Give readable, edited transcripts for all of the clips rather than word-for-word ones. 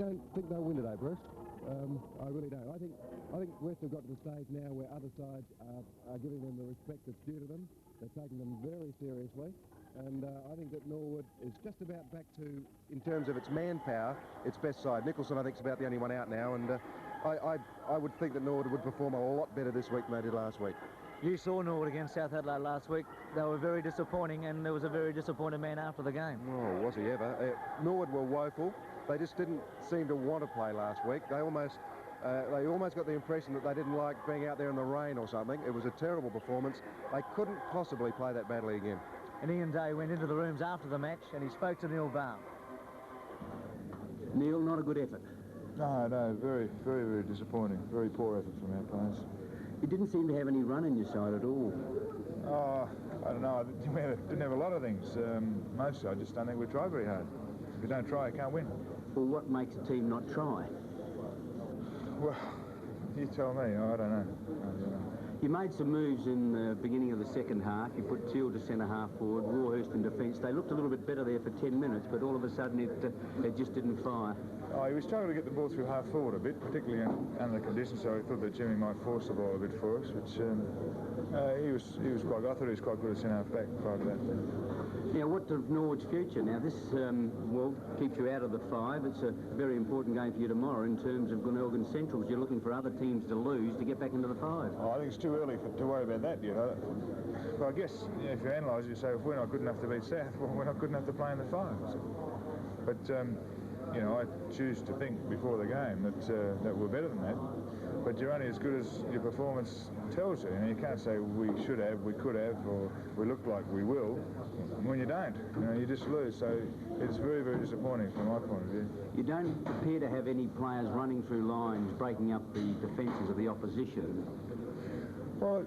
don't think they'll win today, Bruce. I really don't. I think West have got to the stage now where other sides are giving them the respect that's due to them. They're taking them very seriously. And I think that Norwood is just about back to, in terms of its manpower, its best side. Nicholson, I think, is about the only one out now. And I would think that Norwood would perform a lot better this week than they did last week. You saw Norwood against South Adelaide last week. They were very disappointing, and there was a very disappointed man after the game. Oh, was he ever? Norwood were woeful. They just didn't seem to want to play last week. They almost got the impression that they didn't like being out there in the rain or something. It was a terrible performance. They couldn't possibly play that badly again. And Ian Day went into the rooms after the match, and he spoke to Neil Baum. Neil, not a good effort. No, very, very, very disappointing. Very poor effort from our players. You didn't seem to have any run in your side at all. Oh, I don't know. We didn't have a lot of things. Mostly, I just don't think we tried very hard. If you don't try, you can't win. Well, what makes a team not try? Well, you tell me. I don't know. You made some moves in the beginning of the second half. You put Teal to centre-half forward, Rawhurst in defence. They looked a little bit better there for 10 minutes, but all of a sudden it just didn't fire. Oh, he was struggling to get the ball through half forward a bit, particularly under the conditions, so I thought that Jimmy might force the ball a bit for us, which he was quite good. I thought he was quite good at centre-half back prior to that. Now, what of Norwood's future? Now, this, well, keeps you out of the 5. It's a very important game for you tomorrow in terms of Glenelg Centrals. You're looking for other teams to lose to get back into the 5. Oh, I think it's too early to worry about that, you know. But I guess, you know, if you analyse it, you say, if we're not good enough to beat South, well, we're not good enough to play in the 5. So, but, you know, I choose to think before the game that we're better than that. But you're only as good as your performance tells you. You know, you can't say we should have, we could have, or we look like we will, when you don't. You know, you just lose. So it's very, very disappointing from my point of view. You don't appear to have any players running through lines, breaking up the defences of the opposition. Well,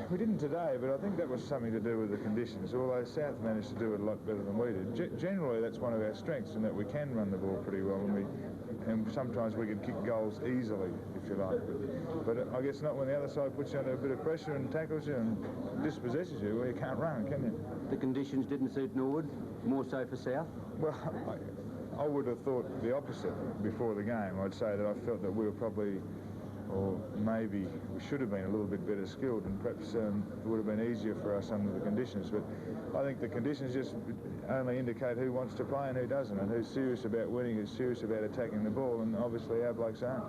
we didn't today, but I think that was something to do with the conditions, although South managed to do it a lot better than we did. Generally, that's one of our strengths, in that we can run the ball pretty well, and sometimes we can kick goals easily, if you like. But I guess not when the other side puts you under a bit of pressure and tackles you and dispossesses you. Well, you can't run, can you? The conditions didn't suit Norwood, more so for South? Well, I would have thought the opposite before the game. I'd say that I felt that we were probably, or maybe we should have been a little bit better skilled, and perhaps it would have been easier for us under the conditions. But I think the conditions just only indicate who wants to play and who doesn't, and who's serious about winning, who's serious about attacking the ball, and obviously our blokes aren't.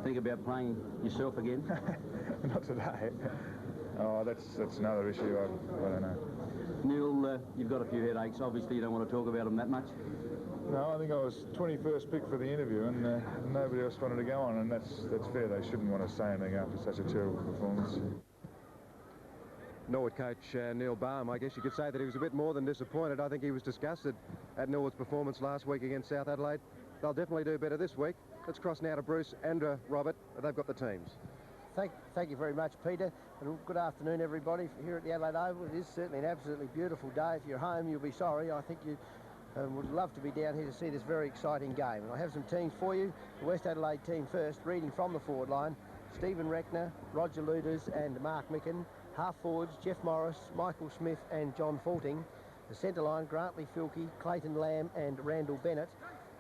Think about playing yourself again? Not today. Oh, that's another issue. I don't know. Neil, you've got a few headaches. Obviously you don't want to talk about them that much. No, I think I was 21st pick for the interview, and nobody else wanted to go on, and that's fair. They shouldn't want to say anything after such a terrible performance. Norwood coach Neil Baum, I guess you could say that he was a bit more than disappointed. I think he was disgusted at Norwood's performance last week against South Adelaide. They'll definitely do better this week. Let's cross now to Bruce and Robert. They've got the teams. Thank you very much, Peter, and good afternoon, everybody, here at the Adelaide Oval. It is certainly an absolutely beautiful day. If you're home, you'll be sorry. I think you would love to be down here to see this very exciting game. And I have some teams for you. The West Adelaide team first, reading from the forward line: Stephen Reckner, Roger Luders and Mark Micken. Half forwards, Jeff Morris, Michael Smith and John Faulting. The centre line, Grantley Filkey, Clayton Lamb and Randall Bennett.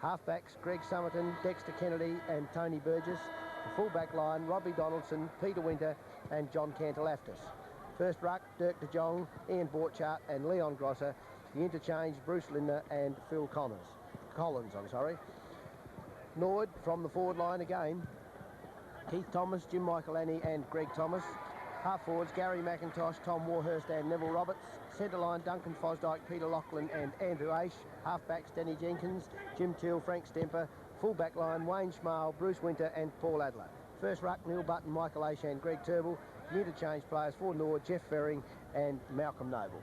Halfbacks, Greg Summerton, Dexter Kennedy and Tony Burgess. The full-back line, Robbie Donaldson, Peter Winter and John Cantalaftis. First ruck, Dirk de Jong, Ian Borchardt and Leon Grosser. The interchange, Bruce Lindner and Phil Collins. Norwood from the forward line again: Keith Thomas, Jim Michaelani and Greg Thomas. Half forwards, Gary McIntosh, Tom Warhurst and Neville Roberts. Centre line, Duncan Fosdyke, Peter Lachlan and Andrew Aish. Halfbacks, Danny Jenkins, Jim Teal, Frank Stemper. Full back line, Wayne Schmale, Bruce Winter and Paul Adler. First ruck, Neil Button, Michael Aish and Greg Turnbull. The interchange players for Norwood, Jeff Ferring and Malcolm Noble.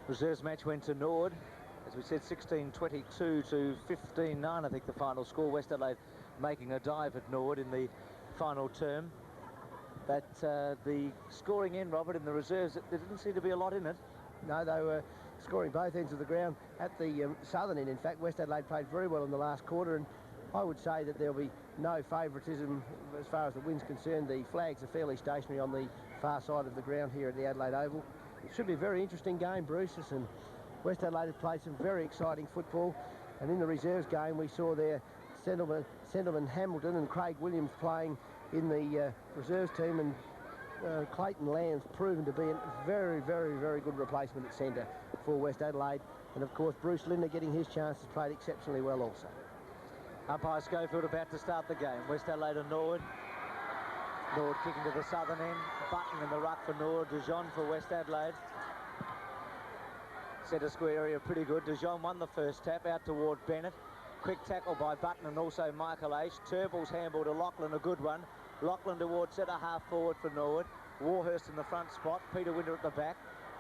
Reserves match went to Norwood. As we said, 16-22 to 15-9, I think the final score. West Adelaide making a dive at Norwood in the final term. But the scoring end, Robert, in the reserves, there didn't seem to be a lot in it. No, they were scoring both ends of the ground. At the southern end, in fact, West Adelaide played very well in the last quarter, and I would say that there'll be no favouritism as far as the wind's concerned. The flags are fairly stationary on the far side of the ground here at the Adelaide Oval. It should be a very interesting game, Bruce, and West Adelaide have played some very exciting football, And in the reserves game, we saw there Sentleman Hamilton and Craig Williams playing in the reserves team, and Clayton Lamb's proven to be a very, very, very good replacement at centre for West Adelaide. And of course, Bruce Linder getting his chances, played exceptionally well also. Umpire Schofield about to start the game. West Adelaide and Norwood. Norwood kicking to the southern end. Button in the ruck for Norwood. Dijon for West Adelaide. Centre square area pretty good. Dijon won the first tap out toward Bennett. Quick tackle by Button and also Michael H. Turble's handball to Lachlan, a good one. Lachlan towards centre half forward for Norwood. Warhurst in the front spot. Peter Winter at the back.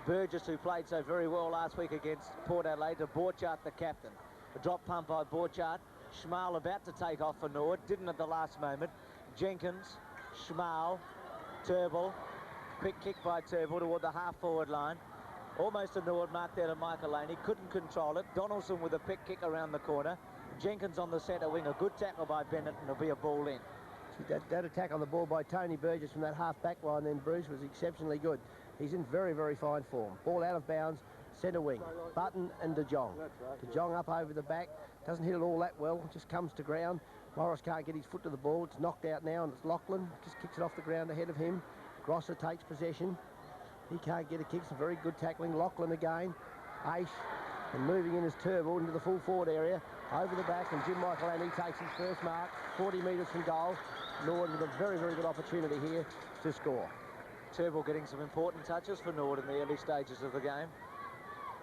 Burgess, who played so very well last week against Port Adelaide, to Borchardt, the captain. A drop pump by Borchardt. Schmal about to take off for Norwood. Didn't at the last moment. Jenkins, Schmal, Turble. Quick kick by Turble toward the half forward line. Almost a Norwood mark there to Michael Laney. Couldn't control it. Donaldson with a pick kick around the corner. Jenkins on the centre wing. A good tackle by Bennett, and it'll be a ball in. That attack on the ball by Tony Burgess from that half-back line then, Bruce, was exceptionally good. He's in very, very fine form. Ball out of bounds, centre wing. Button and De Jong. De Jong up over the back. Doesn't hit it all that well. Just comes to ground. Morris can't get his foot to the ball. It's knocked out now, and it's Lachlan. Just kicks it off the ground ahead of him. Grosser takes possession. He can't get a kick. Some very good tackling. Lachlan again. Aish. And moving in is Turble into the full forward area. Over the back, and Jim Michaelani takes his first mark. 40 metres from goal. Norwood with a very, very good opportunity here to score. Turble getting some important touches for Norwood in the early stages of the game.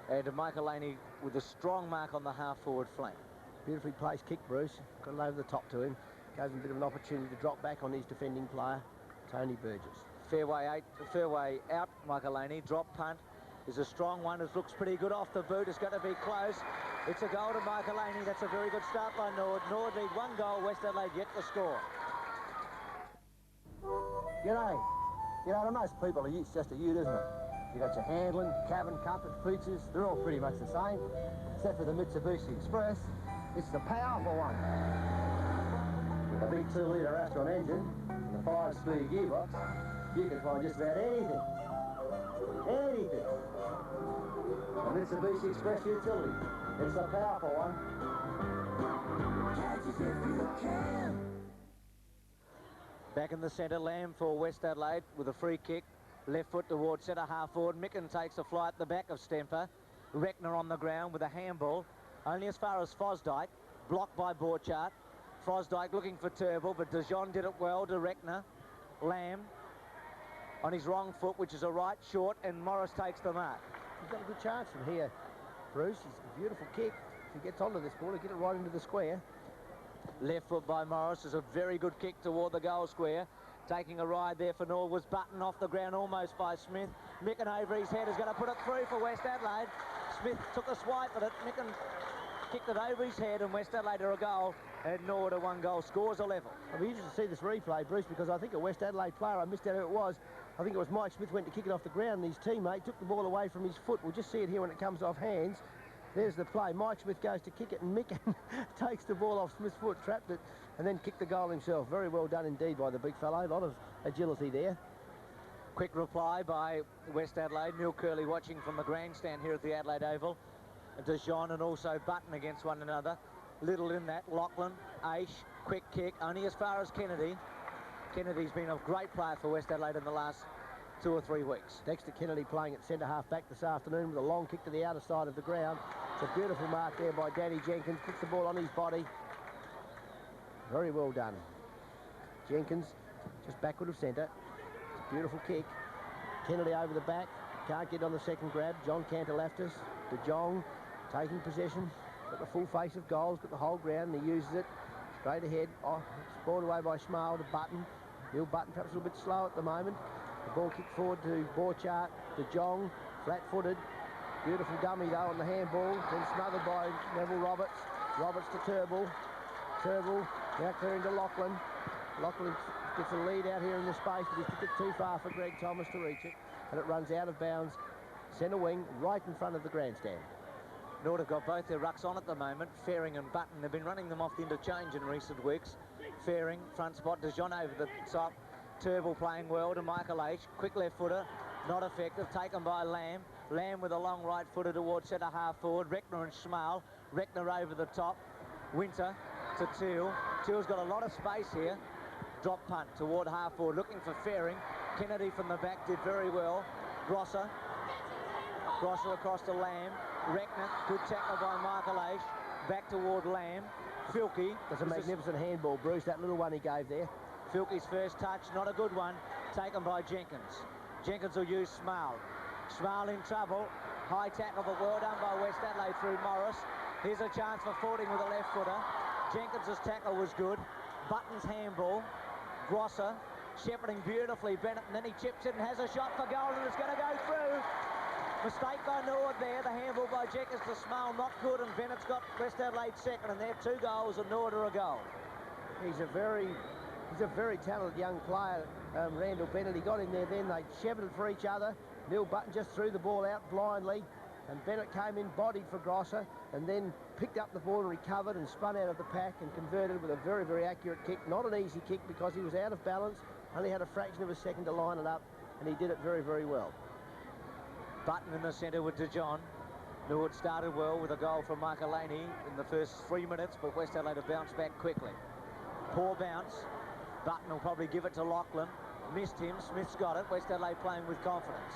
And Michael Laney with a strong mark on the half-forward flank. Beautifully placed kick, Bruce. Got it over the top to him. Gave him a bit of an opportunity to drop back on his defending player, Tony Burgess. Fairway out, Michael Laney. Drop punt is a strong one. It looks pretty good off the boot. It's going to be close. It's a goal to Michael Laney. That's a very good start by Norwood. Norwood lead 1 goal. West Adelaide yet to score. G'day. You know, to most people, it's just a ute, isn't it? You got your handling, cabin comfort, features, they're all pretty much the same, except for the Mitsubishi Express. It's the powerful one. With a big 2-litre Astron engine and a 5-speed gearbox, you can find just about anything. Anything. The Mitsubishi Express utility. It's the powerful one. Catch it if you can. Back in the centre, Lamb for West Adelaide with a free kick. Left foot towards centre half forward. Micken takes a fly at the back of Stemper. Reckner on the ground with a handball. Only as far as Fosdyke. Blocked by Borchardt. Fosdyke looking for Turble, but Dijon did it well to Reckner. Lamb on his wrong foot, which is a right short, and Morris takes the mark. He's got a good chance from here, Bruce. It's a beautiful kick. If he gets onto this ball, he'll get it right into the square. Left foot by Morris is a very good kick toward the goal square. Taking a ride there for Norwood was Button off the ground almost by Smith. Micken over his head is going to put it through for West Adelaide. Smith took a swipe at it. Micken kicked it over his head, and West Adelaide are a goal, and Norwood a 1-goal. Scores a level. I'll be interested to see this replay, Bruce, because I think a West Adelaide player, I missed out who it was. I think it was Mike Smith went to kick it off the ground, and his teammate took the ball away from his foot. We'll just see it here when it comes off hands. There's the play. Mike Smith goes to kick it, and Micken takes the ball off Smith's foot, trapped it, and then kicked the goal himself. Very well done indeed by the big fellow. A lot of agility there. Quick reply by West Adelaide. Neil Curley watching from the grandstand here at the Adelaide Oval. Dijon and also Button against one another. Little in that. Lachlan, Aish, quick kick, only as far as Kennedy. Kennedy's been a great player for West Adelaide in the last 2 or 3 weeks. Dexter Kennedy playing at centre half back this afternoon with a long kick to the outer side of the ground. It's a beautiful mark there by Danny Jenkins. Puts the ball on his body. Very well done. Jenkins just backward of centre. It's a beautiful kick. Kennedy over the back. Can't get on the second grab. John Cantalaftis. De Jong taking possession. Got the full face of goals. Got the whole ground, and he uses it. Straight ahead. Oh, it's balled away by Schmal to Button. Bill Button perhaps a little bit slow at the moment. The ball kicked forward to Borchardt. De Jong, flat-footed. Beautiful dummy, though, on the handball. Then smothered by Neville Roberts. Roberts to Turble. Turble now clearing to Lachlan. Lachlan gets a lead out here in the space, but he's took it too far for Greg Thomas to reach it. And it runs out of bounds. Centre wing, right in front of the grandstand. Norwood have got both their rucks on at the moment. Fairing and Button. They've been running them off the interchange in recent weeks. Fairing, front spot, Dijon over the top. Turble playing well to Michael H. Quick left footer, not effective, taken by Lamb. Lamb with a long right footer towards centre half forward. Reckner and Schmal Reckner over the top. Winter to Teal. Teal's got a lot of space here. Drop punt toward half forward, looking for Fairing. Kennedy from the back did very well. Grosser across to Lamb. Reckner, good tackle by Michael Aish. Back toward Lamb. Filkey. That's a magnificent handball, Bruce, that little one he gave there. Filkey's first touch, not a good one, taken by Jenkins. Jenkins will use Small. Small in trouble. High tackle, but well done by West Adelaide through Morris. Here's a chance for Fording with a left footer. Jenkins' tackle was good. Button's handball. Grosser shepherding beautifully. Bennett, and then he chips it and has a shot for goal, and it's going to go through. Mistake by Norwood there. The handball by Jenkins to Small, not good, and Bennett's got West Adelaide second, and they're 2 goals and Norwood are a goal. He's a very talented young player, Randall Bennett. He got in there then. They shepherded for each other. Neil Button just threw the ball out blindly, and Bennett came in, bodied for Grosser, and then picked up the ball and recovered and spun out of the pack and converted with a very, very accurate kick. Not an easy kick because he was out of balance, only had a fraction of a second to line it up, and he did it very, very well. Button in the centre with DeJohn. Norwood started well with a goal from Michaelini in the first 3 minutes, but West Adelaide have bounced back quickly. Poor bounce. Button will probably give it to Lachlan. Missed him. Smith's got it. West Adelaide playing with confidence.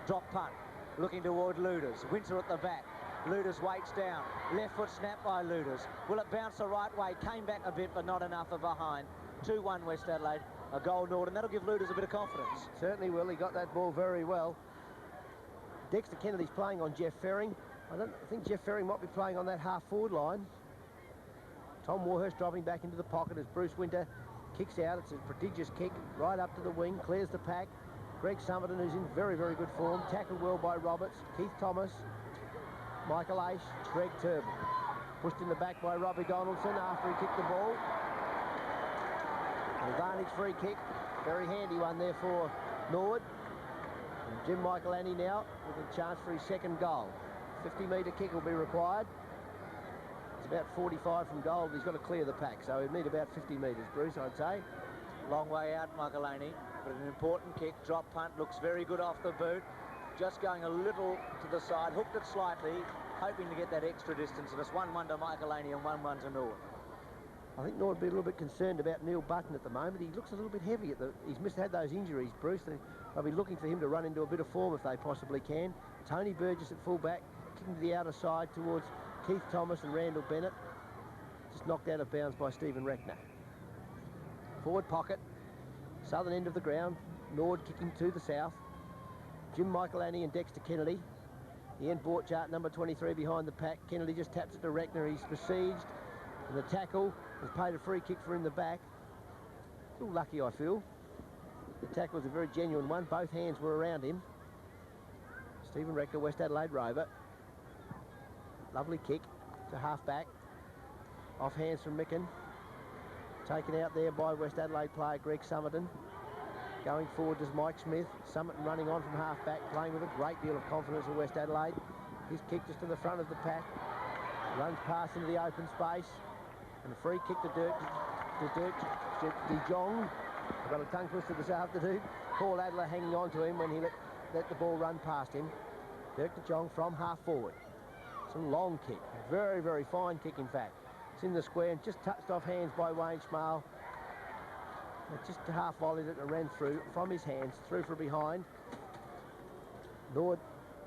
Drop punt. Looking toward Luders. Winter at the back. Luders waits down. Left foot snap by Luders. Will it bounce the right way? Came back a bit, but not enough of behind. 2-1 West Adelaide. A goal Norwood, and that'll give Luders a bit of confidence. Certainly will. He got that ball very well. Dexter Kennedy's playing on Jeff Ferring. I think Jeff Ferring might be playing on that half-forward line. Tom Warhurst dropping back into the pocket as Bruce Winter kicks out. It's a prodigious kick right up to the wing, clears the pack. Greg Summerton, who's in very, very good form, tackled well by Roberts. Keith Thomas, Michael Aish, Greg Turble. Pushed in the back by Robbie Donaldson after he kicked the ball. An advantage free kick. Very handy one there for Norwood. And Jim Michaelani now with a chance for his second goal. 50-metre kick will be required. It's about 45 from goal. He's got to clear the pack, so he'd need about 50 metres, Bruce, I'd say. Long way out, Michaelani, but an important kick. Drop punt, looks very good off the boot. Just going a little to the side, hooked it slightly, hoping to get that extra distance. And it's 1-1 to Michaelani and 1-1 to Norwood. I think Norwood would be a little bit concerned about Neil Button at the moment. He looks a little bit heavy he's had those injuries, Bruce. They'll be looking for him to run into a bit of form if they possibly can. Tony Burgess at full-back, kicking to the outer side towards Keith Thomas and Randall Bennett. Just knocked out of bounds by Stephen Reckner. Forward pocket, southern end of the ground. Norwood kicking to the south. Jim Michaelani and Dexter Kennedy. Ian Borchardt, number 23, behind the pack. Kennedy just taps it to Reckner. He's besieged. And the tackle has paid a free kick for in the back. A little lucky, I feel. The tackle was a very genuine one. Both hands were around him. Stephen Reckner, West Adelaide Rover. Lovely kick to half-back. Off hands from Micken. Taken out there by West Adelaide player Greg Summerton. Going forward is Mike Smith. Summerton running on from half-back, playing with a great deal of confidence in West Adelaide. His kick just to the front of the pack. Runs past into the open space. And a free kick to DeJong. I've got a tongue twister this afternoon. Paul Adler hanging on to him when he let the ball run past him. Dirk DeJong from half-forward. It's a long kick. A very, very fine kick, in fact. It's in the square and just touched off hands by Wayne Schmal. Just half-volleyed it and ran through from his hands, through for behind. Norwood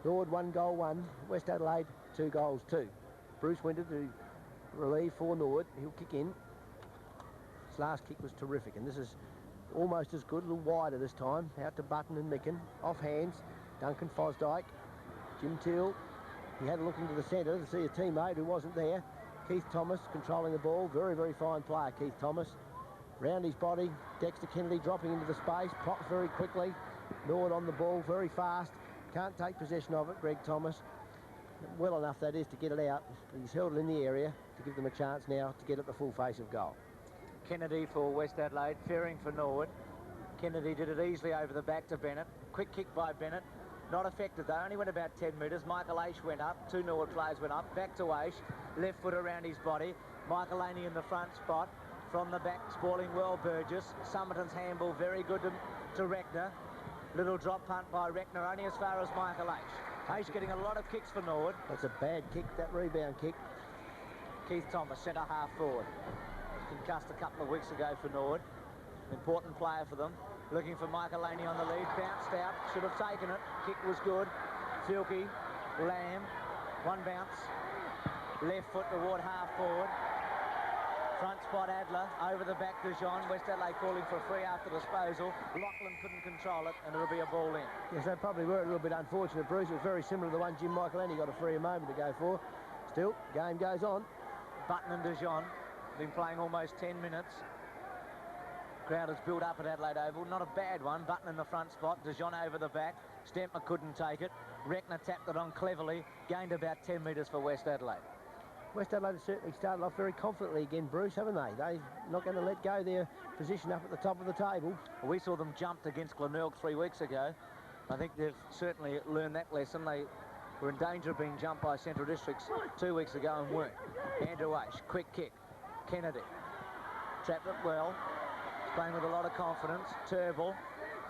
1 goal 1. West Adelaide 2 goals 2. Bruce Winter to relieve for Norwood. He'll kick in. His last kick was terrific, and this is almost as good, a little wider this time. Out to Button and Micken. Off hands, Duncan Fosdyke. Jim Teal. He had a look into the centre to see a teammate who wasn't there. Keith Thomas controlling the ball. Very, very fine player, Keith Thomas. Round his body, Dexter Kennedy dropping into the space. Pops very quickly. Norwood on the ball, very fast. Can't take possession of it, Greg Thomas. Well enough, that is, to get it out. But he's held it in the area to give them a chance now to get at the full face of goal. Kennedy for West Adelaide, Fairing for Norwood. Kennedy did it easily over the back to Bennett. Quick kick by Bennett. Not affected though, only went about 10 metres. Michael Aish went up, 2 Norwood players went up. Back to Aish, left foot around his body. Michaelani in the front spot. From the back, spoiling well Burgess. Summerton's handball, very good to Reckner. Little drop punt by Reckner, only as far as Michael Aish. Aish getting a lot of kicks for Norwood. That's a bad kick, that rebound kick. Keith Thomas, centre half forward. Concussed a couple of weeks ago for Norwood. Important player for them. Looking for Michael Laney on the lead. Bounced out. Should have taken it. Kick was good. Filkey, Lamb. One bounce. Left foot toward half forward. Front spot Adler. Over the back Dijon. West Adelaide calling for a free after disposal. Lachlan couldn't control it and it'll be a ball in. Yes, they probably were a little bit unfortunate, Bruce. It was very similar to the one Jim Michael Laney got a free a moment to go for. Still, game goes on. Button and Dijon been playing almost 10 minutes. Crowd has built up at Adelaide Oval. Not a bad one. Button in the front spot. Dijon over the back. Stemper couldn't take it. Reckner tapped it on cleverly. Gained about 10 metres for West Adelaide. West Adelaide has certainly started off very confidently again, Bruce, haven't they? They're not going to let go their position up at the top of the table. We saw them jumped against Glenelg 3 weeks ago. I think they've certainly learned that lesson. They were in danger of being jumped by Central Districts 2 weeks ago and weren't. Andrew Ash, quick kick. Kennedy trapped it well. He's playing with a lot of confidence. Turnbull,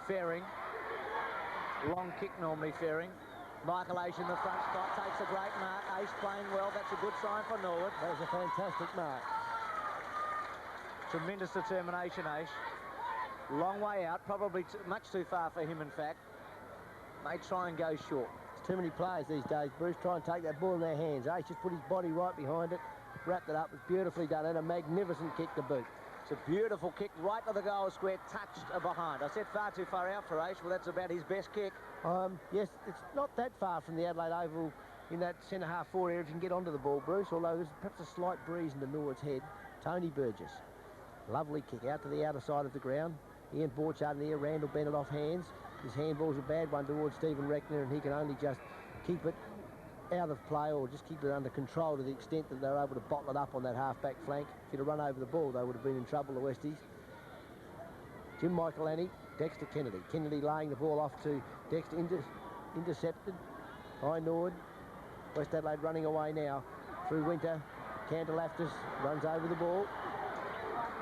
Ferring. Long kick normally, Ferring. Michael Ash in the front spot, takes a great mark. Ash playing well, that's a good sign for Norwood. That was a fantastic mark. Tremendous determination, Ash. Long way out, probably much too far for him, in fact. May try and go short. There's too many players these days, Bruce, try and take that ball in their hands. Ash just put his body right behind it, wrapped it up, was beautifully done, and a magnificent kick to boot. It's a beautiful kick right to the goal square, touched behind. I said far too far out for Ash. Well, that's about his best kick. Yes, it's not that far from the Adelaide Oval in that centre half forward area if you can get onto the ball, Bruce, although there's perhaps a slight breeze into Norwood's head. Tony Burgess. Lovely kick out to the outer side of the ground. Ian Borchard in the air, Randall Bennett off hands. His handball's a bad one towards Stephen Reckner, and he can only just keep it out of play or just keep it under control to the extent that they're able to bottle it up on that half-back flank. If he'd have run over the ball, they would have been in trouble, the Westies. Jim Michael Laney, Dexter Kennedy. Kennedy laying the ball off to Dexter, intercepted by Norwood. West Adelaide running away now through Winter. Cantalaftis runs over the ball.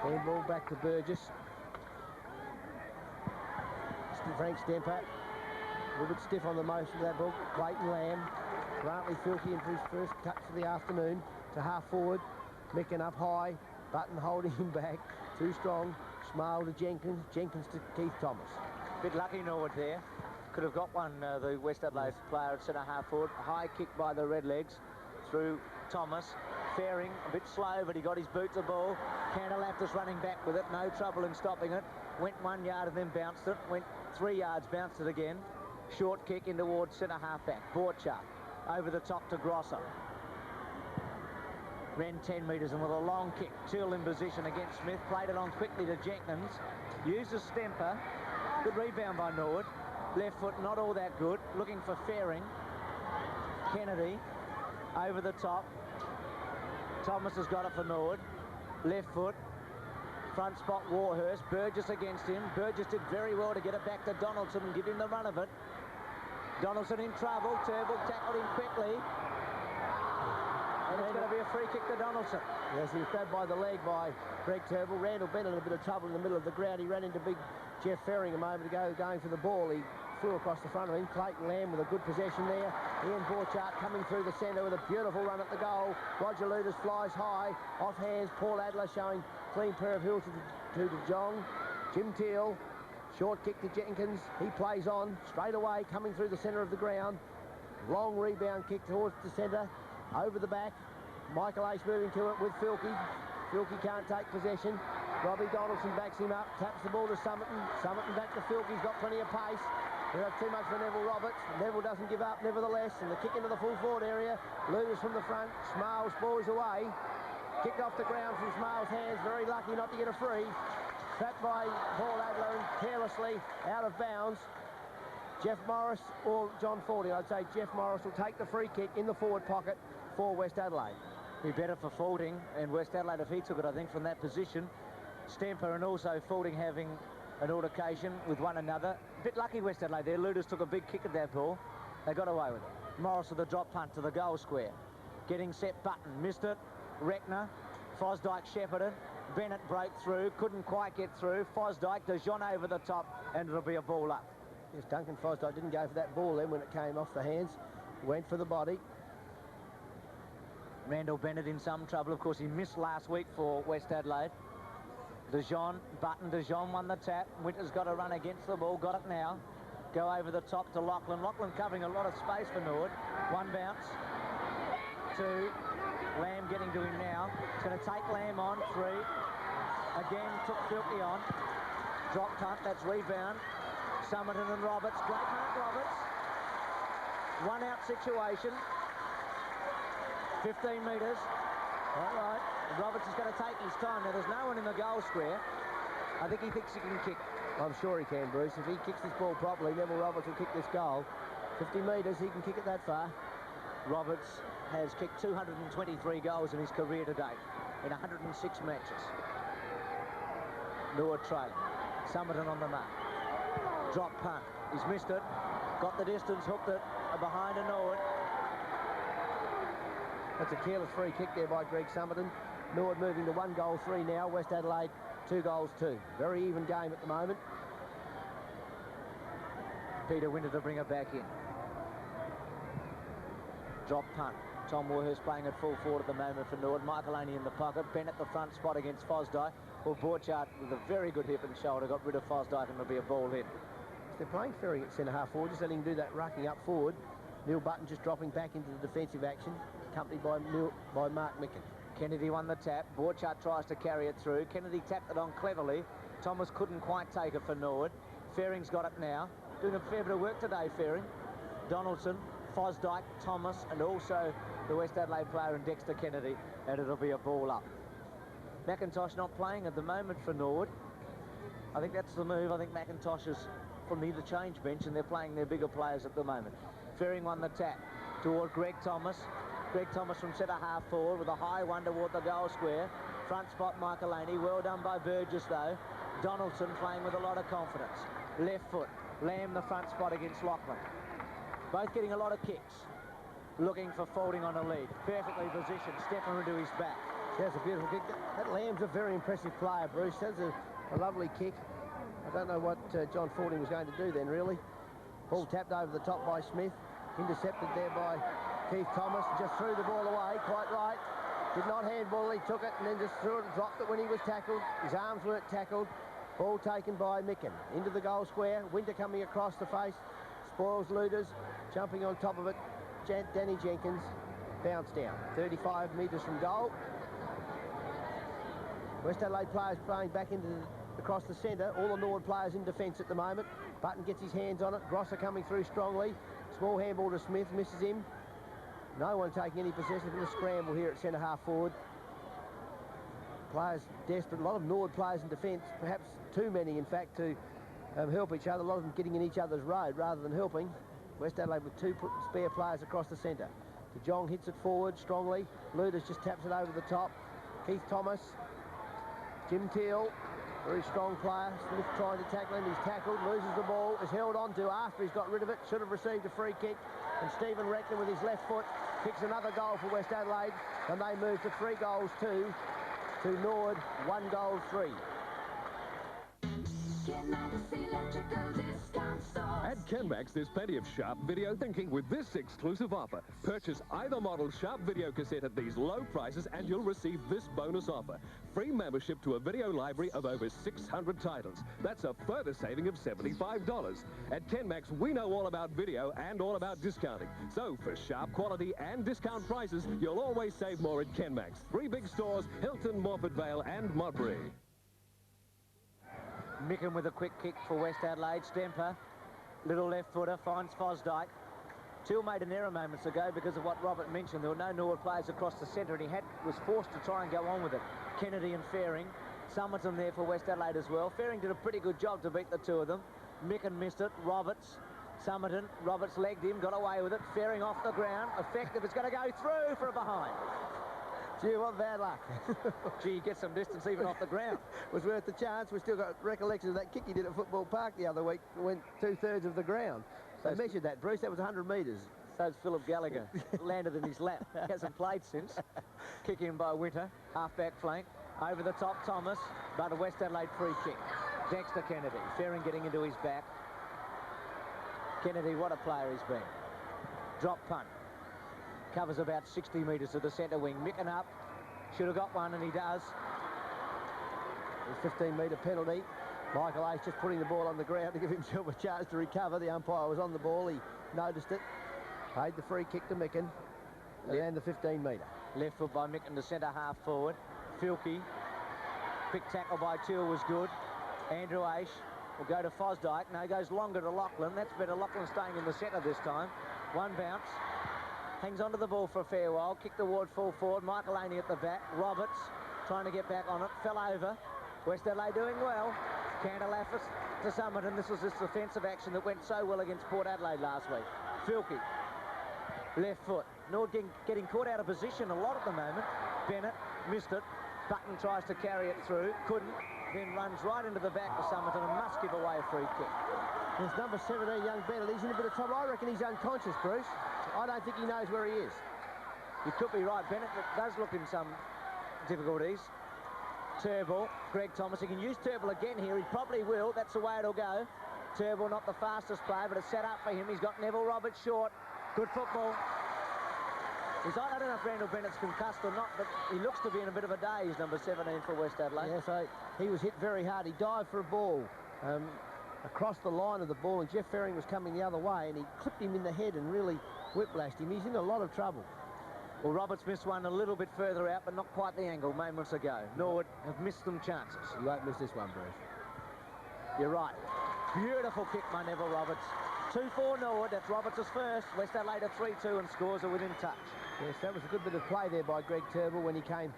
Handball back to Burgess. Frank Stemper, a little bit stiff on the motion of that ball. Clayton Lamb. Grantley Filkey into his first cut for the afternoon to half forward. Mickin up high. Button holding him back. Too strong. Smile to Jenkins. Jenkins to Keith Thomas. Bit lucky Norwood there. Could have got one, the West Adelaide player at centre half forward. High kick by the Redlegs through Thomas. Ferring, a bit slow, but he got his boot to ball. Cantalaftis running back with it. No trouble in stopping it. Went 1 yard and then bounced it. Went 3 yards, bounced it again. Short kick in towards centre half back. Borchard. Over the top to Grosser. Ran 10 metres and with a long kick. Till in position against Smith. Played it on quickly to Jenkins. Uses Stemper. Good rebound by Norwood. Left foot not all that good. Looking for Ferring. Kennedy. Over the top. Thomas has got it for Norwood. Left foot. Front spot Warhurst. Burgess against him. Burgess did very well to get it back to Donaldson and give him the run of it. Donaldson in trouble. Turnbull tackled him quickly. And it's going to be a free kick to Donaldson. Yes, he was grabbed by the leg by Greg Turnbull. Randall Bennett in a bit of trouble in the middle of the ground. He ran into big Jeff Ferring a moment ago going for the ball. He flew across the front of him. Clayton Lamb with a good possession there. Ian Borchard coming through the centre with a beautiful run at the goal. Roger Luders flies high. Off hands. Paul Adler showing clean pair of heels to De Jong. Jim Teal. Short kick to Jenkins. He plays on straight away, coming through the centre of the ground. Long rebound kick towards the centre. Over the back. Michael Ace moving to it with Filkey. Filkey can't take possession. Robbie Donaldson backs him up. Taps the ball to Summerton. Summerton back to Filkey. He's got plenty of pace. They have too much for Neville Roberts. Neville doesn't give up nevertheless. And the kick into the full forward area. Luders from the front. Smiles ball is away. Kicked off the ground from Smiles' hands. Very lucky not to get a free. Trapped by Paul Adler and carelessly out of bounds. Jeff Morris or John Fording. I'd say Jeff Morris will take the free kick in the forward pocket for West Adelaide. Be better for Fording and West Adelaide if he took it, I think, from that position. Stemper and also Fording having an altercation with one another. A bit lucky West Adelaide there. Luders took a big kick at that ball. They got away with it. Morris with the drop punt to the goal square. Getting set. Button missed it. Reckner. Fosdyke shepherded. Bennett broke through. Couldn't quite get through. Fosdyke. Dijon over the top. And it'll be a ball up. Yes, Duncan Fosdyke didn't go for that ball then when it came off the hands. Went for the body. Randall Bennett in some trouble. Of course, he missed last week for West Adelaide. DeJean, Button, DeJean won the tap. Winter's got a run against the ball, got it now. Go over the top to Lachlan. Lachlan covering a lot of space for Norwood. One bounce. Two. Lamb getting to him now. It's going to take Lamb on. Three. Again, took Filkey on. Drop punt, that's rebound. Summerton and Roberts. Great mark, Roberts. One out situation. 15 metres. All right. Roberts is going to take his time. Now, there's no one in the goal square. I think he thinks he can kick. I'm sure he can, Bruce. If he kicks this ball properly, Neville Roberts will kick this goal. 50 metres, he can kick it that far. Roberts has kicked 223 goals in his career to date in 106 matches. Norwood trailing. Summerton on the mark. Drop punt. He's missed it. Got the distance, hooked it behind a Norwood. That's a careless free kick there by Greg Summerton. Norwood moving to 1-3 now. West Adelaide 2-2. Very even game at the moment. Peter Winter to bring it back in. Drop punt. Tom Warhurst playing at full forward at the moment for Norwood. Michaelani in the pocket. Bennett the front spot against Fosdyke. Well, Borchardt with a very good hip and shoulder got rid of Fosdyke and it'll be a ball hit. They're playing Ferring at centre-half forward, just letting him do that rucking up forward. Neil Button just dropping back into the defensive action, accompanied by Mark Micken. Kennedy won the tap. Borchardt tries to carry it through. Kennedy tapped it on cleverly. Thomas couldn't quite take it for Norwood. Ferring's got it now. Doing a fair bit of work today, Ferring. Donaldson, Fosdyke, Thomas, and also the West Adelaide player and Dexter Kennedy, and it'll be a ball up. McIntosh not playing at the moment for Norwood. I think that's the move. I think McIntosh is from the interchange bench and they're playing their bigger players at the moment. Ferring won the tap toward Greg Thomas. Greg Thomas from centre half forward with a high one toward the goal square. Front spot Michaelani. Well done by Burgess though. Donaldson playing with a lot of confidence. Left foot. Lamb the front spot against Lachlan. Both getting a lot of kicks. Looking for folding on a lead. Perfectly positioned. Stepping into his back. That's a beautiful kick. That Lamb's a very impressive player, Bruce. That's a lovely kick. I don't know what John Fording was going to do then, really. Ball tapped over the top by Smith. Intercepted there by Keith Thomas. Just threw the ball away, quite right. Did not handball, he took it and then just threw it and dropped it when he was tackled. His arms weren't tackled. Ball taken by Micken. Into the goal square. Winter coming across the face. Spoils Luders. Jumping on top of it. Danny Jenkins. Bounce down. 35 metres from goal. West Adelaide players playing back across the centre. All the Norwood players in defence at the moment. Button gets his hands on it. Grosser coming through strongly. Small handball to Smith. Misses him. No one taking any possession from the scramble here at centre half forward. Players desperate. A lot of Norwood players in defence. Perhaps too many, in fact, to help each other. A lot of them getting in each other's road rather than helping. West Adelaide with two spare players across the centre. De Jong hits it forward strongly. Luders just taps it over the top. Keith Thomas. Jim Teal. Very strong player. Smith trying to tackle him. He's tackled. Loses the ball. Is held on to after he's got rid of it. Should have received a free kick. And Stephen Reckner with his left foot kicks another goal for West Adelaide. And they move to 3-2 to Norwood, 1-3. At Kenmax, there's plenty of sharp video thinking with this exclusive offer. Purchase either model sharp video cassette at these low prices and you'll receive this bonus offer. Free membership to a video library of over 600 titles. That's a further saving of $75. At Kenmax, we know all about video and all about discounting. So for sharp quality and discount prices, you'll always save more at Kenmax. 3 big stores, Hilton, Morford Vale and Modbury. Micken with a quick kick for West Adelaide. Stemper, little left footer, finds Fosdyke. Till made an error moments ago because of what Robert mentioned. There were no Norwood players across the centre and he was forced to try and go on with it. Kennedy and Ferring. Summerton there for West Adelaide as well. Ferring did a pretty good job to beat the two of them. Micken missed it. Roberts, Summerton. Roberts legged him, got away with it. Ferring off the ground. Effective. It's going to go through for a behind. Gee, what bad luck. Gee, get some distance even off the ground. Was worth the chance. We've still got recollections of that kick he did at Football Park the other week. Went 2/3 of the ground. So measured that, Bruce. That was 100 metres. So's Philip Gallagher. Landed in his lap. He hasn't played since. Kick in by Winter. Half-back flank. Over the top, Thomas. But a West Adelaide free kick. Dexter Kennedy. Ferring getting into his back. Kennedy, what a player he's been. Drop punt. covers about 60 metres to the centre wing. Micken up, should have got one, and he does. The 15-metre penalty. Michael Ace just putting the ball on the ground to give himself a chance to recover. The umpire was on the ball. He noticed it. Paid the free kick to Micken. And the 15-metre. Left foot by Micken to centre half forward. Filkey. Quick tackle by Till was good. Andrew Ace will go to Fosdyke. No, he goes longer to Lachlan. That's better. Lachlan staying in the centre this time. One bounce. Hangs onto the ball for a fair while. Kicked toward full forward. Michael Laney at the back. Roberts trying to get back on it. Fell over. West Adelaide doing well. Cantalafis to Summerton. This was this defensive action that went so well against Port Adelaide last week. Filkey. Left foot. Norwood getting caught out of position a lot at the moment. Bennett missed it. Button tries to carry it through. Couldn't. Then runs right into the back of Summerton and must give away a free kick. There's number 17, young Bennett. He's in a bit of trouble. I reckon he's unconscious, Bruce. I don't think he knows where he is. You could be right. Bennett does look in some difficulties. Turnbull, Greg Thomas. He can use Turnbull again here. He probably will. That's the way it'll go. Turnbull not the fastest player, but it's set up for him. He's got Neville Roberts short. Good football. I don't know if Randall Bennett's concussed or not, but he looks to be in a bit of a daze, number 17 for West Adelaide. Yeah, so he was hit very hard. He dived for a ball across the line of the ball, and Jeff Ferring was coming the other way, and he clipped him in the head and really whiplashed him. He's in a lot of trouble. Well, Roberts missed one a little bit further out, but not quite the angle moments ago. Norwood have missed some chances. You won't miss this one, Bruce. You're right. Beautiful kick by Neville Roberts. 2-4 Norwood. That's Roberts' first. West Adelaide are 3-2 and scores are within touch. Yes, that was a good bit of play there by Greg Turnbull when he came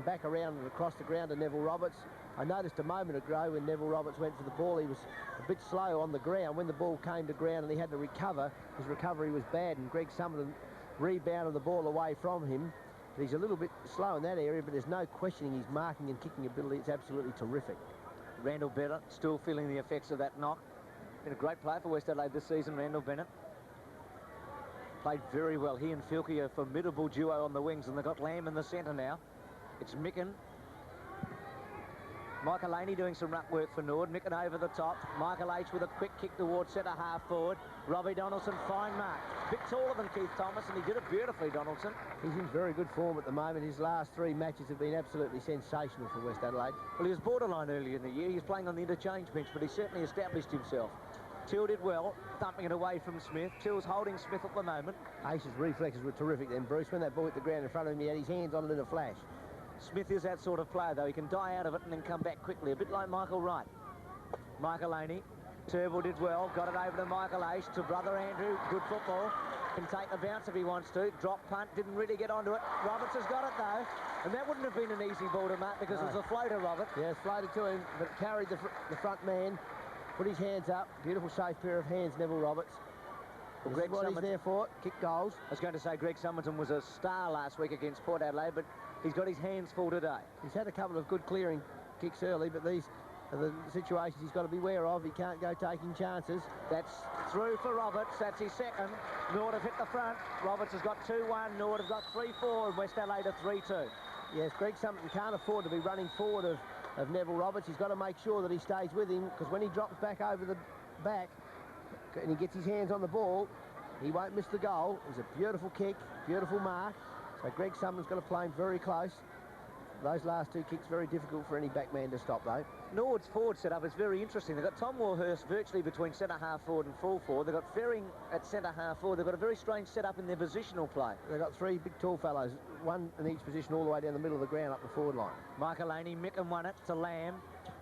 back around and across the ground to Neville Roberts. I noticed a moment ago when Neville Roberts went for the ball, he was a bit slow on the ground. When the ball came to ground and he had to recover, his recovery was bad, and Greg Summerton rebounded the ball away from him. He's a little bit slow in that area, but there's no questioning his marking and kicking ability. It's absolutely terrific. Randall Bennett still feeling the effects of that knock. Been a great player for West Adelaide this season, Randall Bennett. Played very well. He and Filkey are a formidable duo on the wings, and they've got Lamb in the centre now. It's Micken. Michael Laney doing some ruck work for Norwood. Micken over the top. Michael H with a quick kick towards centre half forward. Robbie Donaldson, fine mark. A bit taller than Keith Thomas, and he did it beautifully, Donaldson. He's in very good form at the moment. His last 3 matches have been absolutely sensational for West Adelaide. Well, he was borderline earlier in the year. He was playing on the interchange bench, but he certainly established himself. Till did well, thumping it away from Smith. Till's holding Smith at the moment. Ace's reflexes were terrific then, Bruce. When that ball hit the ground in front of him, he had his hands on it in a flash. Smith is that sort of player, though. He can die out of it and then come back quickly, a bit like Michael Wright. Michael Laney. Turnbull did well, got it over to Michael Ace, to brother Andrew. Good football. Can take the bounce if he wants to. Drop punt, didn't really get onto it. Roberts has got it, though. And that wouldn't have been an easy ball to mark because it was a floater, Robert. Yeah, it's floated to him, but carried the front man. Put his hands up. Beautiful, safe pair of hands, Neville Roberts. Well, Greg what he's there for. Kick goals. I was going to say Greg Summerton was a star last week against Port Adelaide, but he's got his hands full today. He's had a couple of good clearing kicks early, but these are the situations he's got to be aware of. He can't go taking chances. That's through for Roberts. That's his second. Norwood have hit the front. Roberts has got 2-1. Norwood have got 3-4, and West Adelaide are 3-2. Yes, Greg Summerton can't afford to be running forward of Neville Roberts. He's got to make sure that he stays with him, because when he drops back over the back and he gets his hands on the ball, he won't miss the goal. It's a beautiful kick, beautiful mark. So Greg Summerton's got to play him very close. Those last 2 kicks very difficult for any backman to stop, though. Norwood's forward setup is very interesting. They've got Tom Warhurst virtually between centre half forward and full forward. They've got Ferring at centre half forward. They've got a very strange setup in their positional play. They've got 3 big tall fellows, one in each position all the way down the middle of the ground up the forward line. Michael Laney, Micken won it to Lamb.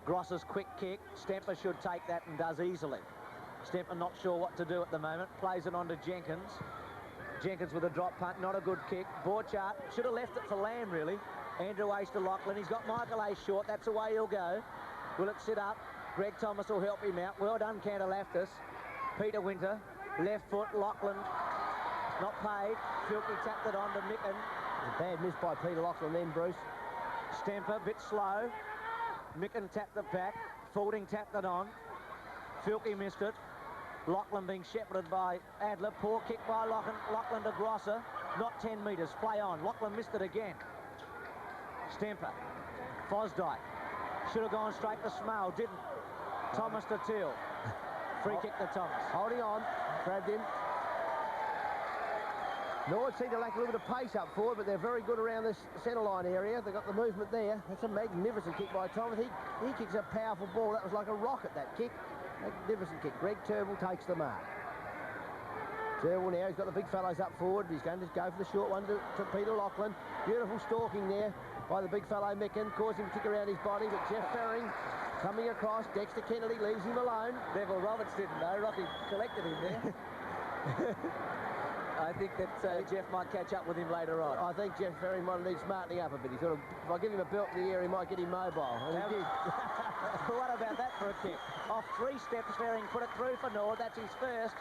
Gross's quick kick. Stemper should take that and does easily. Stemper not sure what to do at the moment. Plays it on to Jenkins. Jenkins with a drop punt, not a good kick. Borchardt should have left it for Lamb, really. Andrew Ace to Lachlan. He's got Michael Ace short. That's the way he'll go. Will it sit up? Greg Thomas will help him out. Well done, Cantalafis. Peter Winter. Left foot, Lachlan. Not paid. Filkey tapped it on to Micken. A bad miss by Peter Lachlan then, Bruce. Stemper, bit slow. Micken tapped it back. Faulding tapped it on. Filkey missed it. Lachlan being shepherded by Adler. Poor kick by Lachlan to Grosser. Not 10 metres. Play on. Lachlan missed it again. Stemper. Fosdyke. Should have gone straight to Smale. Didn't. Thomas to Till. Free kick to Thomas. Holding on. Grabbed him. Norwood seem to lack a little bit of pace up forward, but they're very good around this centre line area. They've got the movement there. That's a magnificent kick by Thomas. He kicks a powerful ball. That was like a rocket, that kick. Magnificent kick. Greg Turnbull takes the mark. Turnbull now, he's got the big fellows up forward. He's going to go for the short one to Peter Lachlan. Beautiful stalking there by the big fellow Micken, causing him to kick around his body, but Jeff Ferring coming across. Dexter Kennedy leaves him alone. Neville Roberts didn't know. Rocky collected him there. I think that Jeff might catch up with him later on. I think Jeff Ferring might need smartening up a bit. He thought, if I give him a belt in the air, he might get him mobile. And he did. What about that for a kick? Off 3 steps, Ferring put it through for Norwood. That's his first.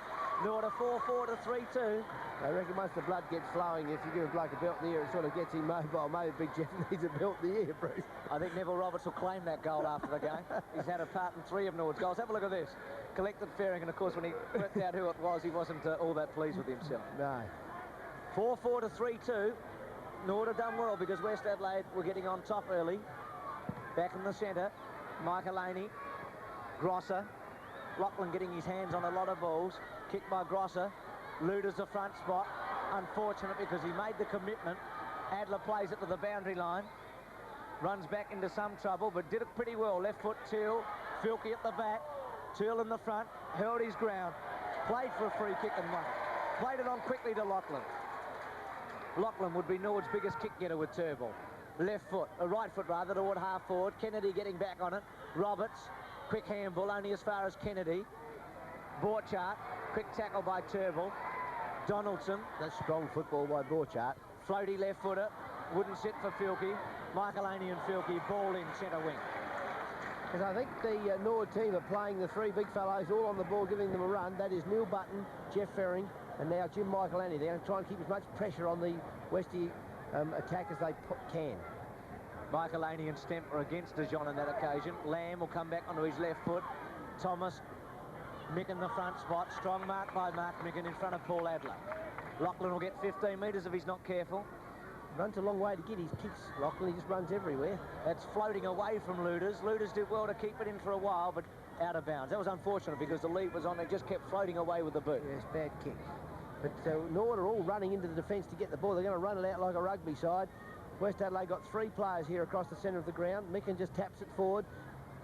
Norwood a 4-4 to 3-2. I reckon once the blood gets flowing, if you give a bloke a belt in the air, it sort of gets him mobile. Maybe Big Jeff needs a belt in the air, Bruce. I think Neville Roberts will claim that goal after the game. He's had a part in 3 of Norwood's goals. Have a look at this. Collected Ferring, and of course when he worked out who it was, he wasn't all that pleased with himself. No. 4-4 to 3-2. Norwood have done well because West Adelaide were getting on top early. Back in the centre, Michael Laney, Grosser. Lachlan getting his hands on a lot of balls. Kicked by Grosser. Luder's the front spot. Unfortunate because he made the commitment. Adler plays it to the boundary line. Runs back into some trouble, but did it pretty well. Left foot, Teal. Filkey at the back. Teal in the front. Held his ground. Played for a free kick and won. Played it on quickly to Lachlan. Lachlan would be Norwood's biggest kick getter with Turnbull. Left foot, right foot rather, toward half forward. Kennedy getting back on it. Roberts, quick handball, only as far as Kennedy. Borchardt, quick tackle by Turnbull. Donaldson. That's strong football by Borchardt. Floaty left footer, wouldn't sit for Filkey. Michael Laney and Filkey, ball in centre wing. Because I think the Norwood team are playing the 3 big fellows all on the ball, giving them a run. That is Neil Button, Jeff Ferring, and now Jim Michael Laney. They're going to try and keep as much pressure on the Westie attack as they can. Michael Laney and Stemp are against De Jong on that occasion. Lamb will come back onto his left foot. Thomas, Micken the front spot. Strong mark by Mark Micken in front of Paul Adler. Lachlan will get 15 metres if he's not careful. Runs a long way to get his kicks, Lachlan. He just runs everywhere. That's floating away from Luders. Luders did well to keep it in for a while, but out of bounds. That was unfortunate because the lead was on. They just kept floating away with the boot. Yes, bad kick. But Norwood are all running into the defence to get the ball. They're going to run it out like a rugby side. West Adelaide got 3 players here across the centre of the ground. Micken just taps it forward.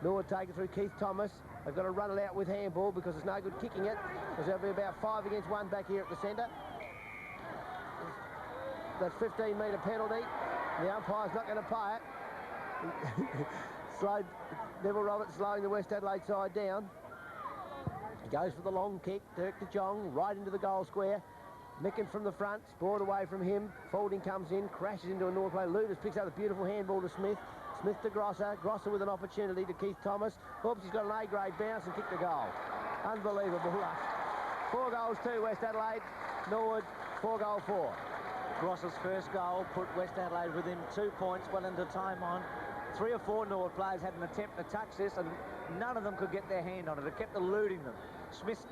Norwood take it through Keith Thomas. They've got to run it out with handball because there's no good kicking it. Because there'll be about 5 against 1 back here at the centre. That 15-metre penalty. The umpire's not going to pay it. Neville Roberts slowing the West Adelaide side down. He goes for the long kick. Dirk de Jong right into the goal square. Micken from the front, spoiled away from him. Faulding comes in, crashes into a Norwood player. Luders picks up a beautiful handball to Smith. Smith to Grosser. Grosser with an opportunity to Keith Thomas. Oops, he's got an A-grade bounce and kicked the goal. Unbelievable luck. 4 goals to West Adelaide. Norwood, 4-4. Grosser's first goal put West Adelaide within 2 points well into time on. 3 or 4 Norwood players had an attempt to touch this and none of them could get their hand on it. It kept eluding them.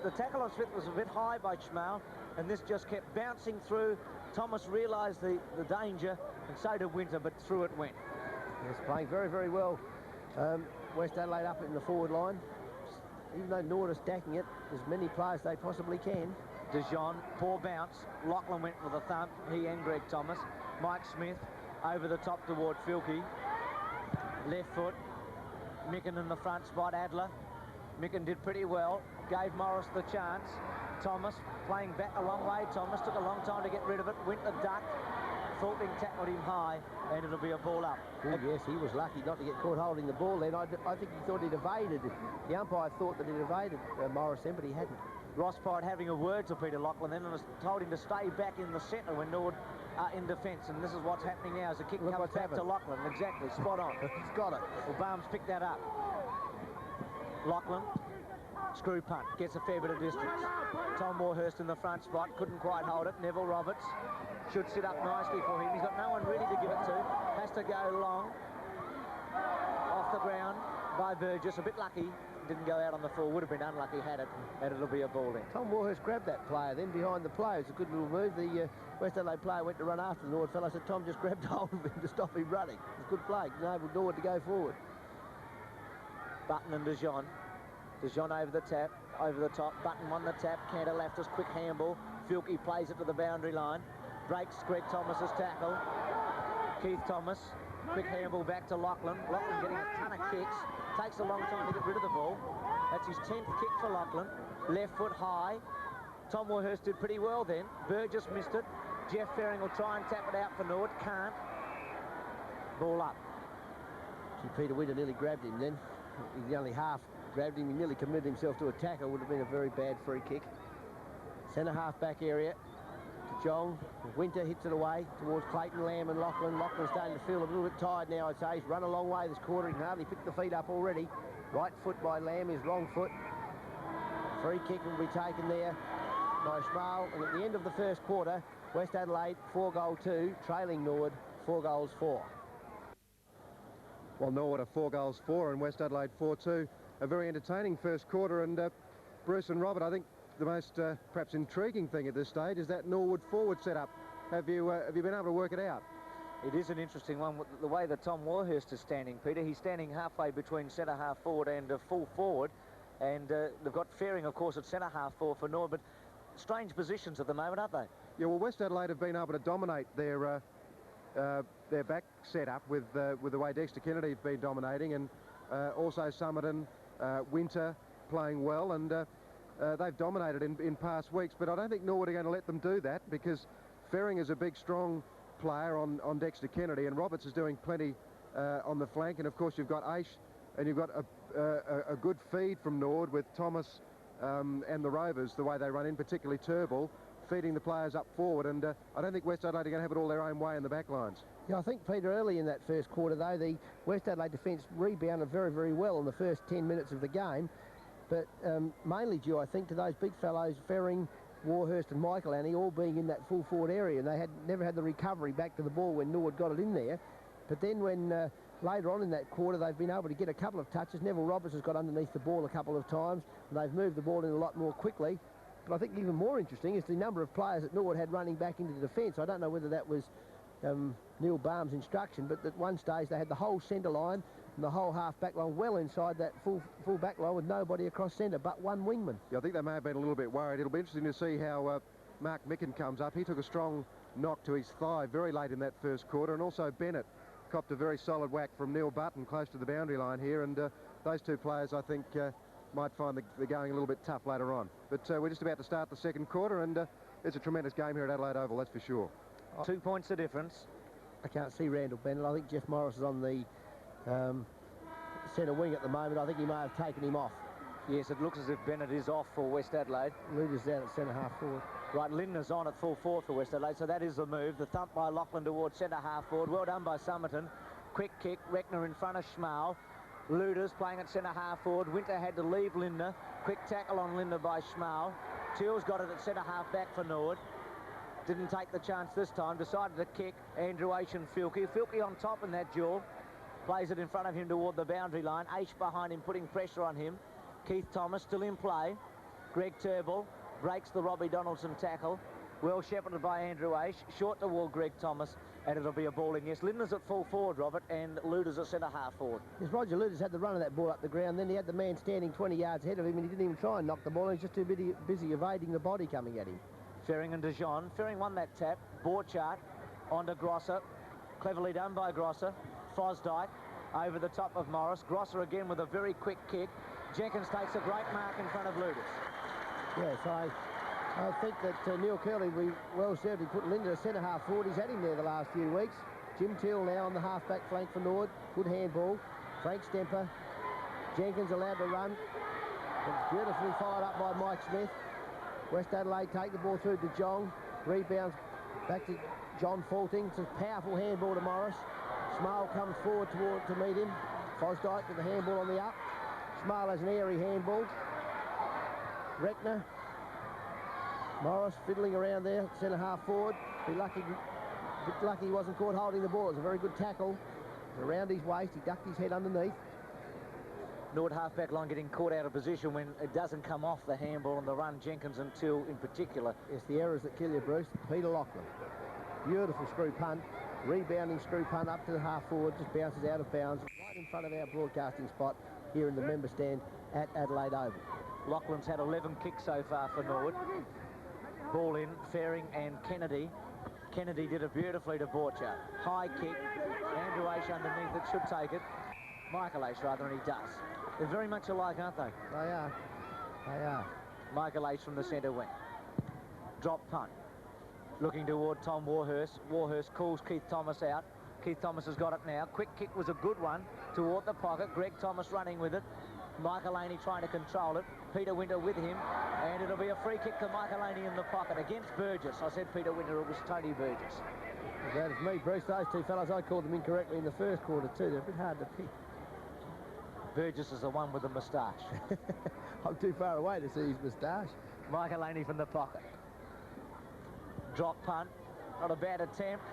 The tackle on Smith was a bit high by Schmale and this just kept bouncing through. Thomas realised the danger and so did Winter, but through it went. Yes, playing very, very well. West Adelaide up in the forward line. Even though Norwood are stacking it, as many players they possibly can. De Jong, poor bounce. Lachlan went for the thump, he and Greg Thomas. Mike Smith over the top toward Filkey. Left foot. Micken in the front spot, Adler. Micken did pretty well, gave Morris the chance. Thomas playing back a long way. Thomas took a long time to get rid of it. Went the duck. Faulting tackled him high, and it'll be a ball up. Oh, yes, he was lucky not to get caught holding the ball then. I think he thought he'd evaded it. The umpire thought that he'd evaded Morris then, but he hadn't. Ross Pirate having a word to Peter Lachlan then and told him to stay back in the centre when Norwood are in defence, and this is what's happening now as the kick comes back to Lachlan. Exactly, spot on. He's got it. Well, Barnes picked that up. Lachlan, screw punt, gets a fair bit of distance. Tom Warhurst in the front spot, couldn't quite hold it. Neville Roberts should sit up nicely for him. He's got no one really to give it to. Has to go long. Off the ground by Burgess, a bit lucky. Didn't go out on the full, would have been unlucky had it, and it'll be a ball in. Tom Warhurst grabbed that player then behind the player. It's a good little move. The West Adelaide player went to run after the Norwood fellow, so Tom just grabbed hold of him to stop him running. It's a good play. Enabled Norwood to go forward. Button and De Jong. De Jong over the tap, over the top. Button on the tap. Cantor Laftus, quick handball. Filkey plays it to the boundary line. breaks Greg Thomas's tackle. Keith Thomas, quick handball back to Lachlan. Lachlan getting a ton of kicks. Takes a long time to get rid of the ball. That's his 10th kick for Lachlan. Left foot high. Tom Warhurst did pretty well then. Burgess missed it. Jeff Ferring will try and tap it out for Norwood. Can't. Ball up. Peter Winter nearly grabbed him then. He only half grabbed him. He nearly committed himself to a tackle. Would have been a very bad free kick. Centre half back area. Jong. Winter hits it away towards Clayton, Lamb and Lachlan. Lachlan's starting to feel a little bit tired now, I'd say. He's run a long way this quarter. He can hardly pick the feet up already. Right foot by Lamb is wrong foot. Free kick will be taken there by Schmal. And at the end of the first quarter, West Adelaide 4-2, trailing Norwood 4-4. Well, Norwood are 4-4 and West Adelaide 4-2. A very entertaining first quarter. And Bruce and Robert, I think the most perhaps intriguing thing at this stage is that Norwood forward setup. Have you been able to work it out? It is an interesting one. The way that Tom Warhurst is standing, Peter, he's standing halfway between centre half forward and full forward. And they've got Ferring, of course, at centre half forward for Norwood. But strange positions at the moment, aren't they? Yeah, well, West Adelaide have been able to dominate their back setup with the way Dexter Kennedy's been dominating, and also Summerton, Winter playing well, and they've dominated in past weeks. But I don't think Norwood are going to let them do that, because Ferring is a big, strong player on Dexter Kennedy, and Roberts is doing plenty on the flank. And of course you've got Aish, and you've got a good feed from Norwood with Thomas and the Rovers, the way they run in, particularly Turnbull, feeding the players up forward. And I don't think West Adelaide are going to have it all their own way in the back lines. Yeah, I think, Peter, early in that first quarter, though, the West Adelaide defence rebounded very, very well in the first 10 minutes of the game, but mainly due, I think, to those big fellows, Ferring, Warhurst and Michael Annie, all being in that full forward area, and they had never had the recovery back to the ball when Norwood got it in there. But then when later on in that quarter they've been able to get a couple of touches, Neville Roberts has got underneath the ball a couple of times, and they've moved the ball in a lot more quickly. But I think even more interesting is the number of players that Norwood had running back into the defence. I don't know whether that was Neil Barham's instruction, but at one stage they had the whole centre line and the whole half-back line well inside that full back line with nobody across centre but one wingman. Yeah, I think they may have been a little bit worried. It'll be interesting to see how Mark Micken comes up. He took a strong knock to his thigh very late in that first quarter, and also Bennett copped a very solid whack from Neil Button close to the boundary line here, and those two players, I think, might find the going a little bit tough later on. But we're just about to start the second quarter, and it's a tremendous game here at Adelaide Oval, that's for sure. 2 points of difference. I can't see Randall Bennett. I think Jeff Morris is on the centre wing at the moment. I think he may have taken him off. Yes, it looks as if Bennett is off for West Adelaide. Luder's down at centre half forward. Right, Lindner's on at full forward for West Adelaide, so that is the move. The thump by Lachlan towards centre half forward. Well done by Summerton. Quick kick, Reckner in front of Schmal. Luders playing at centre half forward. Winter had to leave Lindner. Quick tackle on Lindner by Schmal. Till's got it at centre half back for Norwood. Didn't take the chance this time. Decided to kick Andrew Aish and Filkey. Filkey on top in that duel. Plays it in front of him toward the boundary line. Aish behind him, putting pressure on him. Keith Thomas still in play. Greg Turnbull breaks the Robbie Donaldson tackle. Well shepherded by Andrew Aish. Short toward Greg Thomas, and it'll be a ball in. Yes, Lindner's at full forward, Robert, and Luders at centre half forward. Yes, Roger Luders had the run of that ball up the ground. Then he had the man standing 20 yards ahead of him, and he didn't even try and knock the ball. He was just too busy evading the body coming at him. Ferring and De Jong. Ferring won that tap. Borchardt onto Grosser. Cleverly done by Grosser. Fosdyke over the top of Morris. Grosser again with a very quick kick. Jenkins takes a great mark in front of Luders. Yes, I think that Neil Curley will be well served. He put Linder centre half forward. He's had him there the last few weeks. Jim Till now on the half-back flank for Norwood. Good handball. Frank Stemper. Jenkins allowed to run. It's beautifully fired up by Mike Smith. West Adelaide take the ball through to Jong. Rebounds back to John Faulting. It's a powerful handball to Morris. Schmal comes forward to meet him. Fosdyke with the handball on the up. Schmal has an airy handball. Reckner. Morris fiddling around there, centre half forward. Be lucky he wasn't caught holding the ball. It was a very good tackle. It was around his waist. He ducked his head underneath. Norwood half-back line getting caught out of position when it doesn't come off the handball on the run. Jenkins and Till in particular. It's the errors that kill you, Bruce. Peter Lachlan. Beautiful screw punt. Rebounding screw punt up to the half forward. Just bounces out of bounds right in front of our broadcasting spot here in the member stand at Adelaide Oval. Lachlan's had 11 kicks so far for Norwood. Ball in, Ferring and Kennedy Kennedy did it beautifully to Borcher. High kick. Andrew Ashe underneath it, should take it. Michael Ashe rather, and he does. They're very much alike, aren't they? They are. They are. Michael Ashe from the centre wing. Drop punt. Looking toward Tom Warhurst. Warhurst calls Keith Thomas out. Keith Thomas has got it now. Quick kick was a good one toward the pocket. Greg Thomas running with it. Michael Laney trying to control it. Peter Winter with him. And it'll be a free kick to Michael Laney in the pocket against Burgess. I said Peter Winter, it was Tony Burgess. As bad as me, Bruce. Those two fellas, I called them incorrectly in the first quarter too. They're a bit hard to pick. Burgess is the one with the moustache. I'm too far away to see his moustache. Michael Laney from the pocket. Drop punt. Not a bad attempt.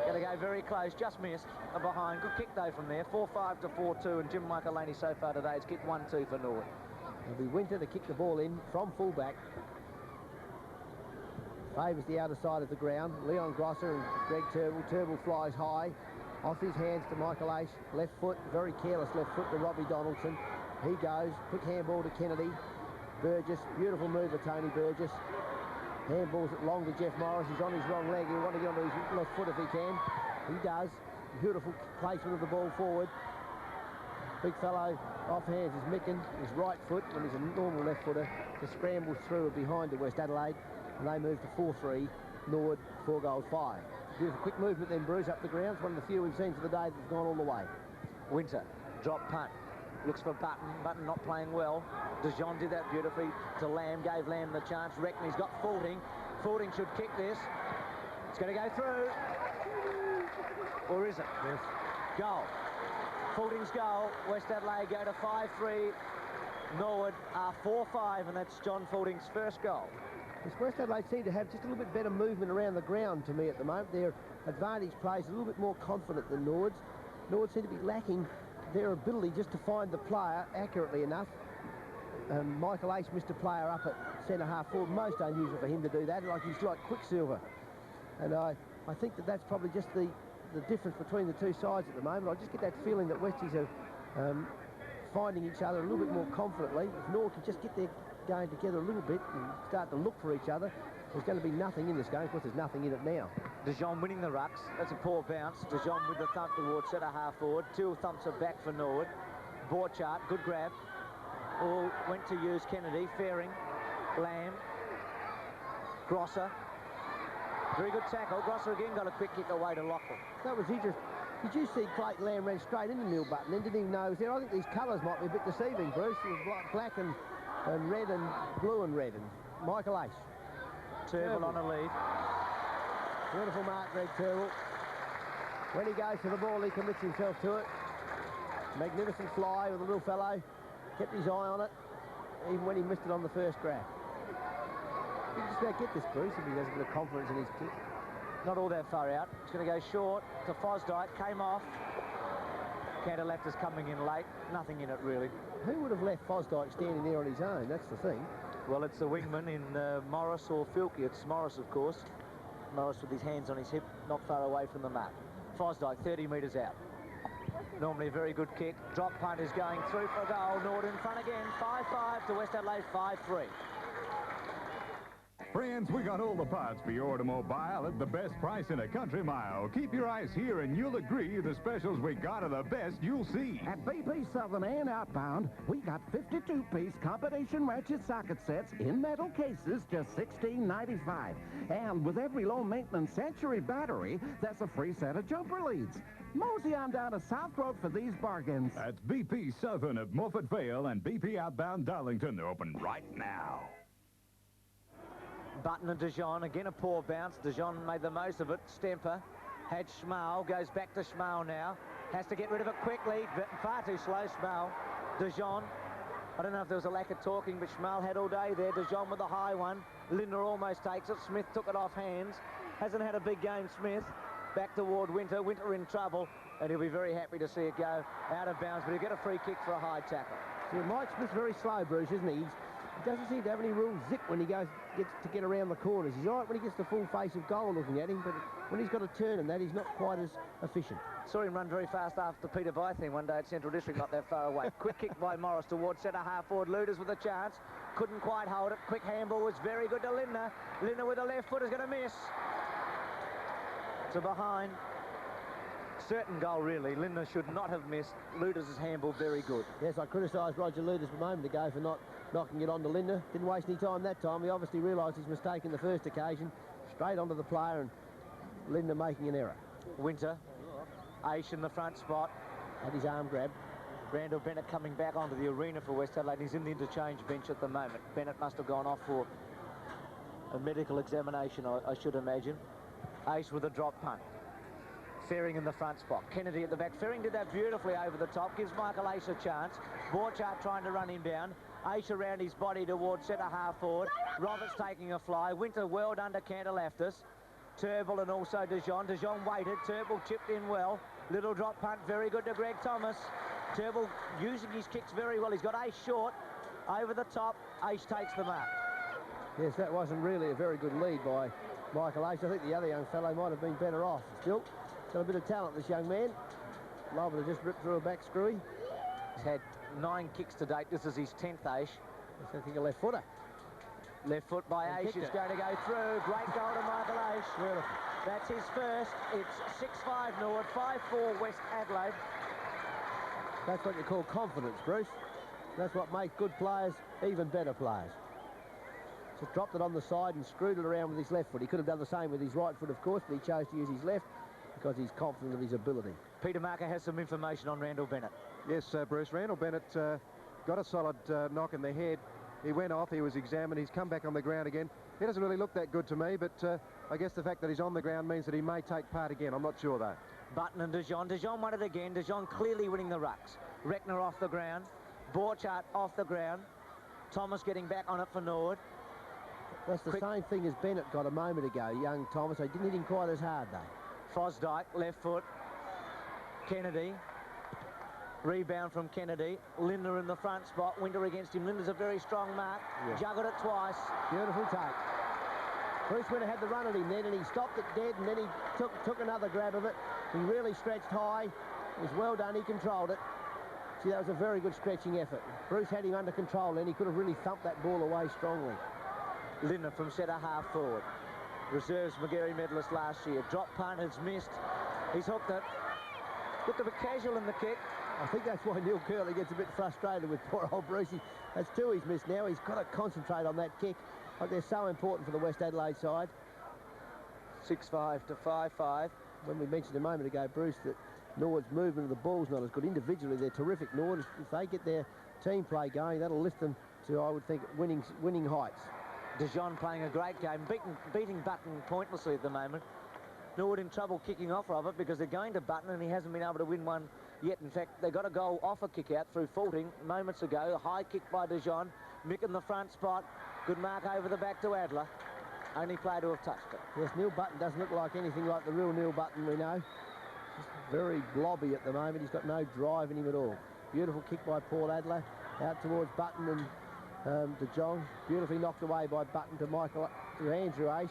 Going to go very close. Just missed. A behind. Good kick though from there. 4-5 to 4-2. And Jim Michael Laney so far today has kicked 1-2 for Norwood. It'll be Winter to kick the ball in from fullback. Favours the outer side of the ground. Leon Grosser and Greg Turnbull. Turnbull flies high. Off his hands to Michael Ashe. Left foot. Very careless left foot to Robbie Donaldson. He goes. Quick handball to Kennedy. Burgess. Beautiful move of Tony Burgess. Handballs it long to Jeff Morris. He's on his wrong leg. He'll want to get onto his left foot if he can. He does. Beautiful placement of the ball forward. Big fellow off hands is Micken. His right foot, when he's a normal left footer, to scramble through and behind to West Adelaide. And they move to 4-3. Norwood, 4 goals, 5. Beautiful quick movement then, Bruce, up the ground. It's one of the few we've seen for the day that's gone all the way. Winter, drop punt. Looks for Button. Button not playing well. DeJean did that beautifully to Lamb. Gave Lamb the chance. Reckon he's got Faulding. Faulding should kick this. It's going to go through. Or is it? Yes. Goal. Faulding's goal. West Adelaide go to 5-3. Norwood are 4-5, and that's John Faulding's first goal. This West Adelaide seem to have just a little bit better movement around the ground to me at the moment. Their advantage plays a little bit more confident than Norwood's. Norwood seem to be lacking their ability just to find the player accurately enough. Michael Ashe missed a player up at centre-half forward. Most unusual for him to do that, like he's like Quicksilver. And I think that that's probably just the difference between the two sides at the moment. I just get that feeling that Westies are finding each other a little bit more confidently. If Norwood can just get their game together a little bit and start to look for each other, there's going to be nothing in this game. Of course, there's nothing in it now. DeJean winning the rucks. That's a poor bounce. DeJean with the thump towards centre-half forward. 2 thumps are back for Norwood. Borchardt, good grab. All went to use Kennedy. Fairing, Lamb, Grosser. Very good tackle. Grosser again got a quick kick away to Lachlan. That was interesting. Did you see Clayton Lamb ran straight into Neil Button and didn't even know he was there? I think these colours might be a bit deceiving, Bruce. It was black and red and blue and red. And Michael Ashe. Turnbull on a lead. Beautiful mark, Greg Turnbull. When he goes for the ball, he commits himself to it. Magnificent fly with the little fellow. Kept his eye on it, even when he missed it on the first grab. He just about get this, Bruce, if he has a bit of confidence in his kick. Not all that far out. It's going to go short to Fosdyke. Came off. Cantor left is coming in late. Nothing in it, really. Who would have left Fosdyke standing there on his own? That's the thing. Well, it's the wingman in Morris or Filkey. It's Morris, of course. Morris with his hands on his hip, not far away from the mark. Fosdyke, 30 metres out. Normally a very good kick. Drop punt is going through for a goal. Norwood in front again. 5-5 to West Adelaide, 5-3. Friends, we got all the parts for your automobile at the best price in a country mile. Keep your eyes here and you'll agree the specials we got are the best you'll see. At BP Southern and outbound, we got 52-piece combination ratchet socket sets in metal cases, just $16.95. And with every low-maintenance Century battery, there's a free set of jumper leads. Mosey on down to South Road for these bargains. That's BP Southern at Morford Vale and BP Outbound Darlington. They're open right now. Button and DeJean, again a poor bounce. DeJean made the most of it. Stemper had Schmal, goes back to Schmal now. Has to get rid of it quickly, but far too slow, Schmal. DeJean, I don't know if there was a lack of talking, but Schmal had all day there. DeJean with the high one. Linder almost takes it. Smith took it off hands. Hasn't had a big game, Smith. Back toward Winter. Winter in trouble, and he'll be very happy to see it go out of bounds, but he'll get a free kick for a high tackle. Yeah, Mike Smith's very slow, Bruce, isn't he? He doesn't seem to have any real zip when he gets to get around the corners. He's all right when he gets the full face of goal looking at him, but when he's got to turn and that, he's not quite as efficient. Saw him run very fast after Peter Bything one day at Central District, not that far away. Quick kick by Morris towards centre-half forward. Luders with a chance. Couldn't quite hold it. Quick handball was very good to Linder. Linder with the left foot is going to miss. to behind. Certain goal, really. Lindner should not have missed. Luders' handball very good. Yes, I criticised Roger Luders a moment ago for not knocking it on to Lindner. Didn't waste any time that time. He obviously realised his mistake in the first occasion. Straight onto the player and Lindner making an error. Winter. Aish in the front spot. Had his arm grabbed. Randall Bennett coming back onto the arena for West Adelaide. He's in the interchange bench at the moment. Bennett must have gone off for a medical examination, I should imagine. Aish with a drop punt. Fairing in the front spot. Kennedy at the back. Fairing did that beautifully over the top. Gives Michael Aish a chance. Borchardt trying to run him down. Aish around his body towards centre half forward. Roberts taking a fly. Winter well done to Cantalaftis. Turnbull and also De Jong. De Jong waited. Turnbull chipped in well. Little drop punt. Very good to Greg Thomas. Turnbull using his kicks very well. He's got Aish short. Over the top. Aish takes the mark. Yes, that wasn't really a very good lead by Michael Aish. I think the other young fellow might have been better off. Still, got a bit of talent, this young man. Liable to just rip through a back screwy. He's had 9 kicks to date. This is his 10th, Aish. I think a left footer. Left foot by Aish is going to go through. Great goal to Michael Aish. Beautiful. That's his first. It's 6-5 Norwood, 5-4 West Adelaide. That's what you call confidence, Bruce. That's what makes good players even better players. Just dropped it on the side and screwed it around with his left foot. He could have done the same with his right foot, of course, but he chose to use his left because he's confident of his ability. Peter Marker has some information on Randall Bennett. Yes, Bruce. Randall Bennett got a solid knock in the head. He went off, he was examined, he's come back on the ground again. He doesn't really look that good to me, but I guess the fact that he's on the ground means that he may take part again. I'm not sure, though. Button and De Jong. De Jong won it again. De Jong clearly winning the rucks. Reckner off the ground. Borchardt off the ground. Thomas getting back on it for Norwood. That's the same thing as Bennett got a moment ago, young Thomas. They didn't hit him quite as hard, though. Fosdyke, left foot. Kennedy. Rebound from Kennedy. Lindner in the front spot. Winter against him. Linder's a very strong mark. Yeah. Juggled it twice. Beautiful take. Bruce Winter had the run at him then, and he stopped it dead, and then he took another grab of it. He really stretched high. It was well done. He controlled it. See, that was a very good stretching effort. Bruce had him under control, and he could have really thumped that ball away strongly. Lindner from centre half forward. Reserves McGarry medalist last year. Drop punt has missed. He's hooked it. Looked a bit casual in the kick. I think that's why Neil Curley gets a bit frustrated with poor old Brucey. That's 2 he's missed now. He's got to concentrate on that kick. Like they're so important for the West Adelaide side. 6-5 to 5-5. When we mentioned a moment ago, Bruce, that Norwood's movement of the ball's not as good. Individually, they're terrific. Norwood, if they get their team play going, that'll lift them to, I would think, winning heights. De Jong playing a great game, beating Button pointlessly at the moment. Norwood in trouble kicking off, Robert, because they're going to Button and he hasn't been able to win one yet. In fact, they got a goal off a kick out through faulting moments ago. A high kick by De Jong. Mick in the front spot. Good mark over the back to Adler. Only player to have touched it. Yes, Neil Button doesn't look like anything like the real Neil Button we know. Just very blobby at the moment. He's got no drive in him at all. Beautiful kick by Paul Adler. Out towards Button and De Jong. Beautifully knocked away by Button to Andrew Aish.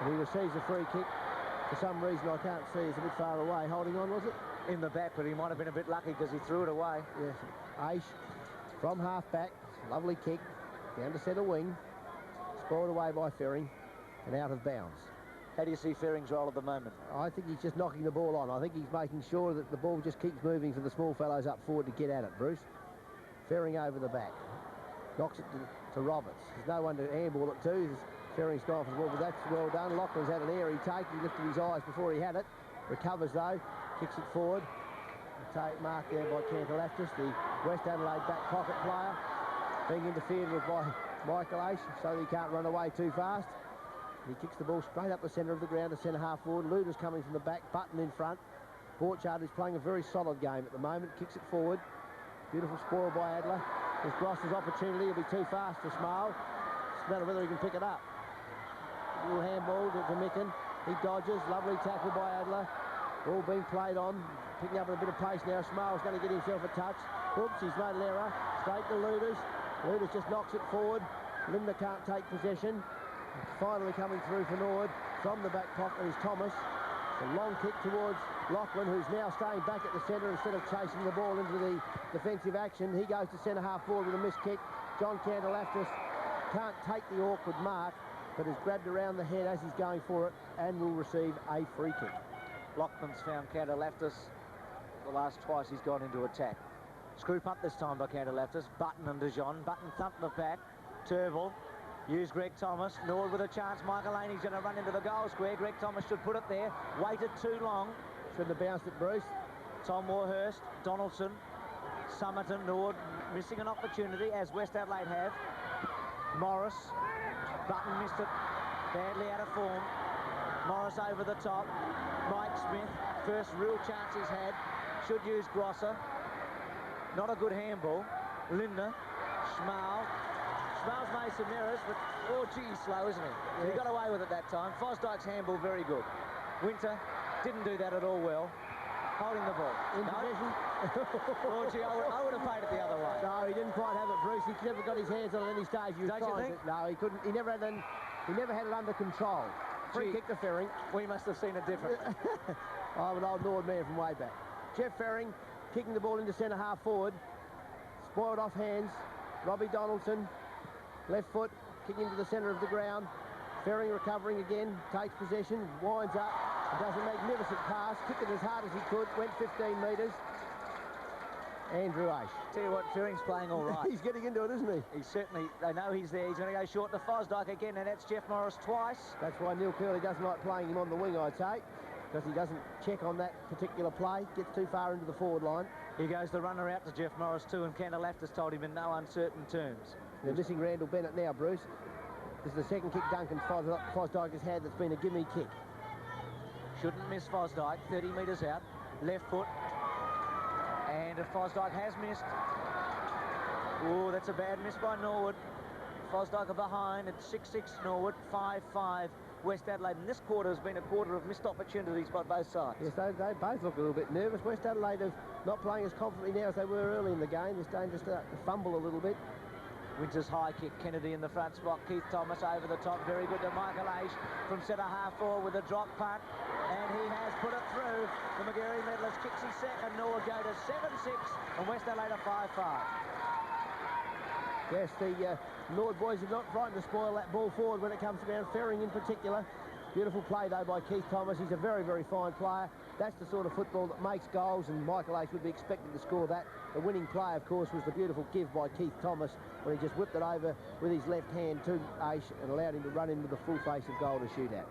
And he receives a free kick. For some reason I can't see, it's a bit far away. Holding on, was it? In the back, but he might have been a bit lucky because he threw it away. Yes, Aish from half back. Lovely kick. Down to centre wing. Spoiled away by Ferring and out of bounds. How do you see Ferring's role at the moment? I think he's just knocking the ball on. I think he's making sure that the ball just keeps moving for the small fellows up forward to get at it, Bruce. Ferring over the back. Knocks it to Roberts. There's no one to handball it to. Ferring's gone for the ball, but that's well done. Loughlin's had an airy take. He lifted his eyes before he had it. Recovers, though. Kicks it forward. Take mark there by Cantalaftis, the West Adelaide back pocket player. Being interfered with by Michael Aish, so that he can't run away too fast. He kicks the ball straight up the centre of the ground to centre half forward. Luders coming from the back, Button in front. Borchardt is playing a very solid game at the moment. Kicks it forward. Beautiful spoil by Adler. There's Gross's opportunity. He'll be too fast for Smale. It's a matter of whether he can pick it up. A little handball to Micken. He dodges. Lovely tackle by Adler. Ball being played on. Picking up a bit of pace now. Smale's going to get himself a touch. Oops, he's made an error. Straight to Luders. Luders just knocks it forward. Lindner can't take possession. Finally coming through for Norwood from the back pocket is Thomas. A long kick towards Loughlin, who's now staying back at the centre instead of chasing the ball into the defensive action. He goes to centre half forward with a missed kick. John Cantalaftis can't take the awkward mark. but has grabbed around the head as he's going for it and will receive a free kick. Lockman's found Cantalaftis. The last twice he's gone into attack. Screw punt this time by Cantalaftis. Button and Dijon. Button thumped the back. Turville. Use Greg Thomas. Norwood with a chance. Michael Laney's going to run into the goal square. Greg Thomas should put it there. Waited too long. Shouldn't have bounced it, Bruce. Tom Warhurst. Donaldson. Somerton. Norwood missing an opportunity, as West Adelaide have. Morris. Button missed it. Badly out of form. Morris over the top. Mike Smith. First real chance he's had. Should use Grosser. Not a good handball. Linder. Schmal. Schmal's made some errors, but oh gee, he's slow, isn't he? Yes. He got away with it that time. Fosdyke's handball very good. Winter didn't do that at all well. Holding the ball. In possession. Oh gee, I would have played it the other way. No, he didn't quite have it, Bruce. He never got his hands on it at any stage. He was Don't you think? No, he couldn't. He never had it under control. Free kick to Ferring. We must have seen it differently. I'm an old Norwood man from way back. Jeff Ferring kicking the ball into centre half forward. Spoiled off hands. Robbie Donaldson, left foot, kicking into the centre of the ground. Ferring recovering again, takes possession, winds up, and does a magnificent pass, kicked it as hard as he could, went 15 metres. Andrew Ash. Tell you what, Ferring's playing all right. He's getting into it, isn't he? He's certainly, they know he's there. He's going to go short to Fosdyke again, and that's Jeff Morris twice. That's why Neil Curley doesn't like playing him on the wing, I'd say, because he doesn't check on that particular play, gets too far into the forward line. Here goes the runner out to Jeff Morris too, and Cantalaftis told him in no uncertain terms. They're missing Randall Bennett now, Bruce. This is the second kick Duncan Fosdyke has had that's been a gimme kick. Shouldn't miss Fosdyke, 30 metres out, left foot. And if Fosdyke has missed, oh, that's a bad miss by Norwood. Fosdyke are behind at 6-6 Norwood, 5-5 West Adelaide. And this quarter has been a quarter of missed opportunities by both sides. Yes, they both look a little bit nervous. West Adelaide are not playing as confidently now as they were early in the game. They're starting to start to fumble a little bit. Winter's high kick, Kennedy in the front spot. Keith Thomas over the top, very good to Michael Aish from centre half forward with a drop punt. And he has put it through. The Magarey medalist kicks his second. Norwood go to 7-6 and West Adelaide are 5-5. Yes, the Norwood boys are not frightened to spoil that ball forward when it comes around. Ferring in particular. Beautiful play, though, by Keith Thomas. He's a very, very fine player. That's the sort of football that makes goals, and Michael Aish would be expected to score that. The winning play, of course, was the beautiful give by Keith Thomas when he just whipped it over with his left hand to Aish and allowed him to run into the full face of goal to shoot at.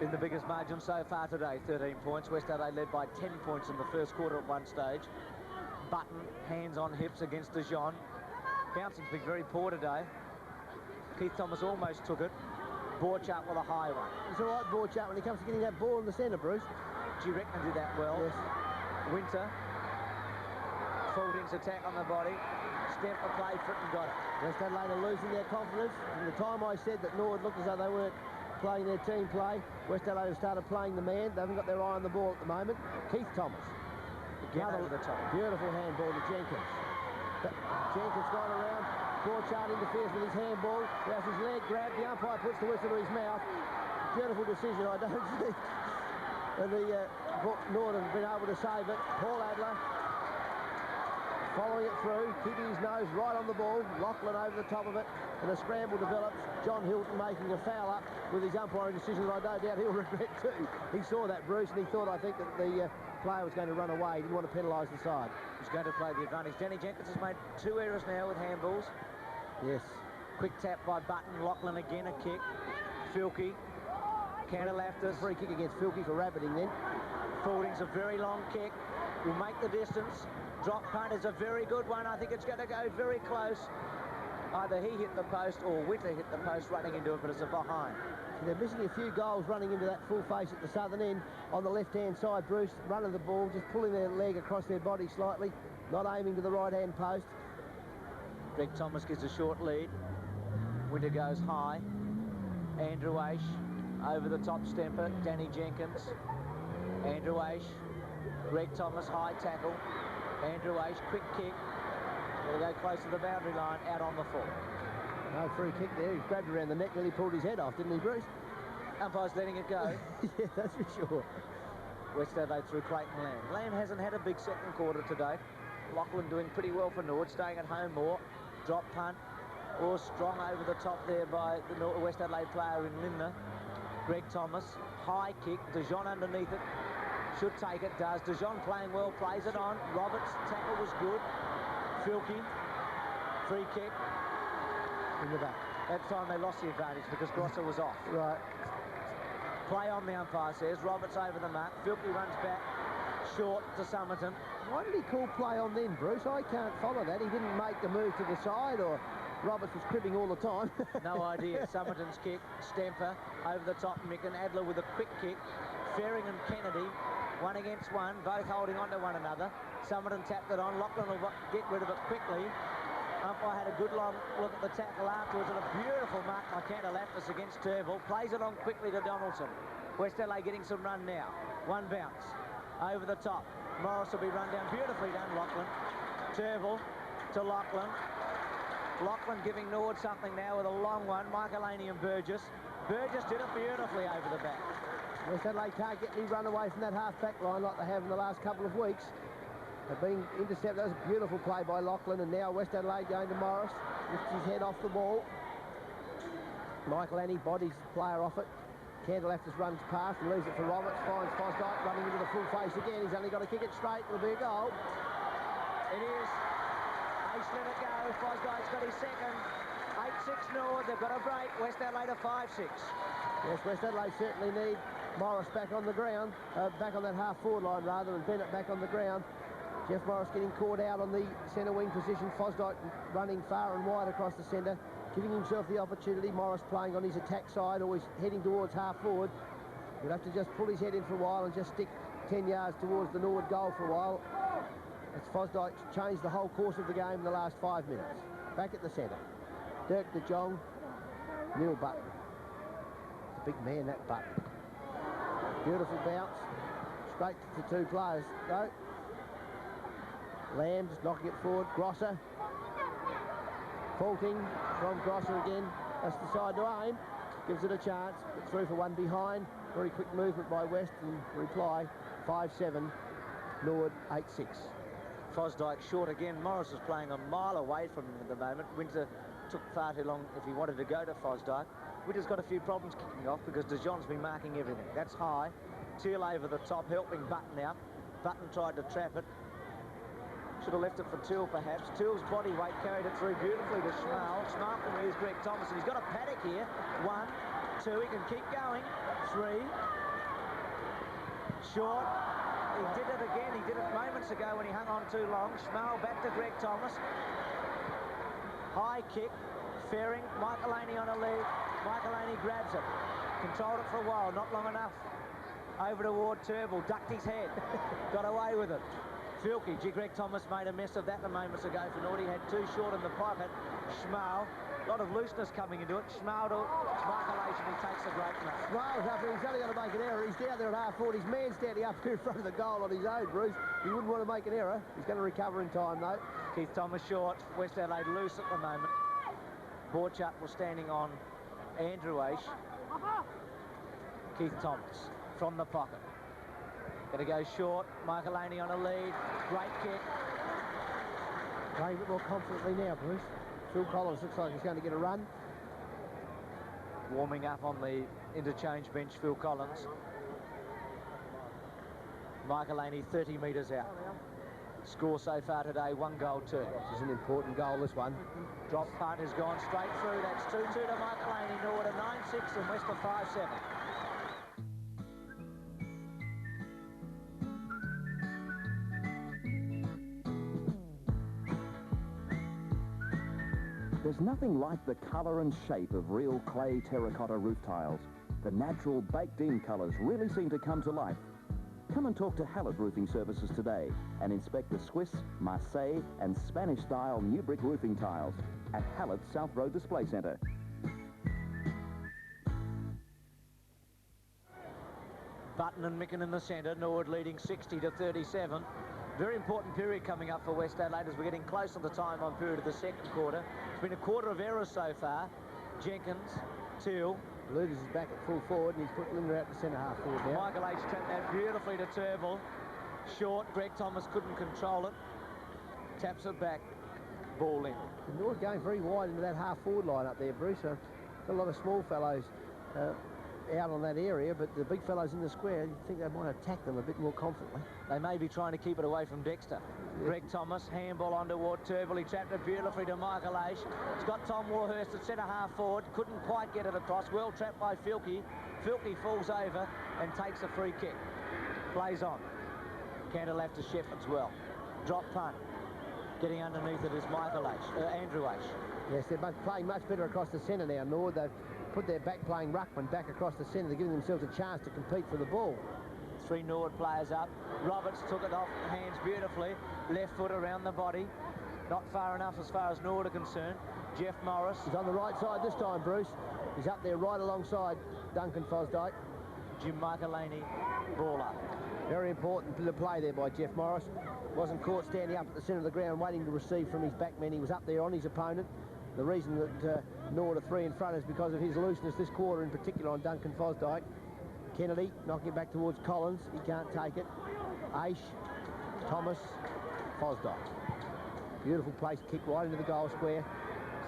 Been the biggest margin so far today, 13 points. West Adelaide led by 10 points in the first quarter at one stage. Button, hands on hips against Dijon. Bouncing's been very poor today. Keith Thomas almost took it. Borchardt with a high one. It's all right, Borchardt, when he comes to getting that ball in the centre, Bruce. Do you reckon he did that well? Yes. Winter. Faulding's attack on the body. Step for play, Fritton got it. West Adelaide are losing their confidence. From the time I said that Norwood looked as though they weren't playing their team play, West Adelaide have started playing the man. They haven't got their eye on the ball at the moment. Keith Thomas. Again over the top. Beautiful handball to Jenkins. Jenkins got around. Borchardt interferes with his handball. He has his leg grabbed. The umpire puts the whistle to his mouth. Beautiful decision, I don't think. And the Norwood have been able to save it. Paul Adler following it through, keeping his nose right on the ball. Lachlan over the top of it, and a scramble develops. John Hilton making a foul up with his umpiring decision that I no doubt he'll regret too. He saw that, Bruce, and he thought, I think, that the player was going to run away. He didn't want to penalise the side. He's going to play the advantage. Danny Jenkins has made 2 errors now with handballs. Yes. Quick tap by Button. Lachlan again, a kick. Filkey. Cantalaftis. Free kick against Filkey for rabbiting then. Faulding's a very long kick. Will make the distance. Drop punt is a very good one. I think it's going to go very close. Either he hit the post or Winter hit the post running into it, but it's a behind. They're missing a few goals running into that full face at the southern end on the left-hand side. Bruce running the ball, just pulling their leg across their body slightly, not aiming to the right-hand post. Greg Thomas gives a short lead. Winter goes high. Andrew Aish over the top stemper. Danny Jenkins. Andrew Aish. Greg Thomas, high tackle. Andrew Aish, quick kick. Will go close to the boundary line, out on the full. No free kick there. He's grabbed around the neck, nearly pulled his head off, didn't he, Bruce? Umpire's letting it go. Yeah, that's for sure. West Adelaide through Clayton Lamb. Lamb hasn't had a big second quarter today. Lachlan doing pretty well for Norwood, staying at home more. Drop punt. or strong over the top there by the West Adelaide player in Lindner. Greg Thomas, high kick, Dijon underneath it, should take it, does. Dijon playing well, plays it on. Roberts' tackle was good. Filkey, free kick. In the back. That time they lost the advantage because Grosser was off. Right. Play on, the umpire says. Roberts over the mark. Filkey runs back, short to Somerton. Why did he call play on then, Bruce? I can't follow that. He didn't make the move to the side, or Roberts was cribbing all the time. No idea. Somerton's kick, Stemper over the top. Micken, Adler with a quick kick. Ferring and Kennedy, 1 against 1, both holding on to one another. Somerton tapped it on. Lachlan will get rid of it quickly. Umpire had a good long look at the tackle afterwards, and a beautiful mark by Cantalapis against Turville. Plays it on quickly to Donaldson. West LA getting some run now. One bounce over the top. Morris will be run down. Beautifully done, Lachlan. Turville to Lachlan. Lachlan giving Norwood something now with a long one. Michaelani and Burgess. Burgess did it beautifully over the back. West Adelaide can't get any run away from that half-back line like they have in the last couple of weeks. They've been intercepted. That was a beautiful play by Lachlan, and now West Adelaide going to Morris. Lifts his head off the ball. Michaelani bodies the player off it. Cantalapis runs past and leaves it for Roberts. Finds Fosdyke running into the full face again. He's only got to kick it straight. It'll be a goal. It is. Ace let it go. Fosdyke's got his second. 8-6 Norwood. They've got a break. West Adelaide are 5-6. Yes, West Adelaide certainly need Morris back on the ground, back on that half-forward line rather, and Bennett back on the ground. Jeff Morris getting caught out on the centre wing position. Fosdyke running far and wide across the centre, giving himself the opportunity. Morris playing on his attack side, always heading towards half-forward. He'll have to just pull his head in for a while and just stick 10 yards towards the Norwood goal for a while. As Fosdyke changed the whole course of the game in the last 5 minutes. Back at the centre. Dirk de Jong, Neil Button. It's a big man, that Button. Beautiful bounce. Straight to the two players, though. Lamb just knocking it forward. Grosser. Faulting from Grosser again. That's the side to aim. Gives it a chance. Gets through for one behind. Very quick movement by West and reply. 5-7. Norwood 8-6. Fosdyke short again. Morris is playing a mile away from him at the moment. Winter took far too long if he wanted to go to Fosdyke. Winter's got a few problems kicking off because Dijon's been marking everything. That's high. Teal over the top, helping Button out. Button tried to trap it. Should have left it for Teal, perhaps. Teal's body weight carried it through beautifully to Schmal. Schmal can use Greg Thomas, and he's got a paddock here. 1, 2, he can keep going. 3. Short. He did it again. He did it moments ago when he hung on too long. Schmal back to Greg Thomas. High kick. Ferring. Michaelani on a lead. Michaelani grabs it. Controlled it for a while. Not long enough. Over toward Turville. Ducked his head. Got away with it. Filkey. Greg Thomas made a mess of that a moments ago for Norwood. He had 2 short in the pocket. Schmal. A lot of looseness coming into it. Schmal to Michaelation. He takes a great mark. Schmal's up here. He's only got to make an error. He's down there at half-forward. His man standing up here in front of the goal on his own, Bruce. He wouldn't want to make an error. He's going to recover in time, though. Keith Thomas short. West Adelaide loose at the moment. Borchardt was standing on Andrew Aish. Keith Thomas from the pocket. Going to go short. Michaelani on a lead. Great kick. Playing a bit more confidently now, Bruce. Phil Collins looks like he's going to get a run. Warming up on the interchange bench, Phil Collins. Michaelani 30 metres out. Score so far today, 1 goal, 2. This is an important goal, this one. Drop punt has gone straight through. That's 2-2 to Michaelani. Norwood a 9-6 and West a 5-7. There's nothing like the colour and shape of real clay terracotta roof tiles. The natural baked-in colours really seem to come to life. Come and talk to Hallett Roofing Services today and inspect the Swiss, Marseille and Spanish-style new brick roofing tiles at Hallett South Road Display Centre. Button and Micken in the centre. Norwood leading 60-37. Very important period coming up for West Adelaide as we're getting close to the time-on period of the second quarter. It's been a quarter of errors so far. Jenkins, Teal. Luders is back at full forward and he's put Linder out to centre half forward now. Michael H. tapped that beautifully to Turville. Short. Greg Thomas couldn't control it. Taps it back. ball in. And Norwood going very wide into that half-forward line up there, Bruce. Got a lot of small fellows out on that area, but the big fellows in the square, you'd think they might attack them a bit more confidently. They may be trying to keep it away from Dexter. Yeah. Greg Thomas, handball on toward Turnbull. He trapped it beautifully to Michael Aish. He's got Tom Warhurst at centre half forward. Couldn't quite get it across. Well trapped by Filkey. Filkey falls over and takes a free kick. Plays on. Cantor left to Shepard's well. Drop punt. Getting underneath it is Michael Aish, Andrew Aish. Yes, they're playing much better across the centre now, Norwood. They've put their back-playing ruckman back across the centre. They're giving themselves a chance to compete for the ball. 3 Norwood players up. Roberts took it off hands beautifully. Left foot around the body. Not far enough as far as Norwood are concerned. Jeff Morris. He's on the right side this time, Bruce. He's up there right alongside Duncan Fosdyke. Jim Michaelini, ball up. Very important bit of play there by Jeff Morris. Wasn't caught standing up at the centre of the ground waiting to receive from his backman. He was up there on his opponent. The reason that Norwood are 3 in front is because of his looseness this quarter, in particular on Duncan Fosdyke. Kennedy knocking it back towards Collins. He can't take it. Aish, Thomas, Fosdyke. Beautiful place kick right into the goal square.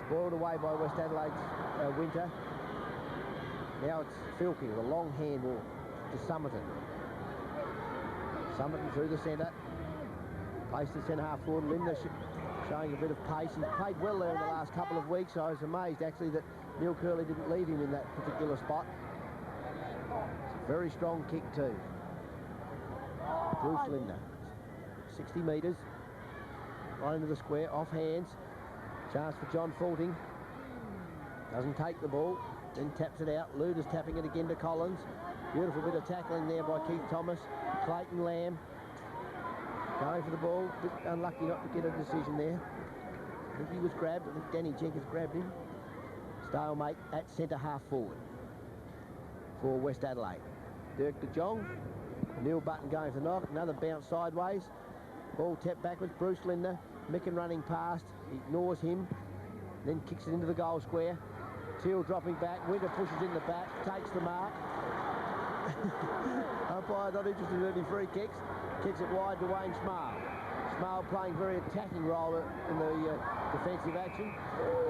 Spoiled away by West Adelaide's Winter. Now it's Filkey with a long handball to Somerton. Somerton through the centre. Placed the centre half forward. Linda showing a bit of pace. He's played well there in the last couple of weeks. I was amazed actually that Neil Curley didn't leave him in that particular spot. It's a very strong kick too. Bruce Linda. 60 metres. Right into the square. Off hands. Chance for John Faulting. Doesn't take the ball. Then taps it out. Luder's tapping it again to Collins. Beautiful bit of tackling there by Keith Thomas. Clayton Lamb going for the ball. Bit unlucky not to get a decision there. I think he was grabbed. I think Danny Jenkins grabbed him. Stalemate at centre half forward for West Adelaide. Dirk de Jong. Neil Button going for the knock. Another bounce sideways. Ball tapped backwards. Bruce Linder. Micken running past. Ignores him. Then kicks it into the goal square. Teal dropping back. Winter pushes in the back. Takes the mark. Umpire not interested in any free kicks. Kicks it wide to Wayne Smale. Smale playing very attacking role in the defensive action.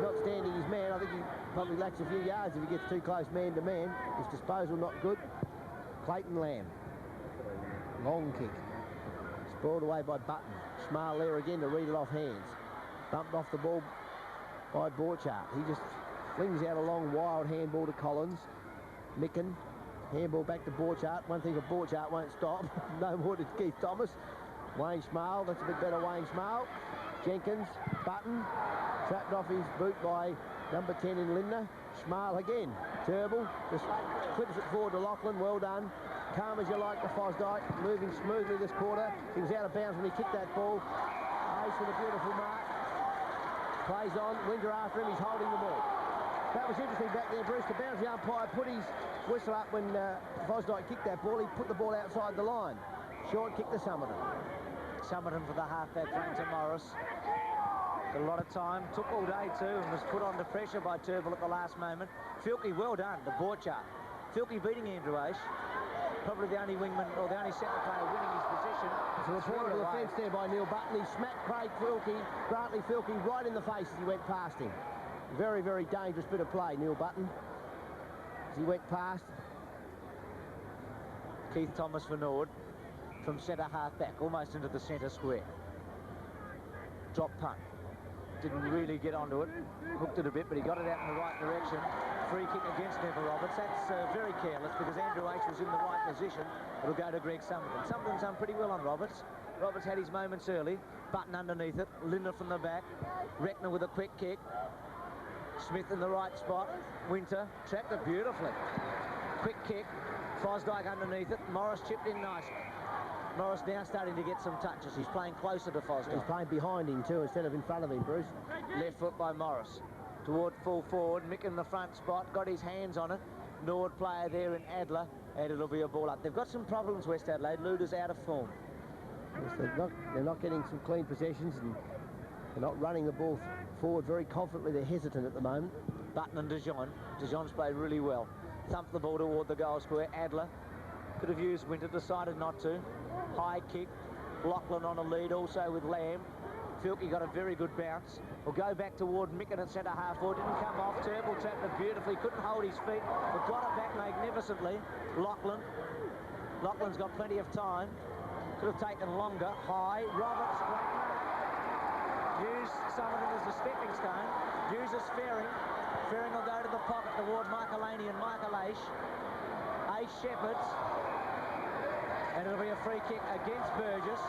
Not standing his man. I think he probably lacks a few yards if he gets too close man to man. His disposal not good. Clayton Lamb. Long kick. Spoiled away by Button. Smale there again to read it off hands. Bumped off the ball by Borchardt. He just flings out a long wild handball to Collins. Micken. Handball back to Borchardt. One thing for Borchardt won't stop. No more to Keith Thomas. Wayne Smale. That's a bit better Wayne Smale. Jenkins. Button. Trapped off his boot by number 10 in Lindner. Smale again. Turnbull. Just clips it forward to Lachlan. Well done. Calm as you like to Fosdyke. Moving smoothly this quarter. He was out of bounds when he kicked that ball. Ace with a beautiful mark. Plays on. Winter after him. He's holding the ball. That was interesting back there, Bruce. The boundary umpire put his whistle up when Fosdyke kicked that ball. He put the ball outside the line. Short kick to Somerton. Somerton for the halfback, Frank Morris. Got a lot of time. Took all day too and was put under pressure by Turnbull at the last moment. Filkey, well done to Borchardt. Filkey beating Andrew Aish. Probably the only wingman, or the only centre player winning his position. It's a reportable offence there by Neil Button. He smacked Craig Filkey, Brantley Filkey, right in the face as he went past him. Very, very dangerous bit of play, Neil Button. As he went past. Keith Thomas for Norwood from centre half back, almost into the centre square. Drop punt. Didn't really get onto it. Hooked it a bit, but he got it out in the right direction. Free kick against Neville Roberts. That's very careless because Andrew H was in the right position. It'll go to Greg Somerton. Somerton's done pretty well on Roberts. Roberts had his moments early. Button underneath it. Linder from the back. Reckner with a quick kick. Smith in the right spot. Winter trapped it beautifully. Quick kick. Fosdyke underneath it. Morris chipped in nicely. Morris now starting to get some touches. He's playing closer to Fosdyke. He's playing behind him too instead of in front of him, Bruce. Left foot by Morris. Toward full forward. Mick in the front spot. Got his hands on it. Norwood player there in Adler. And it'll be a ball up. They've got some problems, West Adelaide. Luder's out of form. Yes, they're not getting some clean possessions and they're not running the ball forward very confidently. They're hesitant at the moment. Button and Dijon. Dijon's played really well. Thumped the ball toward the goal square. Adler could have used Winter, decided not to. High kick. Lachlan on a lead also with Lamb. Filkey got a very good bounce. Will go back toward Micken at centre half forward. Didn't come off. Turple trapped it beautifully. Couldn't hold his feet, but got it back magnificently. Lachlan's got plenty of time. Could have taken longer. High. Roberts. Hughes, some of them as a stepping stone. Hughes is Fairing. Fairing will go to the pocket toward Michaelani and Michael Aish. Aish Shepherds. And it'll be a free kick against Burgess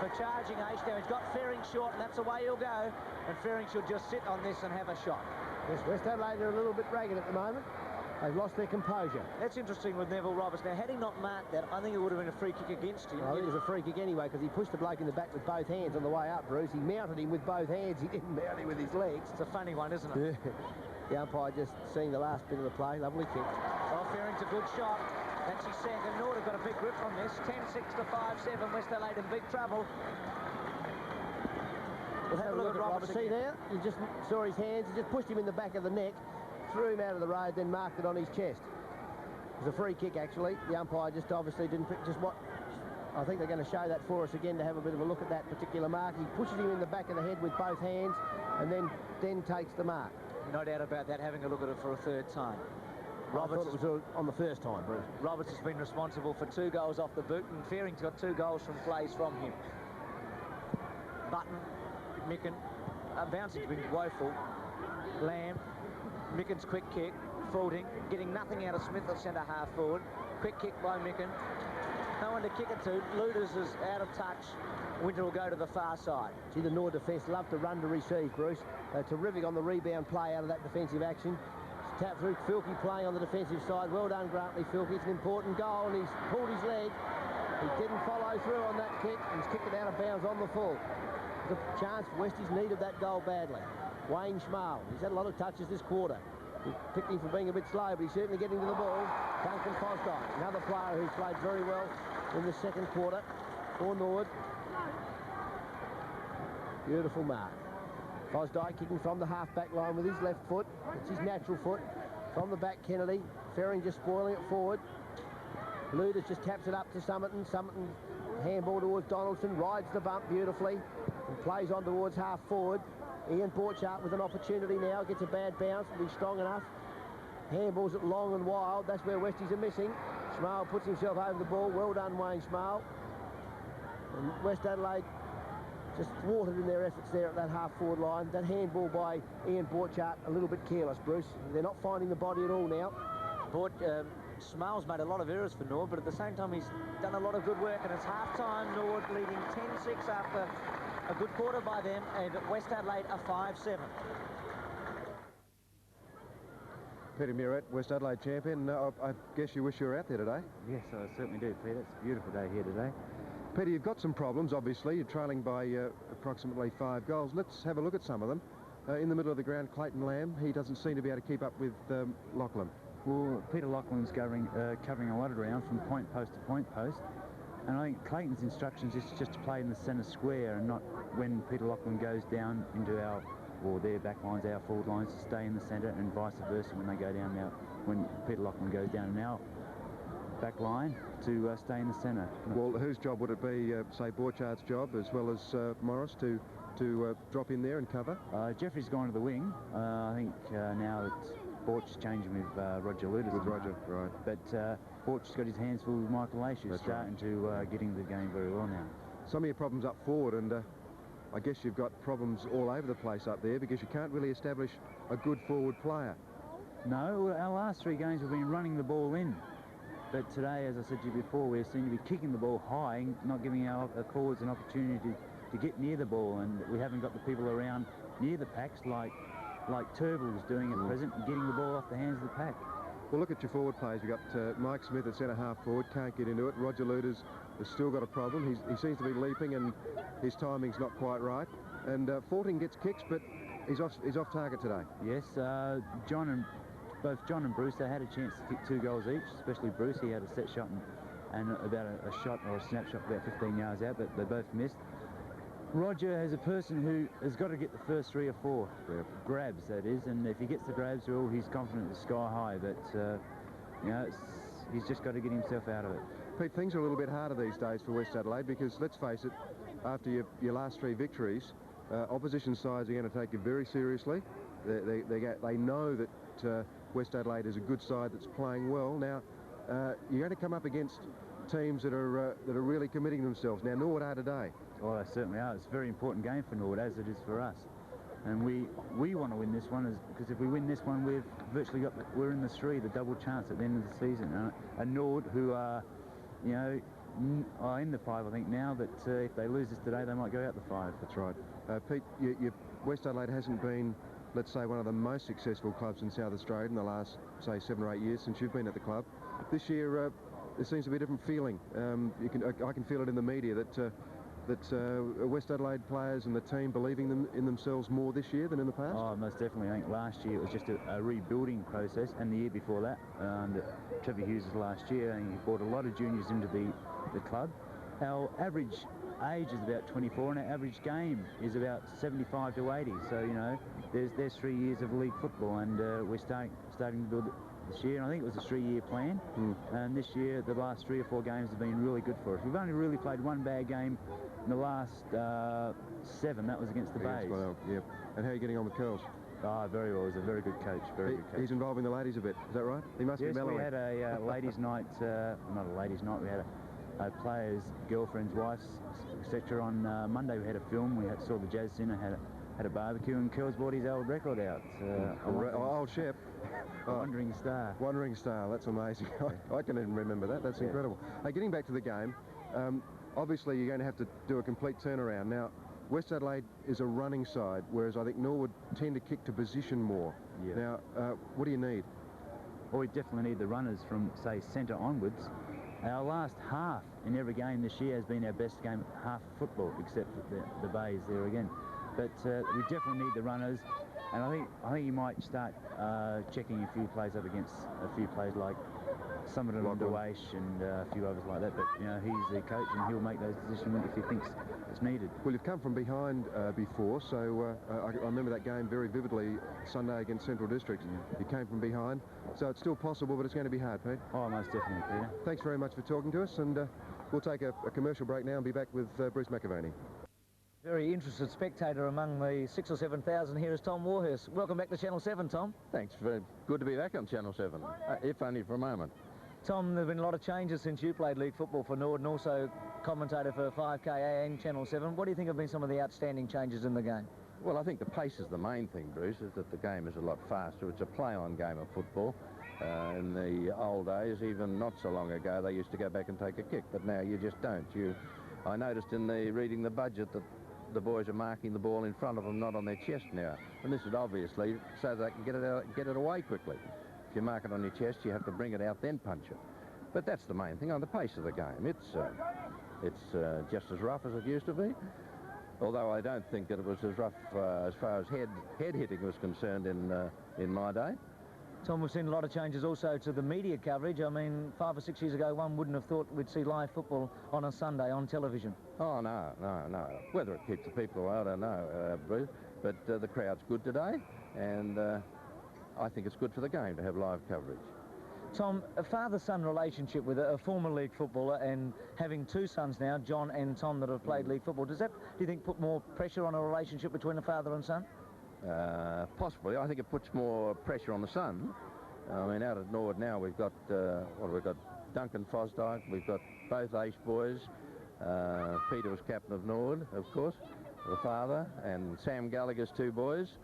for charging Aish. Now he's got Fairing short, and that's the way he'll go. And Fairing should just sit on this and have a shot. Yes, West Adelaide are a little bit ragged at the moment. They've lost their composure. That's interesting with Neville Roberts. Now, had he not marked that, I think it would have been a free kick against him. Well, it was a free kick anyway, because he pushed the bloke in the back with both hands on the way up, Bruce. He mounted him with both hands. He didn't mount him with his legs. It's a funny one, isn't it? Yeah. The umpire just seeing the last bit of the play. Lovely kick. Well, Fairing's a good shot. That's his second. Norwood have got a big grip on this. 10-6 to 5-7. West Adelaide in big trouble. We'll have a look at Roberts. See there? You just saw his hands. He just pushed him in the back of the neck, threw him out of the road, then marked it on his chest. It was a free kick, actually. The umpire just obviously didn't pick just what... I think they're going to show that for us again to have a bit of a look at that particular mark. He pushes him in the back of the head with both hands and then takes the mark. No doubt about that, having a look at it for a third time. Roberts, I thought it was on the first time, Bruce. Roberts has been responsible for 2 goals off the boot, and Fairing's got 2 goals from plays from him. Button, Micken, bouncing's been woeful. Lamb, Micken's quick kick. Faulting, getting nothing out of Smith at centre half forward. Quick kick by Micken. No one to kick it to. Luders is out of touch. Winter will go to the far side. See, the Nord defence love to run to receive, Bruce. Terrific on the rebound play out of that defensive action. Tap through, Filkey playing on the defensive side. Well done, Grantley Filkey. It's an important goal, and he's pulled his leg. He didn't follow through on that kick. He's kicked it out of bounds on the full. The chance, Westies needed that goal badly. Wayne Schmal, he's had a lot of touches this quarter. He picked him for being a bit slow, but he's certainly getting to the ball. Duncan Fosdyke, another player who's played very well in the second quarter for Norwood. Beautiful mark. Fosdyke kicking from the half-back line with his left foot. It's his natural foot. From the back, Kennedy. Fairing just spoiling it forward. Luders just taps it up to Summerton. Summerton handball towards Donaldson. Rides the bump beautifully and plays on towards half-forward. Ian Borchardt with an opportunity now. Gets a bad bounce. Will be strong enough. Handballs it long and wild. That's where Westies are missing. Schmal puts himself over the ball. Well done, Wayne Schmal. And West Adelaide just thwarted in their efforts there at that half-forward line. That handball by Ian Borchardt, a little bit careless, Bruce. They're not finding the body at all now. Schmal's made a lot of errors for Norwood, but at the same time he's done a lot of good work, and it's half-time. Norwood leading 10-6 after a good quarter by them, and West Adelaide are 5-7. Peter Muret, West Adelaide champion. I guess you wish you were out there today. Yes, I certainly do, Peter. It's a beautiful day here today. Peter, you've got some problems, obviously. You're trailing by approximately 5 goals. Let's have a look at some of them. In the middle of the ground, Clayton Lamb. He doesn't seem to be able to keep up with Lachlan. Well, Peter Lachlan's covering a lot of ground from point post to point post. And I think Clayton's instructions is just to play in the centre square and not when Peter Lachlan goes down into their back lines, our forward lines, to stay in the centre, and vice versa when they go down now, when Peter Lachlan goes down in our back line, to stay in the centre. Well, whose job would it be, say, Borchardt's job, as well as Morris, to drop in there and cover? Jeffrey's gone to the wing. I think now that Borch is changing with Roger Luders. With Roger, right. But Borch has got his hands full with Michael Aish, who's starting to get into the game very well now. Some of your problems up forward, and I guess you've got problems all over the place up there, because you can't really establish a good forward player. No, our last 3 games we've been running the ball in. But today, as I said to you before, we seem to be kicking the ball high, not giving our forwards an opportunity to get near the ball, and we haven't got the people around near the packs like Turville's doing at present, and getting the ball off the hands of the pack. Well, look at your forward players. You've got Mike Smith at centre half forward, can't get into it. Roger Luders has still got a problem. He seems to be leaping, and his timing's not quite right. And Forting gets kicks, but he's off target today. Yes, both John and Bruce, they had a chance to kick 2 goals each, especially Bruce. He had a set shot and about a shot or a snapshot about 15 yards out, but they both missed. Roger is a person who has got to get the first 3 or 4 grabs, that is, and if he gets the grabs, well, he's confident it's sky high, but you know, he's just got to get himself out of it. Pete, things are a little bit harder these days for West Adelaide, because let's face it, after your last 3 victories, Opposition sides are going to take it very seriously. They know that West Adelaide is a good side that's playing well. Now, you're going to come up against teams that are really committing themselves. Now, Norwood are today. Oh, they certainly are. It's a very important game for Norwood, as it is for us. And we want to win this one, because if we win this one, we've virtually we're in the three, the double chance at the end of the season. And Norwood, who are, you know, are in the 5, I think now, but if they lose this today, they might go out the 5. That's right. Pete, West Adelaide hasn't been, let's say, one of the most successful clubs in South Australia in the last, say, 7 or 8 years since you've been at the club. This year, there seems to be a different feeling. I can feel it in the media that West Adelaide players and the team believing in themselves more this year than in the past? Oh, most definitely. I think last year it was just a rebuilding process, and the year before that, under Trevor Hughes' last year, and he brought a lot of juniors into the club. Our average age is about 24, and our average game is about 75 to 80. So, you know, there's 3 years of league football, and we're starting to build it this year. And I think it was a 3-year plan, and this year the last 3 or 4 games have been really good for us. We've only really played one bad game in the last 7. That was against the Bays. Well, yep. And how are you getting on with Curls? Oh, very well. He's a very good coach. Very good coach. He's involving the ladies a bit. Is that right? He must be mellowing. We had a ladies' night. Not a ladies' night. We had a players, girlfriends, wives, etc. On Monday. We had a film. We saw the Jazz Centre. Had a barbecue, and Curls brought his old record out. Old Shep. Wandering Star. Wandering Star. That's amazing. I can even remember that. That's incredible. Hey, getting back to the game. Obviously, you're going to have to do a complete turnaround. Now, West Adelaide is a running side, whereas I think Norwood tend to kick to position more. Yeah. Now, what do you need? Well, we definitely need the runners from, say, centre onwards. Our last half in every game this year has been our best game, half football, except for the Bays there again. But we definitely need the runners, and I think you might start checking a few plays up against a few players like Summerton and Dewaish and a few others like that. But, you know, he's the coach, and he'll make those decisions if he thinks it's needed. Well, you've come from behind before, so I remember that game very vividly Sunday against Central District. You came from behind, so it's still possible, but it's going to be hard, Pete. Oh, most definitely, Peter. Thanks very much for talking to us, and we'll take a commercial break now and be back with Bruce McAvaney. Very interested spectator among the 6,000 or 7,000 here is Tom Warhurst. Welcome back to Channel 7, Tom. Thanks. Very good to be back on Channel 7, if only for a moment. Tom, there have been a lot of changes since you played league football for Norwood and also commentator for 5K and Channel 7. What do you think have been some of the outstanding changes in the game? Well, I think the pace is the main thing, Bruce, is that the game is a lot faster. It's a play-on game of football. In the old days, even not so long ago, they used to go back and take a kick, but now you just don't. I noticed in reading the budget that the boys are marking the ball in front of them, not on their chest now. And this is obviously so they can get it away quickly. If you mark it on your chest, you have to bring it out, then punch it. But that's the main thing on the pace of the game. It's just as rough as it used to be, although I don't think that it was as rough as far as head hitting was concerned in my day. Tom, we've seen a lot of changes also to the media coverage. I mean, 5 or 6 years ago, one wouldn't have thought we'd see live football on a Sunday on television. Oh, no. Whether it keeps the people away, I don't know, Bruce. But the crowd's good today, and I think it's good for the game to have live coverage. Tom, a father-son relationship with a former league footballer and having 2 sons now, John and Tom, that have played league football, does that, do you think, put more pressure on a relationship between a father and son? Possibly. I think it puts more pressure on the son. I mean, out at Norwood now, we've got, we've got Duncan Fosdyke, we've got both Ace boys. Peter was captain of Norwood, of course, the father, and Sam Gallagher's 2 boys.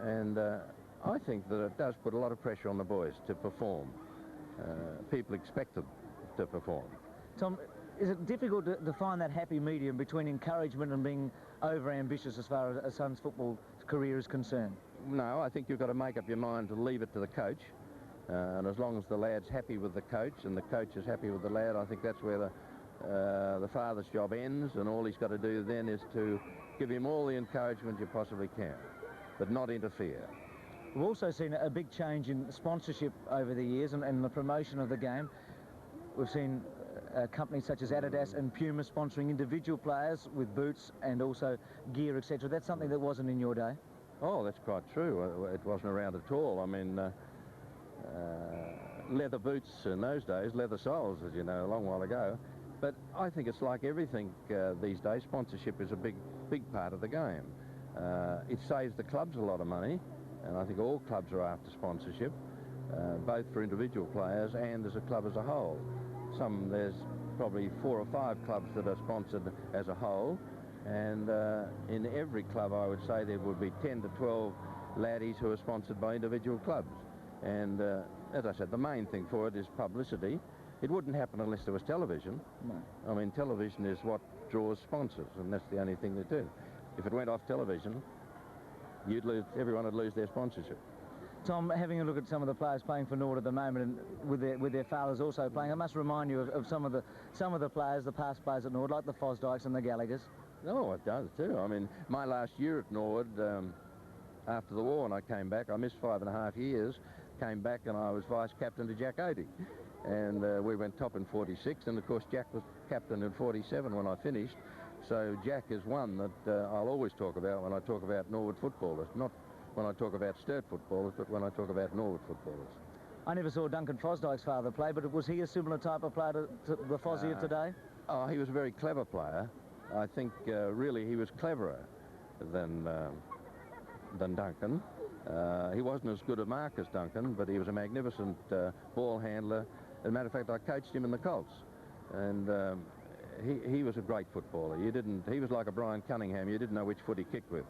And I think that it does put a lot of pressure on the boys to perform. People expect them to perform. Tom, is it difficult to find that happy medium between encouragement and being over-ambitious as far as a son's football career is concerned? No, I think you've got to make up your mind to leave it to the coach. And as long as the lad's happy with the coach and the coach is happy with the lad, I think that's where the father's job ends, and all he's got to do then is to give him all the encouragement you possibly can, but not interfere. We've also seen a big change in sponsorship over the years and the promotion of the game. We've seen companies such as Adidas and Puma sponsoring individual players with boots and also gear, etc. That's something that wasn't in your day. Oh, that's quite true. It wasn't around at all. I mean, leather boots in those days, leather soles, as you know, a long while ago. But I think it's like everything these days. Sponsorship is a big part of the game. It saves the clubs a lot of money, and I think all clubs are after sponsorship, both for individual players and as a club as a whole. There's probably 4 or 5 clubs that are sponsored as a whole, and in every club I would say there would be 10 to 12 laddies who are sponsored by individual clubs. And as I said, the main thing for it is publicity. It wouldn't happen unless there was television. No. I mean, television is what draws sponsors, and that's the only thing they do. If it went off television, everyone would lose their sponsorship. Tom, having a look at some of the players playing for Norwood at the moment, and with their fathers also playing, it must remind you of some of the players, the past players at Norwood, like the Fosdykes and the Gallaghers. No, it does too. I mean, my last year at Norwood, after the war, when I came back, I missed 5.5 years. Came back and I was vice captain to Jack Oatey, and we went top in 46, and of course Jack was captain in 47 when I finished. So Jack is one that I'll always talk about when I talk about Norwood footballers, not when I talk about Sturt footballers, but when I talk about Norwood footballers. I never saw Duncan Fosdyke's father play, but was he a similar type of player to the Fozzie of today? Oh, he was a very clever player. I think really he was cleverer than Duncan. He wasn't as good a mark as Duncan, but he was a magnificent ball handler. As a matter of fact, I coached him in the Colts, and he was a great footballer. He was like a Brian Cunningham. You didn't know which foot he kicked with.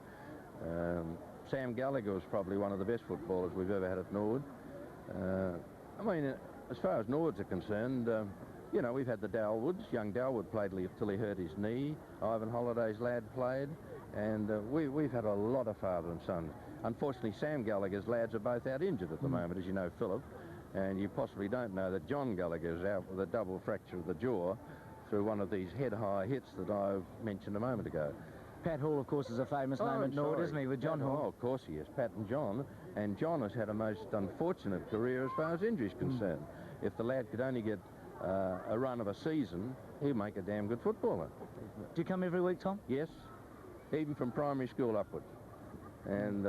Sam Gallagher was probably one of the best footballers we've ever had at Norwood. I mean, as far as Norwoods are concerned, you know, we've had the Dalwoods. Young Dalwood played till he hurt his knee. Ivan Holliday's lad played, and we've had a lot of father and son. Unfortunately, Sam Gallagher's lads are both out injured at the moment, as you know, Philip, and you possibly don't know that John Gallagher's out with a double fracture of the jaw through one of these head-high hits that I mentioned a moment ago. Pat Hall, of course, is a famous name at Norwood, isn't he, with John Hall? Oh, of course he is, Pat and John has had a most unfortunate career as far as injuries concerned. If the lad could only get a run of a season, he'd make a damn good footballer. Do you come every week, Tom? Yes, even from primary school upwards, and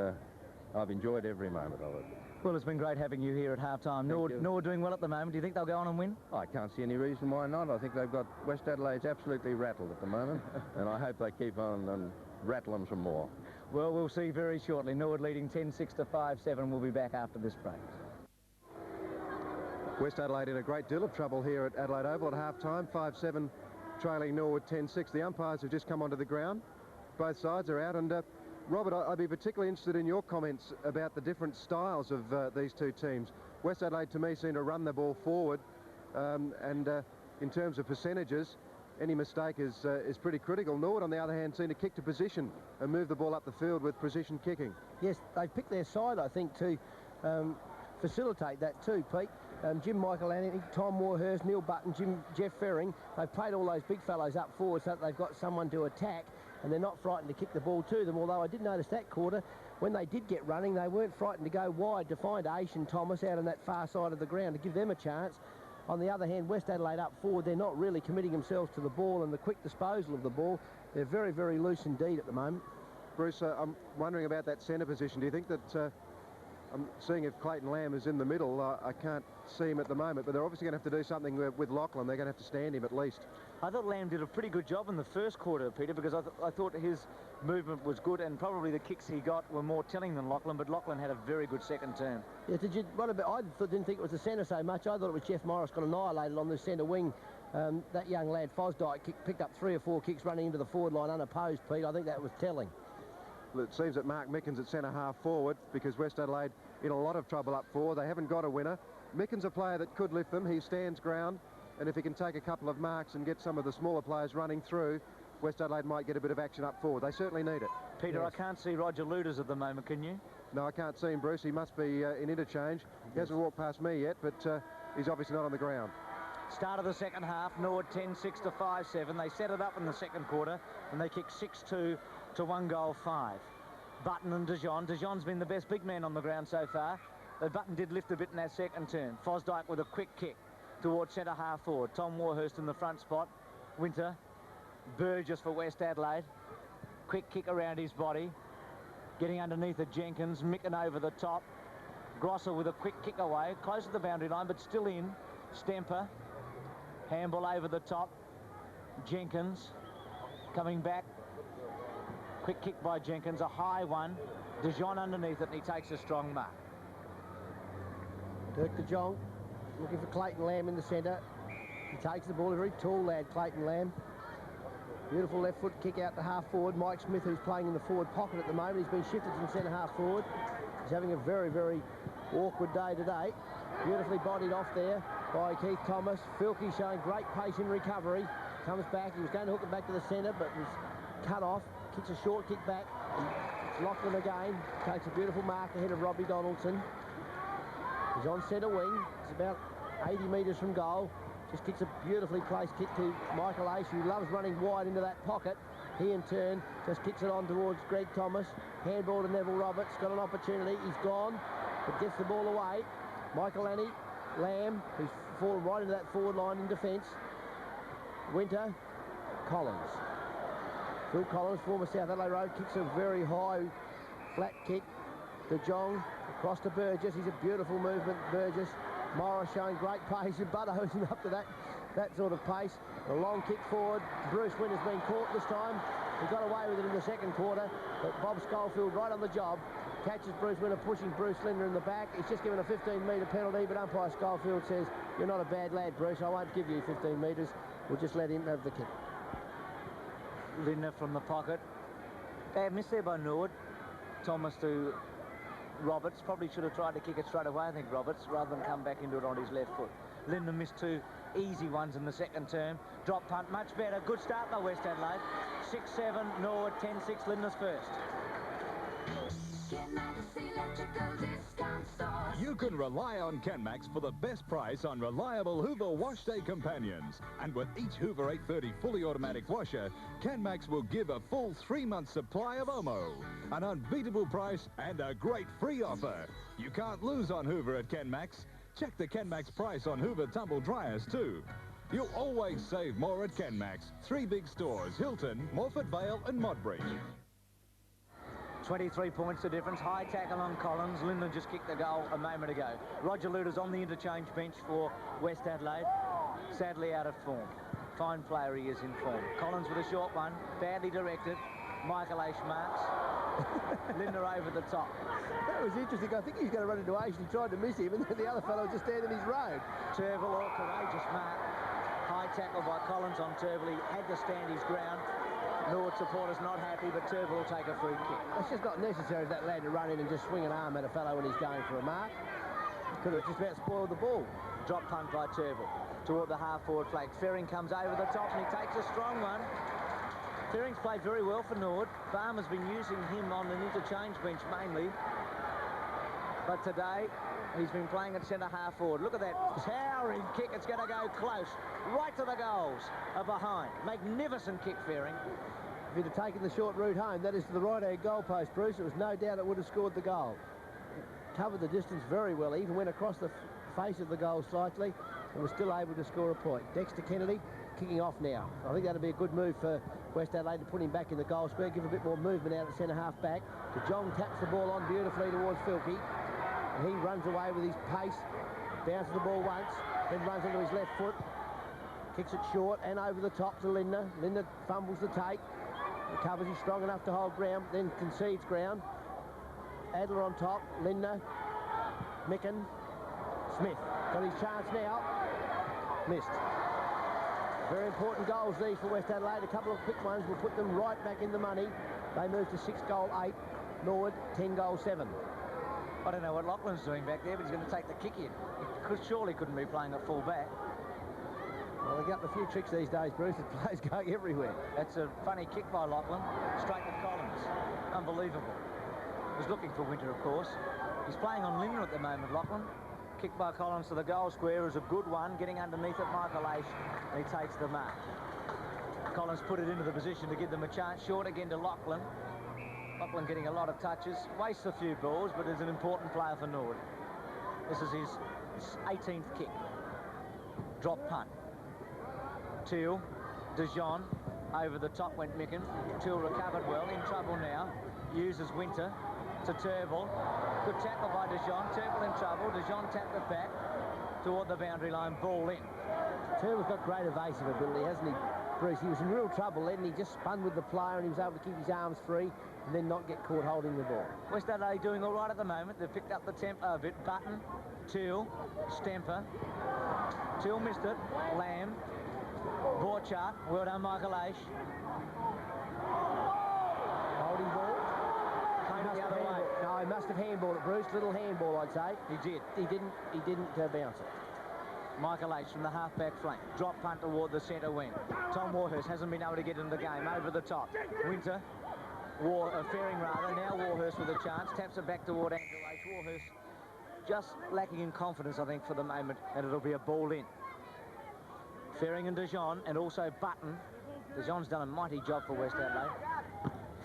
I've enjoyed every moment of it. Well, it's been great having you here at half-time. Norwood doing well at the moment. Do you think they'll go on and win? I can't see any reason why not. I think they've got West Adelaide's absolutely rattled at the moment, and I hope they keep on and rattle them some more. Well, we'll see very shortly. Norwood leading 10-6 to 5-7. We'll be back after this break. West Adelaide in a great deal of trouble here at Adelaide Oval at half-time. 5-7 trailing Norwood 10-6. The umpires have just come onto the ground. Both sides are out, and Robert, I'd be particularly interested in your comments about the different styles of these two teams. West Adelaide, to me, seem to run the ball forward, and in terms of percentages, any mistake is pretty critical. Norwood, on the other hand, seem to kick to position and move the ball up the field with precision kicking. Yes, they picked their side, I think, to facilitate that too, Pete. Jim Michael Anthony, Tom Warhurst, Neil Button, Jeff Ferring, they've played all those big fellows up forward so that they've got someone to attack, and they're not frightened to kick the ball to them, although I did notice that quarter, when they did get running, they weren't frightened to go wide to find Aish and Thomas out on that far side of the ground to give them a chance. On the other hand, West Adelaide up forward, they're not really committing themselves to the ball and the quick disposal of the ball. They're very, very loose indeed at the moment. Bruce, I'm wondering about that centre position. Do you think that... I'm seeing if Clayton Lamb is in the middle. I can't see him at the moment, but they're obviously going to have to do something with Lachlan. They're going to have to stand him at least. I thought Lamb did a pretty good job in the first quarter, Peter, because I thought his movement was good, and probably the kicks he got were more telling than Lachlan, but Lachlan had a very good second term. Yeah, I didn't think it was the centre so much. I thought it was Jeff Morris got annihilated on the centre wing. That young lad, Fosdyke, picked up 3 or 4 kicks running into the forward line unopposed, Pete. I think that was telling. Well, it seems that Mark Mickens at centre half forward, because West Adelaide in a lot of trouble up forward. They haven't got a winner. Mickens a player that could lift them. He stands ground, and if he can take a couple of marks and get some of the smaller players running through, West Adelaide might get a bit of action up forward. They certainly need it. Peter, yes. I can't see Roger Luders at the moment, can you? No, I can't see him, Bruce. He must be in interchange. He hasn't walked past me yet, but he's obviously not on the ground. Start of the second half, Norwood 10-6 to 5-7. They set it up in the second quarter, and they kicked 6-2 to 1 goal 5. Button and DeJohn. DeJohn's been the best big man on the ground so far. But Button did lift a bit in that second turn. Fosdyke with a quick kick towards centre half forward. Tom Warhurst in the front spot. Winter. Burgess for West Adelaide. Quick kick around his body. Getting underneath it, Jenkins. Micken over the top. Grosser with a quick kick away. Close to the boundary line, but still in. Stemper. Handball over the top. Jenkins coming back. Quick kick by Jenkins, a high one. De Jong underneath it, and he takes a strong mark. Dirk De Jong looking for Clayton Lamb in the centre. He takes the ball, a very tall lad, Clayton Lamb. Beautiful left foot kick out to half forward. Mike Smith, who's playing in the forward pocket at the moment, he's been shifted from centre half forward. He's having a very, very awkward day today. Beautifully bodied off there by Keith Thomas. Filkey showing great pace in recovery. Comes back. He was going to hook it back to the centre, but was cut off. Kicks a short kick back. It's Lachlan again. Takes a beautiful mark ahead of Robbie Donaldson. He's on centre wing. It's about 80 metres from goal. Just kicks a beautifully placed kick to Michael Ace, who loves running wide into that pocket. He, in turn, just kicks it on towards Greg Thomas. Handball to Neville Roberts. Got an opportunity. He's gone, but gets the ball away. Michael Lamb, who's fallen right into that forward line in defence. Winter, Collins. Phil Collins, former South Adelaide Road, kicks a very high, flat kick. De Jong across to Burgess. He's a beautiful movement, Burgess. Morris showing great pace, and Butter isn't up to that sort of pace. A long kick forward. Bruce Winter's been caught this time. He got away with it in the second quarter, but Bob Schofield right on the job. Catches Bruce Winter, pushing Bruce Linder in the back. He's just given a 15-metre penalty, but umpire Schofield says, "You're not a bad lad, Bruce. I won't give you 15 metres. We'll just let him have the kick." Linder from the pocket. Bad miss there by Norwood. Thomas to Roberts. Probably should have tried to kick it straight away, I think, Roberts, rather than come back into it on his left foot. Linder missed two easy ones in the second term. Drop punt, much better. Good start by West Adelaide. 6-7, Norwood, 10-6, Linder's first. You can rely on Kenmax for the best price on reliable Hoover wash day companions. And with each Hoover 830 fully automatic washer, Kenmax will give a full 3-month supply of Omo. An unbeatable price and a great free offer. You can't lose on Hoover at Kenmax. Check the Kenmax price on Hoover tumble dryers too. You'll always save more at Kenmax. 3 big stores, Hilton, Morford Vale and Modbury. 23 points the difference. High tackle on Collins. Linden just kicked the goal a moment ago. Roger Luter's on the interchange bench for West Adelaide. Sadly out of form. Fine player he is in form. Collins with a short one. Badly directed. Michael Ace marks. Linder over the top. That was interesting. I think he's going to run into Ace. He tried to miss him, and then the other fellow just standing in his road. Turville, all courageous mark. High tackle by Collins on Turville. He had to stand his ground. Norwood supporters not happy, but Turville will take a free kick. It's just not necessary for that lad to run in and just swing an arm at a fellow when he's going for a mark. Could have just about spoiled the ball. Drop punt by Turville toward the half-forward flank. Ferring comes over the top and he takes a strong one. Ferring's played very well for Norwood. Barmer's been using him on an interchange bench mainly. But today, he's been playing at centre half forward. Look at that towering kick. It's going to go close. Right to the goals. Behind. Magnificent kick, Ferring. If he'd have taken the short route home, that is to the right-hand goal post, Bruce, there was no doubt it would have scored the goal. Covered the distance very well. He even went across the face of the goal slightly and was still able to score a point. Dexter Kennedy kicking off now. I think that'll be a good move for West Adelaide to put him back in the goal square, give a bit more movement out at centre half back. De Jong taps the ball on beautifully towards Filkey. And he runs away with his pace, bounces the ball once, then runs onto his left foot, kicks it short and over the top to Linder. Linder fumbles the take, recovers, he's strong enough to hold ground, then concedes ground. Adler on top, Linder, Micken, Smith. Got his chance now, missed. Very important goals these for West Adelaide. A couple of quick ones will put them right back in the money. They move to 6-8, Norwood 10-7. I don't know what Lachlan's doing back there, but he's going to take the kick in. He surely couldn't be playing at full back. Well, they've got a few tricks these days, Bruce. The players going everywhere. That's a funny kick by Lachlan. Straight to Collins. Unbelievable. He's looking for Winter, of course. He's playing on Linder at the moment, Lachlan. Kick by Collins to the goal square is a good one. Getting underneath it, Michael Ace, and he takes the mark. Collins put it into the position to give them a chance. Short again to Lachlan. Lachlan getting a lot of touches, wastes a few balls, but is an important player for Norwood. This is his 18th kick. Drop punt. Teal, De Jong, over the top went Micken. Teal recovered well, in trouble now. Uses Winter to Turville. Good tackle by De Jong. Turville in trouble. De Jong tapped it back toward the boundary line. Ball in. Turville's got great evasive ability, hasn't he, Bruce. He was in real trouble then, and he just spun with the player, and he was able to keep his arms free and then not get caught holding the ball. West Adelaide doing all right at the moment. They've picked up the tempo a bit. Button, Teal, Stemper. Teal missed it. Lamb. Borchardt. Well done, Michael Aish. Holding ball. Came the other way. No, he must have handballed it, Bruce. Little handball, I'd say. He did. He didn't bounce it. Michael Aish from the half-back flank. Drop punt toward the centre wing. Tom Warhurst hasn't been able to get into the game. Over the top. Winter. Fairing rather. Now Warhurst with a chance. Taps it back toward Andrew Aish. Warhurst just lacking in confidence, I think, for the moment, and it'll be a ball in. Fairing and Dijon, and also Button. Dijon's done a mighty job for West Adelaide.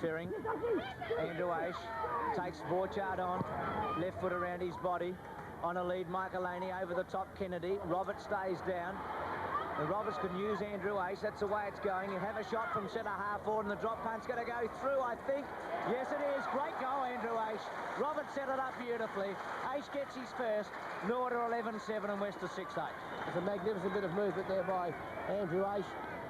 Fairing. Andrew Aish takes Borchardt on. Left foot around his body. On a lead, Michael Laney over the top, Kennedy. Roberts stays down. And Roberts can use Andrew Aish. That's the way it's going. You have a shot from centre half forward, and the drop punt's going to go through, I think. Yes, it is. Great goal, Andrew Aish. Roberts set it up beautifully. Aish gets his first. Norwood are 11-7 and West are 6-8. It's a magnificent bit of movement there by Andrew Aish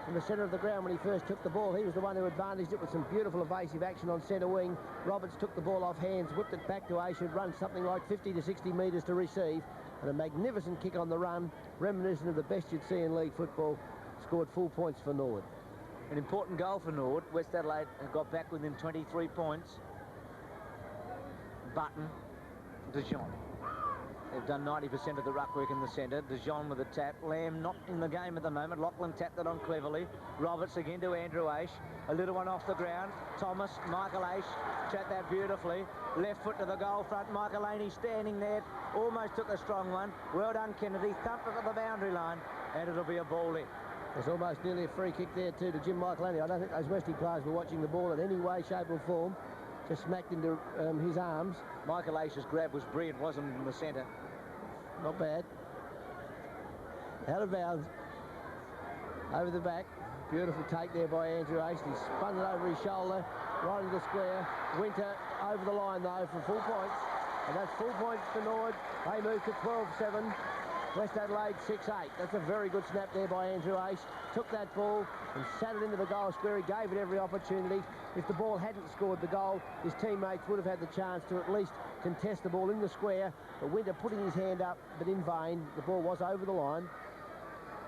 in the centre of the ground when he first took the ball. He was the one who advantaged it with some beautiful evasive action on centre wing. Roberts took the ball off hands, whipped it back to Aish, who'd run something like 50 to 60 metres to receive. And a magnificent kick on the run, reminiscent of the best you'd see in league football. Scored full points for Norwood. An important goal for Norwood. West Adelaide have got back within 23 points. Button, Dijon. They've done 90% of the ruck work in the centre. Dijon with a tap. Lamb not in the game at the moment. Lachlan tapped it on cleverly. Roberts again to Andrew Aish. A little one off the ground. Thomas, Michael Aish, chat that beautifully. Left foot to the goal front. Michael Laney standing there. Almost took a strong one. Well done, Kennedy. Thumped it at the boundary line. And it'll be a ball in. There's almost nearly a free kick there too to Jim Michael Laney. I don't think those Westie players were watching the ball in any way, shape or form. Just smacked into his arms. Michael Aish's grab was brilliant, wasn't it, in the centre? Not bad. Out of bounds. Over the back. Beautiful take there by Andrew Aish. He spun it over his shoulder, right into the square. Winter over the line, though, for full points. And that's full points for Norwood. They move to 12-7. West Adelaide 6-8. That's a very good snap there by Andrew Aish. Took that ball and sat it into the goal square. He gave it every opportunity. If the ball hadn't scored the goal, his teammates would have had the chance to at least contest the ball in the square. But Winter putting his hand up, but in vain. The ball was over the line.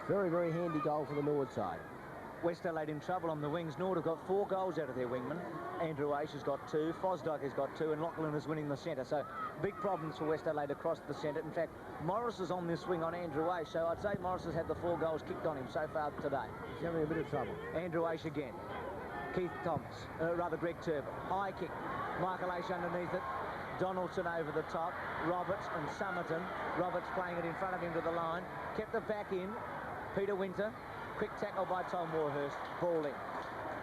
Very, very handy goal for the Norwood side. West Adelaide in trouble on the wings. Norwood have got 4 goals out of their wingman. Andrew Aish has got 2, Fosdyke has got 2, and Lachlan is winning the centre. So big problems for West Adelaide across the centre. In fact, Morris is on this wing on Andrew Aish, so I'd say Morris has had the 4 goals kicked on him so far today. He's having a bit of trouble. Andrew Aish again. Keith Thomas, Greg Turbo. High kick. Michael Aish underneath it. Donaldson over the top. Roberts and Summerton. Roberts playing it in front of him to the line. Kept it back in. Peter Winter. Quick tackle by Tom Warhurst. Ball in.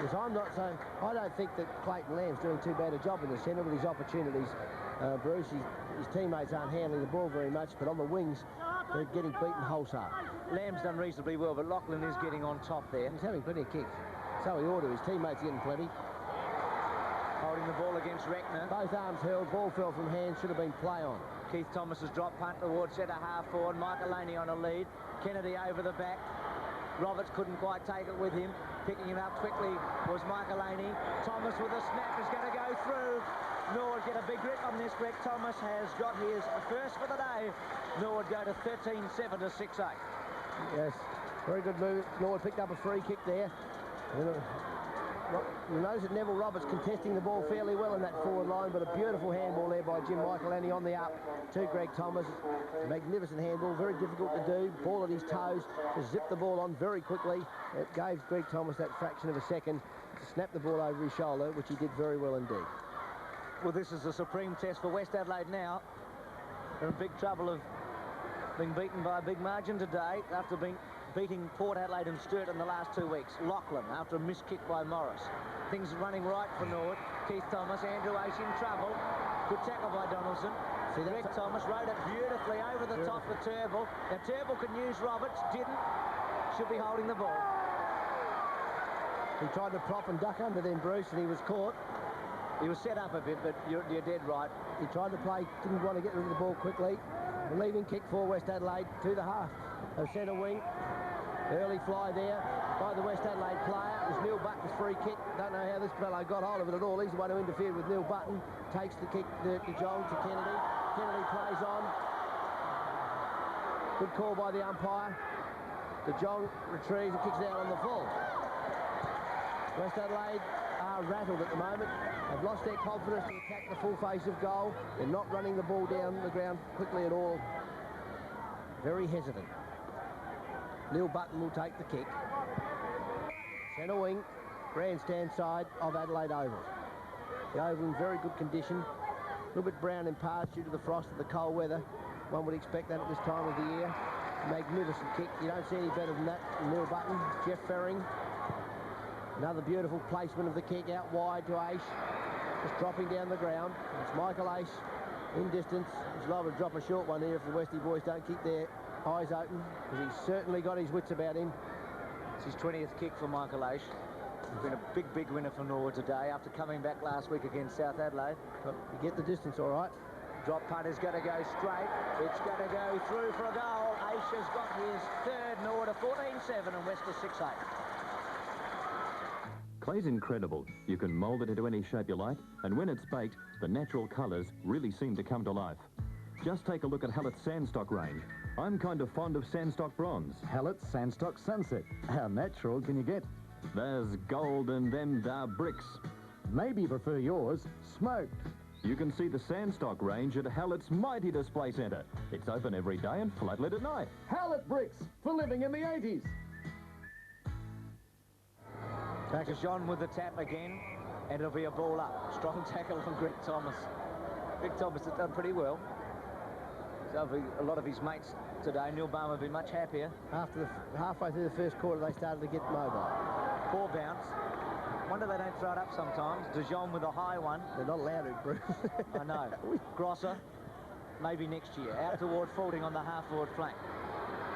Yes, I don't think that Clayton Lamb's doing too bad a job in the centre with his opportunities. Bruce, his teammates aren't handling the ball very much, but on the wings, they're getting beaten wholesale. Lamb's done reasonably well, but Lachlan is getting on top there. He's having plenty of kicks. So he ought to. His teammates getting plenty. Holding the ball against Reckner. Both arms held. Ball fell from hand. Should have been play on. Keith Thomas has dropped punt towards centre half forward. Michael Laney on a lead. Kennedy over the back. Roberts couldn't quite take it with him. Picking him up quickly was Michael Laney. Thomas with a snap is going to go through. Norwood get a big grip on this. Greg Thomas has got his first for the day. Norwood go to 13-7 to 6-8. Yes, very good move. Norwood picked up a free kick there. You notice that Neville Roberts contesting the ball fairly well in that forward line, but a beautiful handball there by Jim Michael Laney on the up to Greg Thomas. Magnificent handball, very difficult to do. Ball at his toes, to zip the ball on very quickly. It gave Greg Thomas that fraction of a second to snap the ball over his shoulder, which he did very well indeed. Well, this is a supreme test for West Adelaide now. They're in big trouble of being beaten by a big margin today after beating Port Adelaide and Sturt in the last 2 weeks. Lachlan after a missed kick by Morris. Things running right for Norwood. Keith Thomas, Andrew Aish in trouble. Good tackle by Donaldson. Greg Thomas rode it beautifully over the top with Turnbull. Now Turnbull can use Roberts, didn't. Should be holding the ball. He tried to prop and duck under then, Bruce, and he was caught. He was set up a bit, but you're dead right. He tried to play, didn't want to get rid of the ball quickly. Relieving kick for West Adelaide to the half of centre wing. Early fly there by the West Adelaide player. It was Neil Button's free kick. Don't know how this fellow got hold of it at all. He's the one who interfered with Neil Button. Takes the kick to Jong, to Kennedy. Kennedy plays on. Good call by the umpire. De Jong retrieves and kicks out on the full. West Adelaide are rattled at the moment. They've lost their confidence to attack the full face of goal. They're not running the ball down the ground quickly at all. Very hesitant. Neil Button will take the kick. Centre wing, grandstand side of Adelaide Oval. The Oval in very good condition. A little bit brown in parts due to the frost and the cold weather. One would expect that at this time of the year. Magnificent kick. You don't see any better than that. Neil Button, Jeff Ferring. Another beautiful placement of the kick out wide to Aish. Just dropping down the ground. It's Michael Aish in distance. He's liable to drop a short one here if the Westie boys don't keep their eyes open, because he's certainly got his wits about him. It's his 20th kick for Michael Aish. He's been a big winner for Norwood today after coming back last week against South Adelaide. But you get the distance all right. Drop punt is going to go straight. It's going to go through for a goal. Aish has got his third. Norwood a 14-7 and West a 6-8. Clay's incredible. You can mould it into any shape you like, and when it's baked, the natural colours really seem to come to life. Just take a look at Hallett's Sandstock range. I'm kind of fond of Sandstock Bronze. Hallett's Sandstock Sunset. How natural can you get? There's gold in them there bricks. Maybe you prefer yours smoked. You can see the Sandstock range at Hallett's mighty display centre. It's open every day and floodlit at night. Hallett bricks for living in the 80s. Back to John with the tap again, and it'll be a ball up. Strong tackle from Greg Thomas. Greg Thomas has done pretty well. He's over a lot of his mates today. Neil Balmer will be much happier. Halfway through the first quarter, they started to get mobile. Poor bounce. Wonder they don't throw it up sometimes. De Jong with a high one. They're not allowed to, Bruce. I know. Grosser, maybe next year. Out toward Fording on the half-forward flank.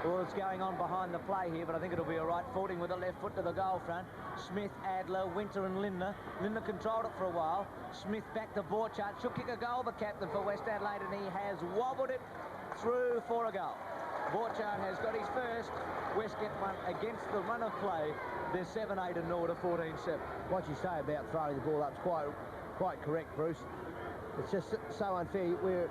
Well, it's going on behind the play here, but I think it'll be all right. Fording with the left foot to the goal front. Smith, Adler, Winter and Lindner. Lindner controlled it for a while. Smith back to Borchardt. Should kick a goal, the captain for West Adelaide, and he has wobbled it through for a goal. Borchardt has got his first. West get one against the run of play. They're 7-8 and Norwood 14-7. What you say about throwing the ball up is quite correct, Bruce. It's just so unfair. We're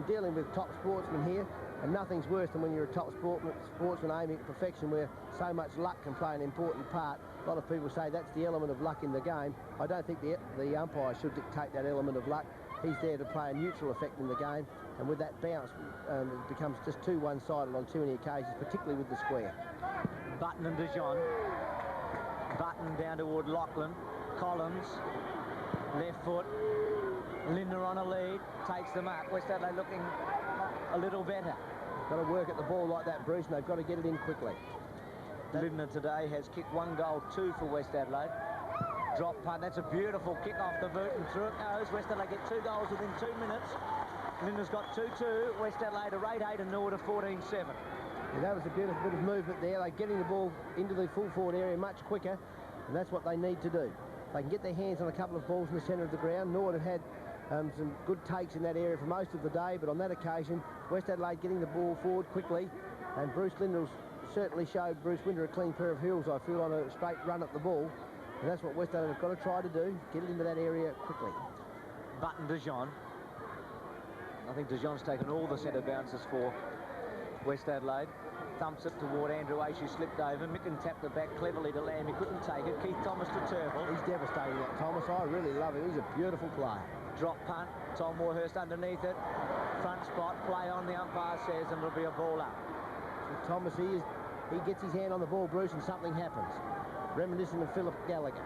dealing with top sportsmen here, and nothing's worse than when you're a top sportsman aiming at perfection, where so much luck can play an important part. A lot of people say that's the element of luck in the game. I don't think the umpire should dictate that element of luck. He's there to play a neutral effect in the game, and with that bounce, it becomes just too one-sided on too many occasions, particularly with the square. Button and De Jong. Button down toward Lachlan. Collins, left foot. Lindner on a lead, takes them up. West Adelaide looking a little better. Got to work at the ball like that, Bruce, and they've got to get it in quickly. Lindner today has kicked 1 goal, 2 for West Adelaide. Drop punt, that's a beautiful kick off the boot, and through it goes. West Adelaide get 2 goals within 2 minutes. Lindner's got 2-2. West Adelaide are 8-8 and Norwood are 14-7. Yeah, that was a beautiful bit of movement there. They're getting the ball into the full forward area much quicker, and that's what they need to do. They can get their hands on a couple of balls in the centre of the ground. Norwood have had some good takes in that area for most of the day, but on that occasion, West Adelaide getting the ball forward quickly, and Bruce Lindner's certainly showed Bruce Winder a clean pair of heels, I feel, on a straight run at the ball, and that's what West Adelaide have got to try to do, get it into that area quickly. Button De Jong. I think De Jong's taken all the centre bounces for West Adelaide. Thumps it toward Andrew Aish, who slipped over. Micken tapped it back cleverly to Lamb. He couldn't take it. Keith Thomas to Turville. He's devastating, that Thomas. I really love him. He's a beautiful player. Drop punt. Tom Warhurst underneath it. Front spot. Play on, the umpire says, and it'll be a ball up. So Thomas, he gets his hand on the ball, Bruce, and something happens. Reminiscent of Philip Gallagher.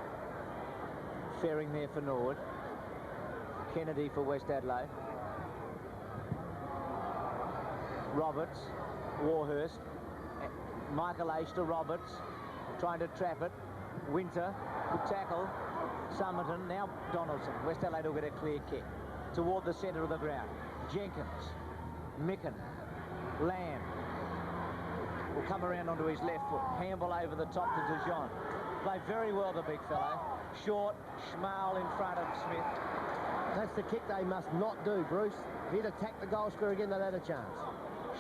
Ferring there for Norwood. Kennedy for West Adelaide. Roberts. Warhurst. Michael Aish to Roberts, trying to trap it. Winter, good tackle. Summerton, now Donaldson. West Adelaide will get a clear kick toward the centre of the ground. Jenkins, Micken, Lamb will come around onto his left foot. Handball over the top to De Jong. Played very well, the big fellow. Short, Schmal in front of Smith. That's the kick they must not do, Bruce. If he'd attacked the goal square again, they'd had a chance.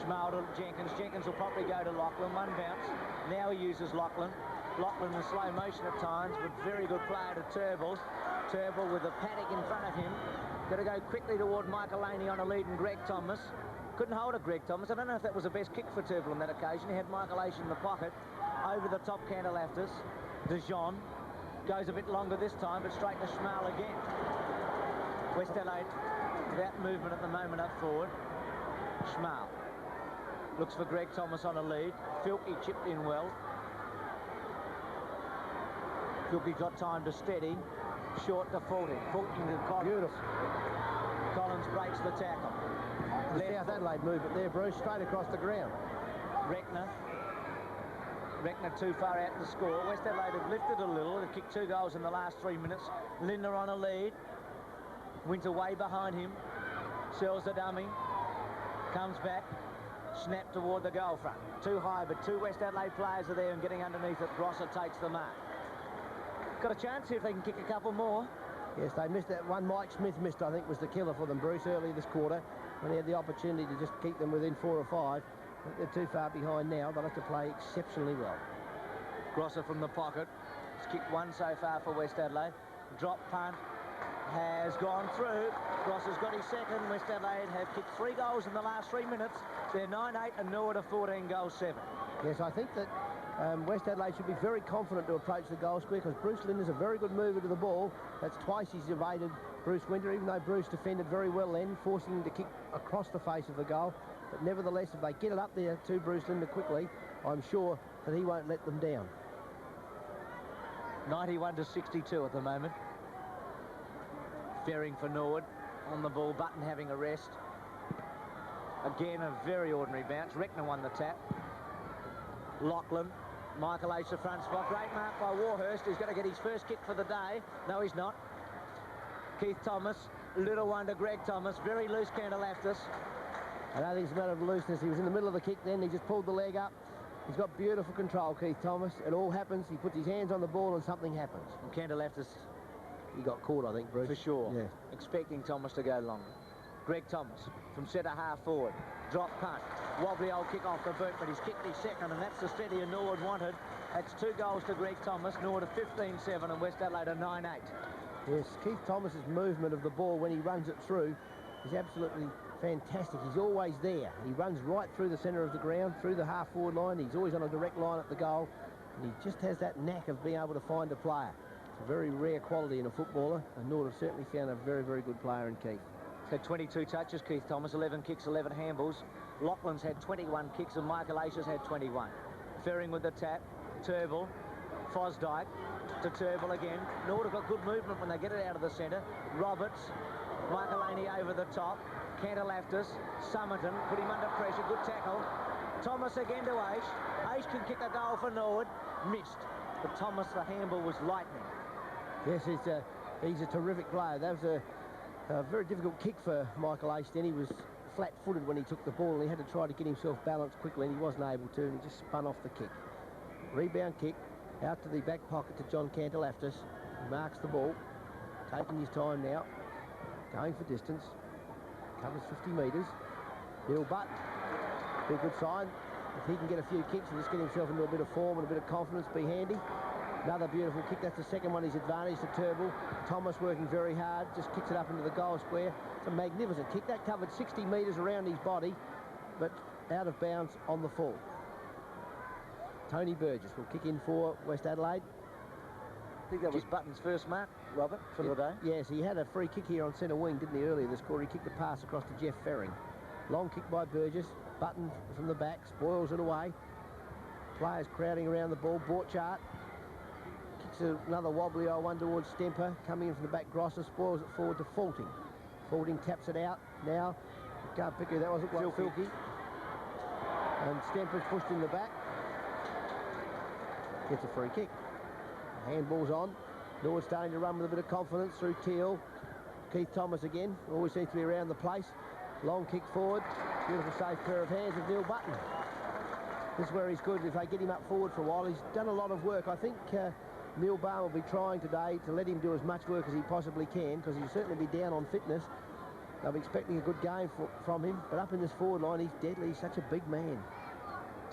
Schmal to Jenkins. Jenkins will probably go to Lachlan. One bounce. Now he uses Lachlan. Lachlan in slow motion at times, but very good player to Turnbull. Turnbull with a paddock in front of him. Got to go quickly toward Michael Laney on a lead and Greg Thomas. Couldn't hold it, Greg Thomas. I don't know if that was the best kick for Turnbull on that occasion. He had Michael Aish in the pocket. Over the top Cantalafters. Dijon goes a bit longer this time, but straight to Schmal again. West Adelaide without movement at the moment up forward. Schmal looks for Greg Thomas on a lead. Filkey chipped in well. Filkey got time to steady. Short to Fulton. Fulton to Collins. Beautiful. Collins breaks the tackle. The South Adelaide movement there, Bruce, straight across the ground. Reckner too far out to score. West Adelaide have lifted a little. They've kicked 2 goals in the last 3 minutes. Linder on a lead. Winter way behind him. Sells the dummy. Comes back. Snap toward the goal front. Too high, but 2 West Adelaide players are there and getting underneath it. Grosser takes the mark. Got a chance here if they can kick a couple more. Yes, they missed that one. Mike Smith missed, I think, was the killer for them, Bruce, early this quarter, when he had the opportunity to just keep them within 4 or 5. They're too far behind now. They'll have to play exceptionally well. Grosser from the pocket. He's kicked 1 so far for West Adelaide. Drop punt has gone through. Grosser's got his second. West Adelaide have kicked 3 goals in the last 3 minutes. They're 9-8 and Norwood are 14 goals 7. Yes, I think that West Adelaide should be very confident to approach the goal square because Bruce Linder's a very good mover to the ball. That's twice he's evaded Bruce Winter, even though Bruce defended very well then, forcing him to kick across the face of the goal. But nevertheless, if they get it up there to Bruce Linder quickly, I'm sure that he won't let them down. 91-62 at the moment. Ferring for Norwood on the ball. Button having a rest. Again, a very ordinary bounce. Reckner won the tap. Lachlan. Michael Aish, the front spot. Great mark by Warhurst, who's going to get his first kick for the day. No, he's not. Keith Thomas. Little one to Greg Thomas. Very loose Cantalafters. I don't think it's a matter of looseness. He was in the middle of the kick then. He just pulled the leg up. He's got beautiful control, Keith Thomas. It all happens. He puts his hands on the ball and something happens. And Cantalafters. He got caught, I think, Bruce. For sure. Yeah. Expecting Thomas to go longer. Greg Thomas from centre half forward. Drop punt. Wobbly old kick off the boot, but he's kicked his second, and that's the steadier Norwood wanted. That's 2 goals to Greg Thomas. Norwood are 15-7 and West Adelaide are 9-8. Yes, Keith Thomas's movement of the ball when he runs it through is absolutely fantastic. He's always there. He runs right through the centre of the ground, through the half-forward line. He's always on a direct line at the goal. And he just has that knack of being able to find a player. It's a very rare quality in a footballer, and Norwood have certainly found a very, very good player in Keith. He's had 22 touches, Keith Thomas, 11 kicks, 11 handballs. Lachlan's had 21 kicks, and Michael Aish has had 21. Ferring with the tap. Turnbull. Fosdyke to Turnbull again. Norwood have got good movement when they get it out of the centre. Roberts. Michael Laney over the top. Cantalafters. Summerton. Put him under pressure. Good tackle. Thomas again to Aish. Aish can kick a goal for Norwood. Missed. But Thomas, the handball was lightning. Yes, he's a terrific player. That was a very difficult kick for Michael Aish then. He was flat-footed when he took the ball, and he had to try to get himself balanced quickly, and he wasn't able to, and he just spun off the kick. Rebound kick out to the back pocket to John Cantalafters. He marks the ball, taking his time now, going for distance. Covers 50 metres. Neil Butt, be a good sign. If he can get a few kicks and just get himself into a bit of form and a bit of confidence, be handy. Another beautiful kick. That's the second one. His advantage to Turnbull. Thomas working very hard. Just kicks it up into the goal square. It's a magnificent kick. That covered 60 metres around his body, but out of bounds on the full. Tony Burgess will kick in for West Adelaide. I think that was Button's first mark, Robert, for the day. Yes, he had a free kick here on centre wing, didn't he, earlier this quarter? He kicked a pass across to Jeff Ferring. Long kick by Burgess. Button from the back, spoils it away. Players crowding around the ball. Borchardt kicks another wobbly old one towards Stemper. Coming in from the back, Grosser spoils it forward to Faulting. Faulting taps it out. Now, can't pick who that was. It was Filkey. And Stemper's pushed in the back. Gets a free kick. Handball's on. Norwood starting to run with a bit of confidence through Teal. Keith Thomas again. Always seems to be around the place. Long kick forward. Beautiful safe pair of hands of Neil Button. This is where he's good if they get him up forward for a while. He's done a lot of work. I think Neil Barr will be trying today to let him do as much work as he possibly can, because he'll certainly be down on fitness. They'll be expecting a good game from him, but up in this forward line, he's deadly. He's such a big man.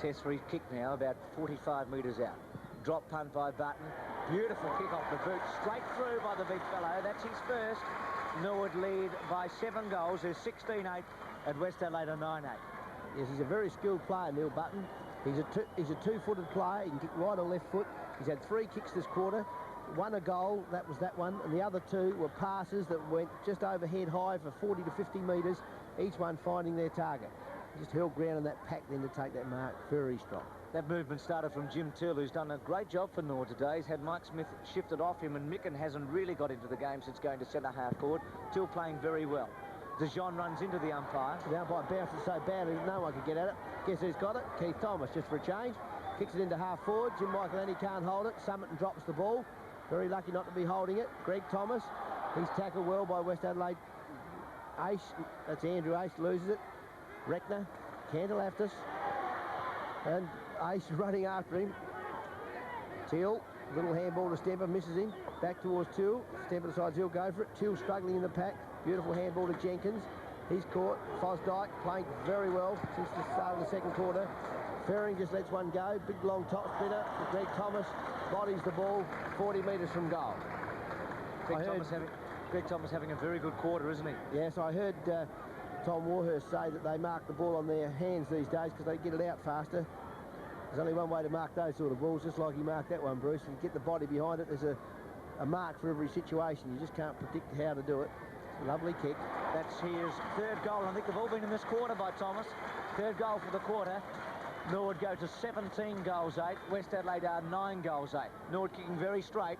Test free kick now, about 45 metres out. Drop punt by Button. Beautiful kick off the boot. Straight through by the big fellow. That's his first. Norwood lead by 7 goals. There's 16-8 at West Adelaide a 9-8. Yes, he's a very skilled player, Neil Button. He's a two-footed player. He can kick right or left foot. He's had 3 kicks this quarter. One a goal, that was that one, and the other 2 were passes that went just overhead high for 40 to 50 metres, each one finding their target. He just held ground in that pack then to take that mark. Very strong. That movement started from Jim Till, who's done a great job for Norwood today. He's had Mike Smith shifted off him, and Micken hasn't really got into the game since going to centre half forward. Till playing very well. DeJean runs into the umpire. The umpire bounces so badly that no one can get at it. Guess who's got it? Keith Thomas, just for a change. Kicks it into half forward. Jim Michaelani can't hold it. Summerton drops the ball. Very lucky not to be holding it. Greg Thomas, he's tackled well by West Adelaide. Ace, that's Andrew Ace, loses it. Reckner, Candelaftis, and Ace running after him. Till, little handball to Stemper, misses him. Back towards Till. Stemper decides he'll go for it. Till struggling in the pack. Beautiful handball to Jenkins. He's caught. Fosdyke playing very well since the start of the second quarter. Ferring just lets one go. Big long top spinner. Greg Thomas bodies the ball 40 metres from goal. Greg Thomas having a very good quarter, isn't he? Yes, I heard Tom Warhurst say that they mark the ball on their hands these days because they get it out faster. There's only one way to mark those sort of balls, just like he marked that one, Bruce. If you get the body behind it, there's a mark for every situation. You just can't predict how to do it. It's a lovely kick. That's his 3rd goal. I think they've all been in this quarter by Thomas. 3rd goal for the quarter. Norwood go to 17 goals 8. West Adelaide are 9 goals 8. Norwood kicking very straight.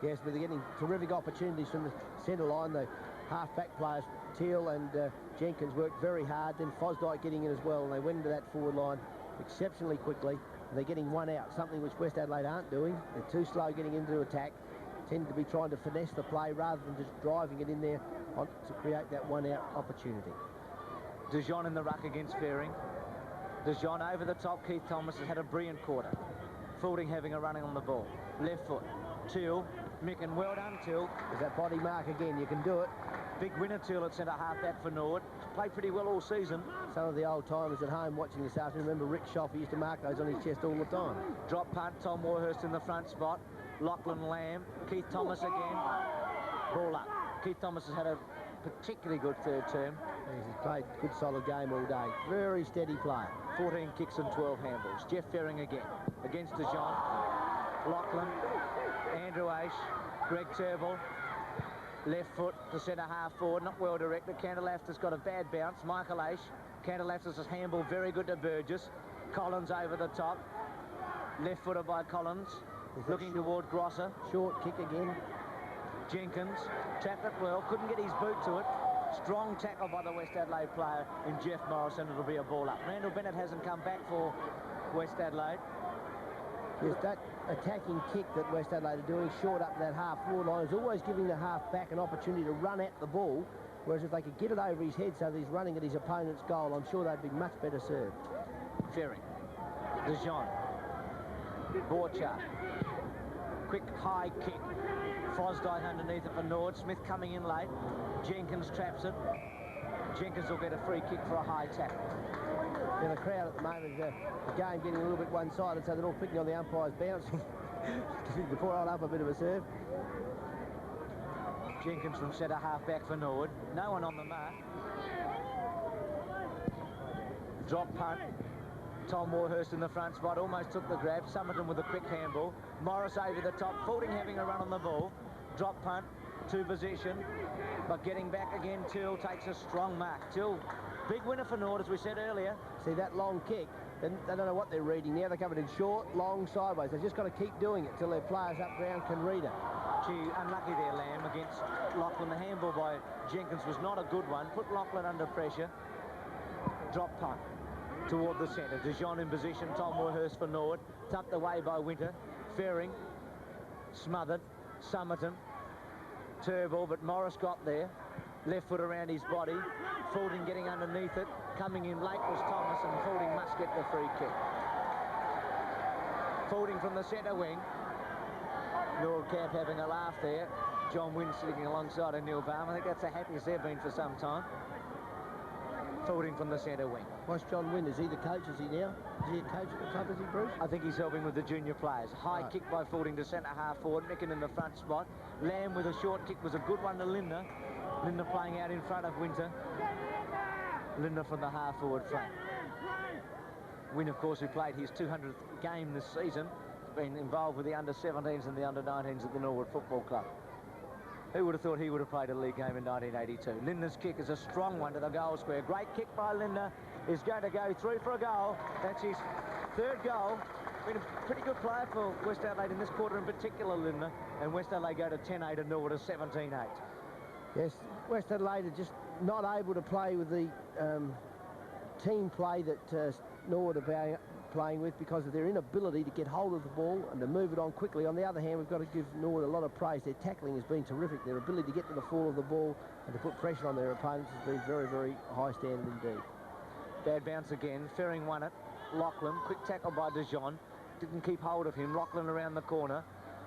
Yes, but they're getting terrific opportunities from the centre line. The half-back players, Teal and Jenkins, worked very hard. Then Fosdyke getting in as well, and they went into that forward line exceptionally quickly. And they're getting one out, something which West Adelaide aren't doing. They're too slow getting into attack. Tend to be trying to finesse the play rather than just driving it in there to create that one-out opportunity. DeJean in the ruck against Ferring. DeJean over the top. Keith Thomas has had a brilliant quarter. Fielding having a running on the ball. Left foot. Till. Micken, well done, Till. There's that body mark again. You can do it. Big winner, Till, at centre half back for Norwood. Played pretty well all season. Some of the old timers at home watching this afternoon remember Rick Schoffer used to mark those on his chest all the time. Drop punt. Tom Warhurst in the front spot. Lachlan Lamb. Keith Thomas again. Ball up. Keith Thomas has had a particularly good 3rd term. He's played a good solid game all day. Very steady player. 14 kicks and 12 handballs. Jeff Ferring again against DeJean. Lachlan, Andrew Ace, Greg Turbull. Left foot to centre half forward, not well directed. Candelaftis got a bad bounce. Michael Ace. Candelaftis' handball very good to Burgess. Collins over the top. Left footer by Collins. Looking toward Grosser. Short kick again. Jenkins tapped it well, couldn't get his boot to it. Strong tackle by the West Adelaide player in Jeff Morris, and it'll be a ball up. Randall Bennett hasn't come back for West Adelaide. Yes, that attacking kick that West Adelaide are doing short up that half-forward line is always giving the half-back an opportunity to run at the ball, whereas if they could get it over his head so that he's running at his opponent's goal, I'm sure they'd be much better served. Ferring. DeJean. Borchardt. Quick high kick. Fosdyke underneath it for Norwood. Smith coming in late. Jenkins traps it. Jenkins will get a free kick for a high tackle. Yeah, the crowd at the moment, the game getting a little bit one-sided, so they're all picking on the umpires bouncing. The poor old up a bit of a serve. Jenkins from centre half back for Norwood. No one on the mark. Drop punt. Tom Warhurst in the front spot, almost took the grab. Summerton with a quick handball. Morris over the top. Fielding having a run on the ball. Drop punt to possession, but getting back again. Till takes a strong mark. Till, big winner for Norwood, as we said earlier. See that long kick? They don't know what they're reading now. They're covered in short, long, sideways. They've just got to keep doing it till their players up ground can read it. Gee, unlucky there, Lamb, against Lachlan. The handball by Jenkins was not a good one. Put Lachlan under pressure. Drop punt toward the centre. DeJean in position. Tom Warhurst for Norwood. Tucked away by Winter. Ferring. Smothered. Summerton. Turbull, but Morris got there. Left foot around his body. Fielding getting underneath it. Coming in late was Thomas, and Fielding must get the free kick. Fielding from the centre wing. Norwood camp having a laugh there. John Wynn sitting alongside of Neil Balme. I think that's the happiest they've been for some time. Fielding from the centre wing. What's John Wynn? Is he the coach? Is he now? Is he a coach at the club, is he, Bruce? I think he's helping with the junior players. High kick by Fielding to centre half forward. Micken in the front spot. Lamb with a short kick was a good one to Lindner. Lindner playing out in front of Winter. Lindner from the half forward flank. Wynn, of course, who played his 200th game this season, has been involved with the under-17s and the under-19s at the Norwood Football Club. Who would have thought he would have played a league game in 1982? Lindner's kick is a strong one to the goal square. Great kick by Lindner. Is going to go through for a goal. That's his third goal. Been a pretty good player for West Adelaide in this quarter in particular, Lindner. And West Adelaide go to 10-8 and Norwood to 17-8. Yes, West Adelaide are just not able to play with the team play that Norwood are playing with because of their inability to get hold of the ball and to move it on quickly. On the other hand, we've got to give Norwood a lot of praise. Their tackling has been terrific. Their ability to get to the fall of the ball and to put pressure on their opponents has been very, very high standard indeed. Bad bounce again. Ferring won it. Lachlan, quick tackle by DeJean. Didn't keep hold of him. Lachlan around the corner.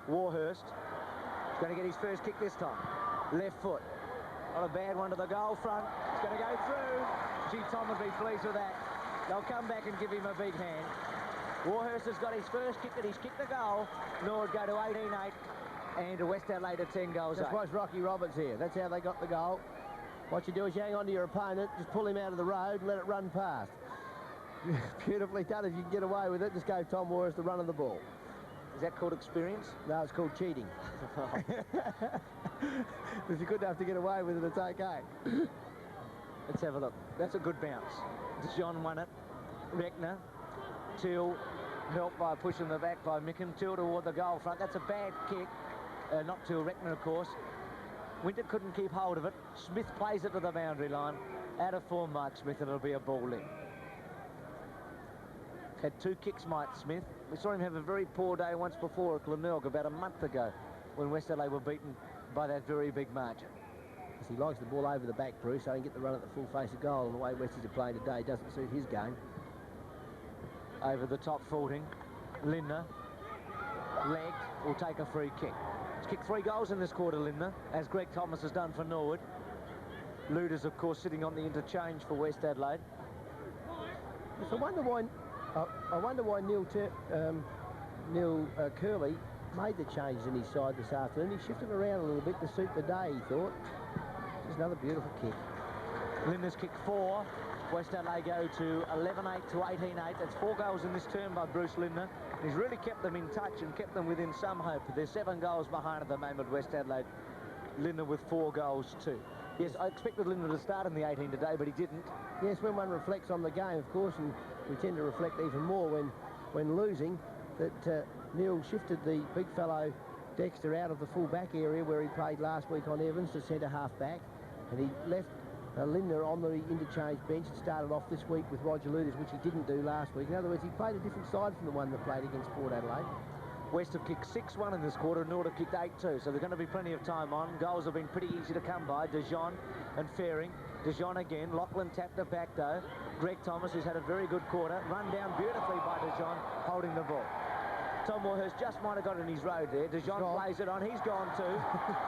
Warhurst is going to get his first kick this time. Left foot. Not a bad one to the goal front. It's going to go through. Gee, Tom would be pleased with that. They'll come back and give him a big hand. Warhurst has got his first kick, and he's kicked the goal. Norwood go to 18-8 and West Adelaide at 10 goals. That's why it's Rocky Roberts here. That's how they got the goal. What you do is you hang on to your opponent, just pull him out of the road and let it run past. Beautifully done. If you can get away with it, just go Tom Warhurst the run of the ball. Is that called experience? No, it's called cheating. If you're good enough to get away with it, it's okay. Let's have a look. That's a good bounce. DeJean won it. Reckner. Teal helped by pushing the back by Micken. Teal toward the goal front. That's a bad kick. Not Teal, Reckner, of course. Winter couldn't keep hold of it. Smith plays it to the boundary line. Out of form, Mark Smith, and it'll be a ball in. Had 2 kicks, Mike Smith. We saw him have a very poor day once before at Glenelg about a month ago when West Adelaide were beaten by that very big margin. He likes the ball over the back, Bruce, so he can get the run at the full face of goal. And the way Westies are playing today doesn't suit his game. Over the top, Fielding. Lindner. Legged. Will take a free kick. He's kicked 3 goals in this quarter, Lindner, as Greg Thomas has done for Norwood. Luders, of course, sitting on the interchange for West Adelaide. Yes, I wonder why Neil Curley made the changes in his side this afternoon. He shifted around a little bit to suit the day, he thought. Just another beautiful kick. Lindner's kicked 4. West Adelaide go to 11-8 to 18-8. That's 4 goals in this term by Bruce Lindner. He's really kept them in touch and kept them within some hope. They're 7 goals behind at the moment, West Adelaide. Lindner with 4 goals too. Yes, I expected Lindner to start in the 18 today, but he didn't. Yes, when one reflects on the game, of course, and we tend to reflect even more when losing, that Neil shifted the big fellow Dexter out of the full-back area where he played last week on Evans to centre-half back, and he left Lindner on the interchange bench and started off this week with Roger Luders, which he didn't do last week. In other words, he played a different side from the one that played against Port Adelaide. West have kicked 6-1 in this quarter, and Norwood have kicked 8-2, so there's going to be plenty of time on. Goals have been pretty easy to come by. DeJean and Ferring. DeJean again. Lachlan tapped it back, though. Greg Thomas, who's had a very good quarter, run down beautifully by DeJean, holding the ball. Tom Warhurst just might have got in his road there. DeJean plays it on. He's gone too.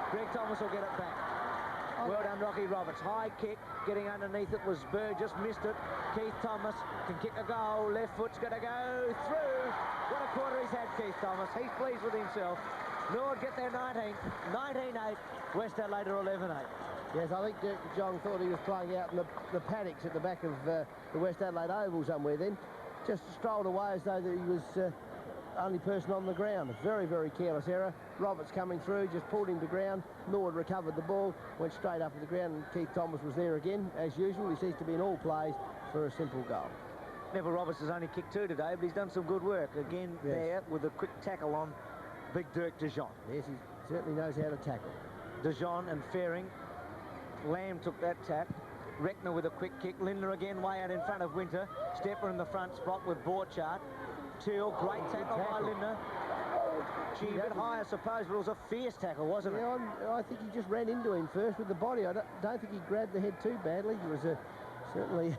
Greg Thomas will get it back. Well done, Rocky Roberts. High kick. Getting underneath it was Burgess. Missed it. Keith Thomas can kick a goal. Left foot's going to go through. What a quarter he's had, Keith Thomas. He's pleased with himself. Norwood get their 19. 19-8. West Adelaide are 11-8. Yes, I think Dirk John thought he was playing out in the paddocks at the back of the West Adelaide Oval somewhere then. Just strolled away as though that he was only person on the ground. Very, very careless error. Roberts coming through, just pulled him to ground. Norwood recovered the ball, went straight up to the ground, and Keith Thomas was there again. As usual, he seems to be in all plays for a simple goal. Neville Roberts has only kicked 2 today, but he's done some good work. Again, there with a quick tackle on big Dirk DeJean. Yes, he certainly knows how to tackle. DeJean and Ferring. Lamb took that tap. Reckner with a quick kick. Lindner again way out in front of Winter. Stepper in the front spot with Borchardt. Teal, great tackle by Lindner. Gee, a bit high, I suppose, but it was a fierce tackle, wasn't it? I think he just ran into him first with the body. I don't think he grabbed the head too badly. It was certainly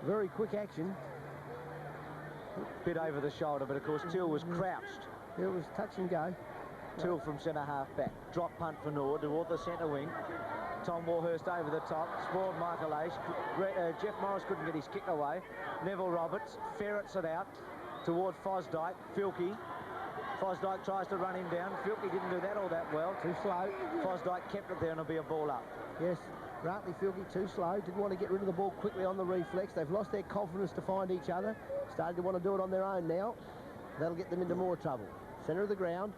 very quick action. Bit over the shoulder, but of course Teal was crouched. It was touch and go. Till from centre-half back. Drop punt for Norwood toward the centre wing. Tom Warhurst over the top. Spoiled Michael Aish. Jeff Morris couldn't get his kick away. Neville Roberts ferrets it out toward Fosdyke. Filkey. Fosdyke tries to run him down. Filkey didn't do that all that well. Too slow. Fosdyke kept it there and it'll be a ball up. Yes, Brantley Filkey too slow. Didn't want to get rid of the ball quickly on the reflex. They've lost their confidence to find each other. Started to want to do it on their own now. That'll get them into more trouble. Centre of the ground.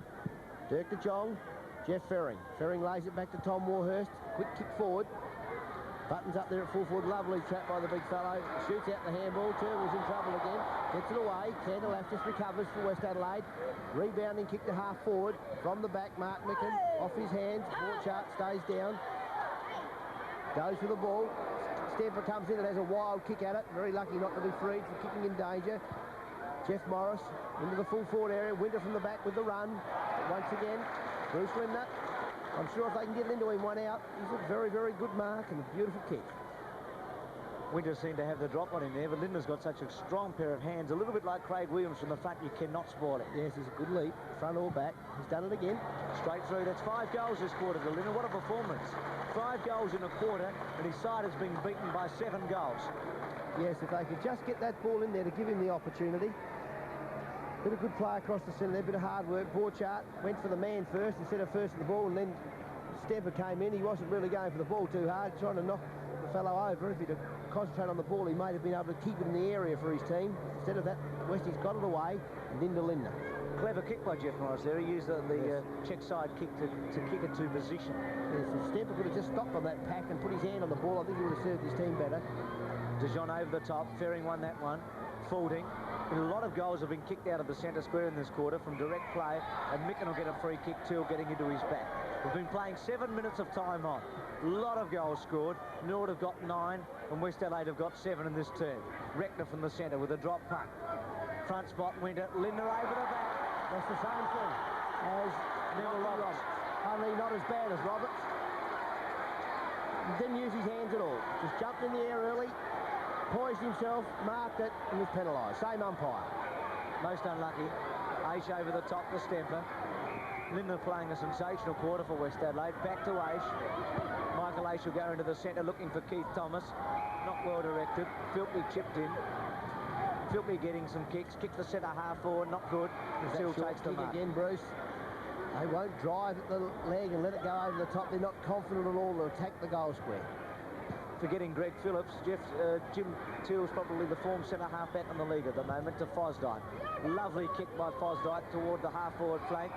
Dirk de Jong. Jeff Ferring. Ferring lays it back to Tom Warhurst. Quick kick forward. Buttons up there at full forward. Lovely trap by the big fellow. Shoots out the handball. Turnbull's in trouble again. Gets it away. Candlelaff just recovers for West Adelaide. Rebounding kick to half forward. From the back, Mark Micken. Off his hands. Borchardt stays down. Goes for the ball. Stamper comes in and has a wild kick at it. Very lucky not to be freed from kicking in danger. Jeff Morris into the full forward area. Winter from the back with the run. Once again, Bruce Lindner. I'm sure if they can get it into him one out, he's a very, very good mark and a beautiful kick. Winter seemed to have the drop on him there, but Lindner's got such a strong pair of hands, a little bit like Craig Williams from the front. You cannot spoil it. Yes, he's a good leap, front or back. He's done it again. Straight through. That's 5 goals this quarter to Lindner. What a performance. 5 goals in a quarter, and his side has been beaten by 7 goals. Yes, if they could just get that ball in there to give him the opportunity. Bit of good play across the centre there, bit of hard work. Borchardt went for the man first instead of first for the ball, and then Stemper came in. He wasn't really going for the ball too hard, trying to knock the fellow over. If he'd have concentrated on the ball, he might have been able to keep it in the area for his team. Instead of that, Westie's got it away and into Lindner. Clever kick by Jeff Morris there. He used the check side kick to kick it to position. Yes, if Stemper could have just stopped on that pack and put his hand on the ball, I think he would have served his team better. DeJohn over the top. Ferring won that one. Faulding. A lot of goals have been kicked out of the centre square in this quarter from direct play, and Micken will get a free kick, Till getting into his back. We've been playing 7 minutes of time on. A lot of goals scored. Norwood have got 9, and West Adelaide have got 7 in this term. Reckner from the centre with a drop punt. Front spot, Winter. Lindner over the back. That's the same thing as Neville Roberts. Only not as bad as Roberts. He didn't use his hands at all. Just jumped in the air early, poised himself, marked it, and was penalised. Same umpire. Most unlucky. Aish over the top to Stemper. Lindner playing a sensational quarter for West Adelaide. Back to Aish. Michael Aish will go into the centre looking for Keith Thomas. Not well directed. Filkey chipped in. Filkey getting some kicks. Kick the centre half forward. Not good. Still takes the mark. Again, Bruce. They won't drive at the leg and let it go over the top. They're not confident at all to attack the goal square. Forgetting Greg Phillips, Jim Till's probably the form centre-half back in the league at the moment to Fosdyke. Lovely kick by Fosdyke toward the half-forward flank.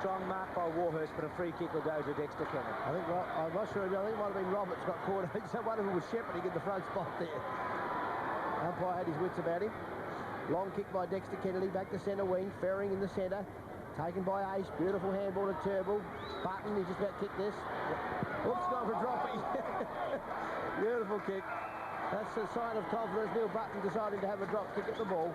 Strong mark by Warhurst, but a free kick will go to Dexter Kennedy. I'm not sure. I think it might have been Roberts got caught. So one of them was shepherding in the front spot there. Umpire had his wits about him. Long kick by Dexter Kennedy, back to centre wing. Ferring in the centre. Taken by Ace. Beautiful handball to Turnbull. Button, he just about kicked this. Oops, gone for dropping. Beautiful kick. That's a sign of confidence. Neil Button deciding to have a drop kick at the ball.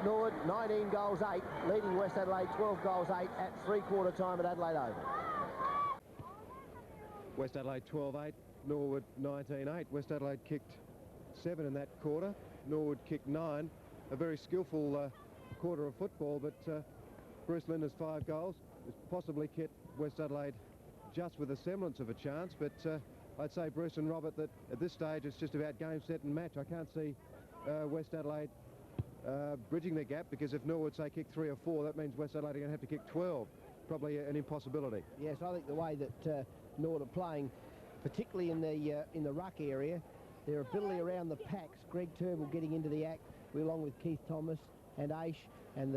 Norwood, 19 goals, 8, leading West Adelaide 12 goals, 8 at three-quarter time at Adelaide Oval. West Adelaide 12-8, Norwood 19-8. West Adelaide kicked 7 in that quarter. Norwood kicked 9. A very skillful quarter of football, but Bruce Lindner's 5 goals has possibly kept West Adelaide just with a semblance of a chance, but I'd say, Bruce and Robert, that at this stage it's just about game, set and match. I can't see West Adelaide bridging the gap, because if Norwood, say, kick 3 or 4, that means West Adelaide are going to have to kick 12. Probably an impossibility. Yes, I think the way that Norwood are playing, particularly in the ruck area, their ability around the packs, Greg Turnbull getting into the act, along with Keith Thomas and Aish, and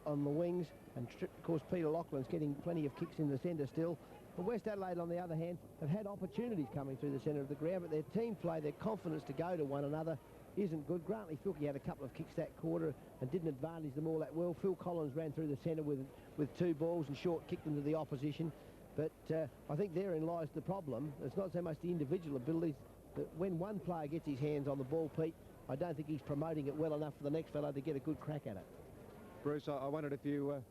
on the wings, and of course Peter Loughlin's getting plenty of kicks in the centre still. But West Adelaide, on the other hand, have had opportunities coming through the centre of the ground, but their team play, their confidence to go to one another isn't good. Brantley Filkey had a couple of kicks that quarter and didn't advantage them all that well. Phil Collins ran through the centre with 2 balls and short kicked them to the opposition. But I think therein lies the problem. It's not so much the individual abilities, but when one player gets his hands on the ball, Pete, I don't think he's promoting it well enough for the next fellow to get a good crack at it. Bruce, I wondered if you're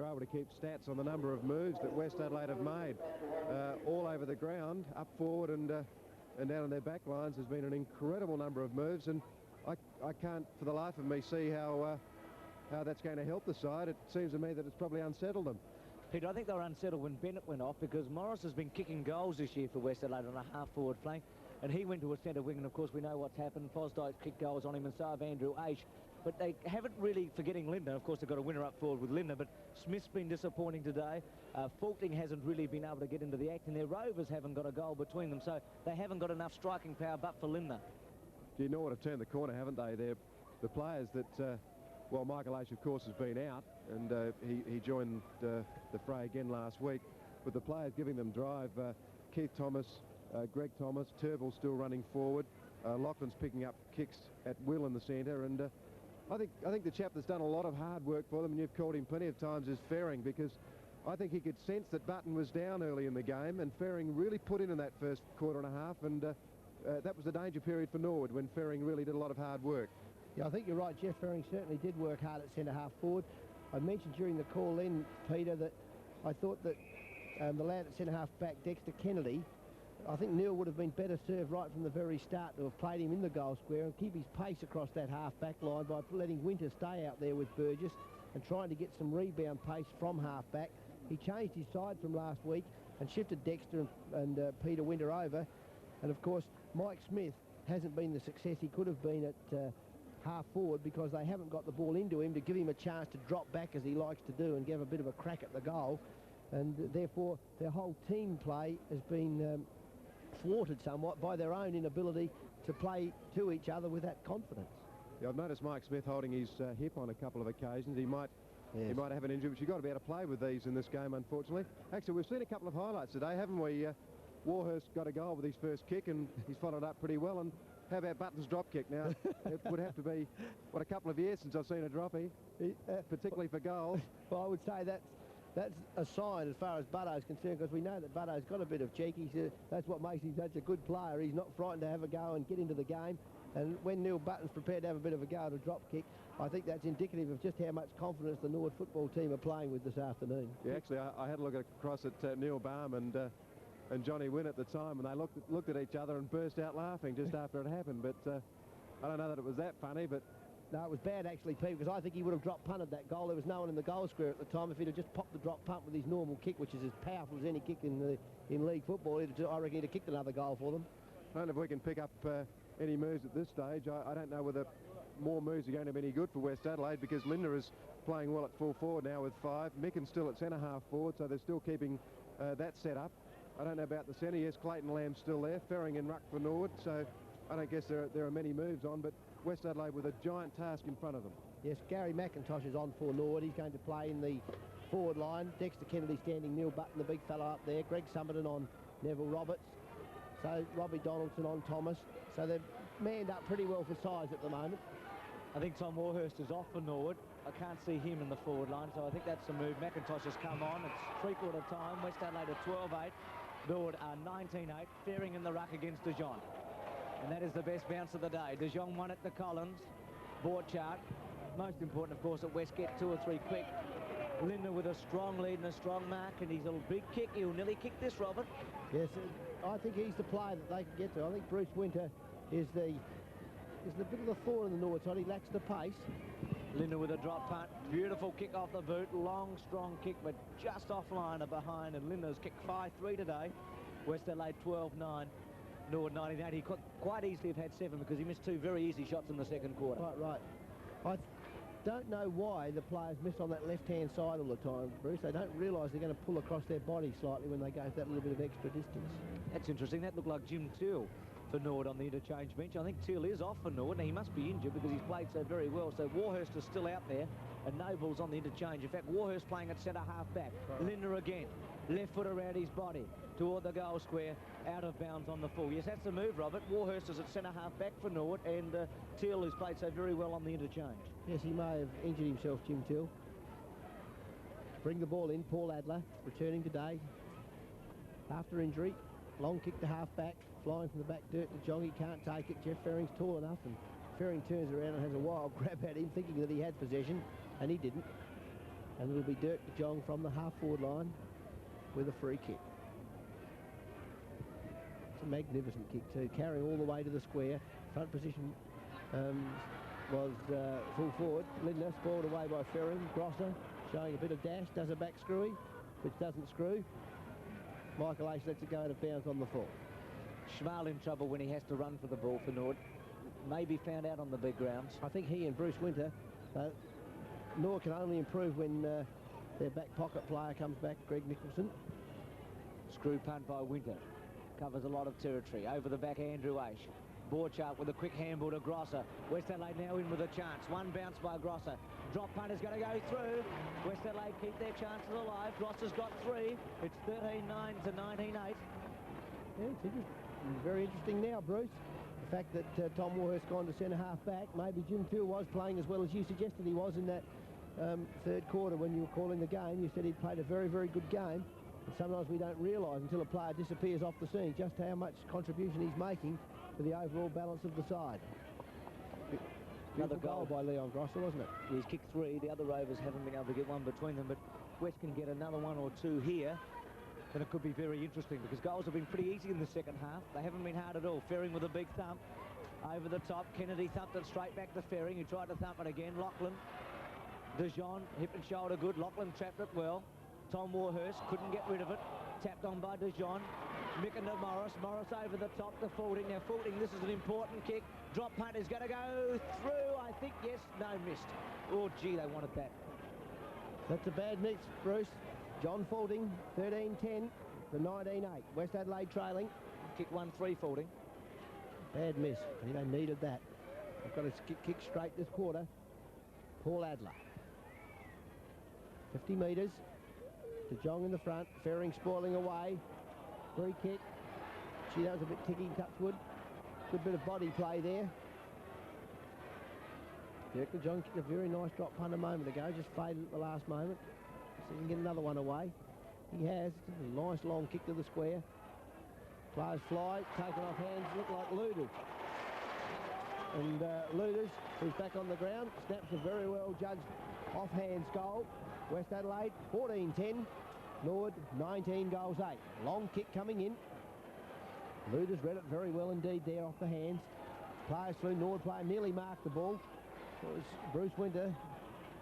able to keep stats on the number of moves that West Adelaide have made all over the ground, up forward and down on their back lines. There's been an incredible number of moves, and I can't for the life of me see how that's going to help the side. It seems to me that it's probably unsettled them. Peter, I think they were unsettled when Bennett went off because Morris has been kicking goals this year for West Adelaide on a half-forward flank, and he went to a centre wing, and of course we know what's happened. Fosdyke's kicked goals on him, and so have Andrew Aish. But they haven't really, forgetting Lindner, of course they've got a winner up forward with Lindner, but Smith's been disappointing today. Faulkning hasn't really been able to get into the act, and their Rovers haven't got a goal between them, so they haven't got enough striking power but for Lindner. You know what have turned the corner, haven't they? They're the players that, well, Michael Aish, of course, has been out, and he joined the fray again last week. But the players giving them drive, Keith Thomas, Greg Thomas, Turville still running forward. Lachlan's picking up kicks at will in the centre, and I think the chap that's done a lot of hard work for them, and you've called him plenty of times, is Ferring, because I think he could sense that Button was down early in the game, and Ferring really put in that first quarter and a half, and that was the danger period for Norwood when Ferring really did a lot of hard work. Yeah, I think you're right. Jeff Ferring certainly did work hard at centre-half forward. I mentioned during the call in, Peter, that I thought that the lad at centre-half back, Dexter Kennedy, I think Neil would have been better served right from the very start to have played him in the goal square and keep his pace across that half-back line by letting Winter stay out there with Burgess and trying to get some rebound pace from half-back. He changed his side from last week and shifted Dexter and Peter Winter over. And, of course, Mike Smith hasn't been the success he could have been at half-forward because they haven't got the ball into him to give him a chance to drop back as he likes to do and give a bit of a crack at the goal. And, therefore, their whole team play has been thwarted somewhat by their own inability to play to each other with that confidence. Yeah, I've noticed Mike Smith holding his hip on a couple of occasions. He might have an injury, but you've got to be able to play with these in this game, unfortunately. Actually, we've seen a couple of highlights today, haven't we? Warhurst got a goal with his first kick, and he's followed up pretty well. And how about Button's drop kick? Now, it would have to be, what, a couple of years since I've seen a droppy, particularly for goals. Well, I would say that's a sign as far as Butto's concerned, because we know that Butto's got a bit of cheek. That's what makes him such a good player. He's not frightened to have a go and get into the game. And when Neil Button's prepared to have a bit of a go at a drop kick, I think that's indicative of just how much confidence the Norwood football team are playing with this afternoon. Yeah, actually, I had a look across at Neil Baum and Johnny Wynn at the time, and they looked at each other and burst out laughing just after it happened. But I don't know that it was that funny, but... No, it was bad, actually, Pete, because I think he would have drop punted that goal. There was no one in the goal square at the time. If he'd have just popped the drop punt with his normal kick, which is as powerful as any kick in league football, I reckon he'd have kicked another goal for them. I don't know if we can pick up any moves at this stage. I don't know whether more moves are going to be any good for West Adelaide, because Lindner is playing well at full forward now with 5. Micken's still at centre-half forward, so they're still keeping that set up. I don't know about the centre. Yes, Clayton Lamb's still there. Ferring and ruck for Norwood, so I don't guess there are many moves on, but West Adelaide with a giant task in front of them. Yes, Gary McIntosh is on for Norwood. He's going to play in the forward line. Dexter Kennedy standing, Neil Button, the big fellow up there. Greg Summerton on Neville Roberts. So Robbie Donaldson on Thomas. So they've manned up pretty well for size at the moment. I think Tom Warhurst is off for Norwood. I can't see him in the forward line, so I think that's the move. McIntosh has come on. It's three-quarter time. West Adelaide are 12-8. Norwood are 19-8. Ferring in the ruck against De Jong. And that is the best bounce of the day. De Jong won at the Collins. Borchardt. Most important, of course, that West get 2 or 3 quick. Lindner with a strong lead and a strong mark, and he's a big kick. He'll nearly kick this, Robert. Yes, I think he's the player that they can get to. I think Bruce Winter is the bit of the thorn in the Norwood side. He lacks the pace. Lindner with a drop punt. Beautiful kick off the boot. Long, strong kick, but just offline or behind. And Lindner's kicked 5-3 today. West Adelaide 12-9. Norwood 19-8. He could quite easily have had 7 because he missed 2 very easy shots in the second quarter. Right. I don't know why the players miss on that left-hand side all the time, Bruce. They don't realise they're going to pull across their body slightly when they go for that little bit of extra distance. That's interesting. That looked like Jim Teal for Norwood on the interchange bench. I think Teal is off for Norwood. Now, he must be injured because he's played so very well. So Warhurst is still out there, and Noble's on the interchange. In fact, Warhurst playing at centre-half back. Right. Lindner again. Left foot around his body toward the goal square, out of bounds on the full. Yes, that's the move, Robert. Warhurst is at centre-half back for Norwood, and Teal, who's played so very well on the interchange. Yes, he may have injured himself, Jim Teal. Bring the ball in. Paul Adler returning today after injury. Long kick to half-back, flying from the back dirt to Jong. He can't take it. Jeff Ferring's tall enough, and Ferring turns around and has a wild grab at him, thinking that he had possession, and he didn't. And it'll be Dirk de Jong from the half-forward line with a free kick. It's a magnificent kick too, carrying all the way to the square. Front position was full forward. Lindner spoiled away by Ferring. Grosser showing a bit of dash, does a back screwy. which doesn't screw. Michael Ace lets it go out of bounds on the full. Schmal in trouble when he has to run for the ball for Norwood. Maybe found out on the big grounds. I think he and Bruce Winter, Norwood can only improve when their back pocket player comes back, Greg Nicholson. Screw punt by Winter. Covers a lot of territory. Over the back, Andrew Ash. Borchardt with a quick handball to Grosser. West Adelaide now in with a chance. One bounce by Grosser. Drop punt is going to go through. West Adelaide keep their chances alive. Grosser's got 3. It's 13-9 to 19-8. Yeah, it's very interesting now, Bruce. The fact that Tom Warhurst's gone to centre-half back. Maybe Jim Phil was playing as well as you suggested he was in that third quarter when you were calling the game. You said he'd played a very, very good game. And sometimes we don't realise until a player disappears off the scene just how much contribution he's making to the overall balance of the side. Another goal by Leon Grosser, wasn't it? He's kicked 3. The other Rovers haven't been able to get one between them, but West can get another 1 or 2 here. Then it could be very interesting because goals have been pretty easy in the second half. They haven't been hard at all. Ferring with a big thump. Over the top, Kennedy thumped it straight back to Ferring, who tried to thump it again. Lachlan, Dijon, hip and shoulder good. Lachlan trapped it well. Tom Warhurst couldn't get rid of it. Tapped on by Dijon. Micken to Morris. Morris over the top to Faulding. Now Faulding, this is an important kick. Drop punt is going to go through. I think, yes. No, missed. Oh, gee, they wanted that. That's a bad mix, Bruce. John Faulding, 13-10 to 19-8. West Adelaide trailing. Kick 1-3 Faulding. Bad miss. They needed that. They've got to kick straight this quarter. Paul Adler. 50 metres. De Jong in the front. Ferring spoiling away. Free kick. Gee, that was a bit ticky, Touchwood. Good bit of body play there. Derek De Jong kicked a very nice drop punt a moment ago. Just faded at the last moment. So he can get another one away. He has. It's a nice long kick to the square. Players fly. Taken off hands. Look like Luders. And Luders, who's back on the ground, snaps a very well judged off-hands goal. West Adelaide, 14-10. Norwood, 19 goals 8. Long kick coming in. Luders read it very well indeed there off the hands. Players flew. Norwood player nearly marked the ball. It was Bruce Winter.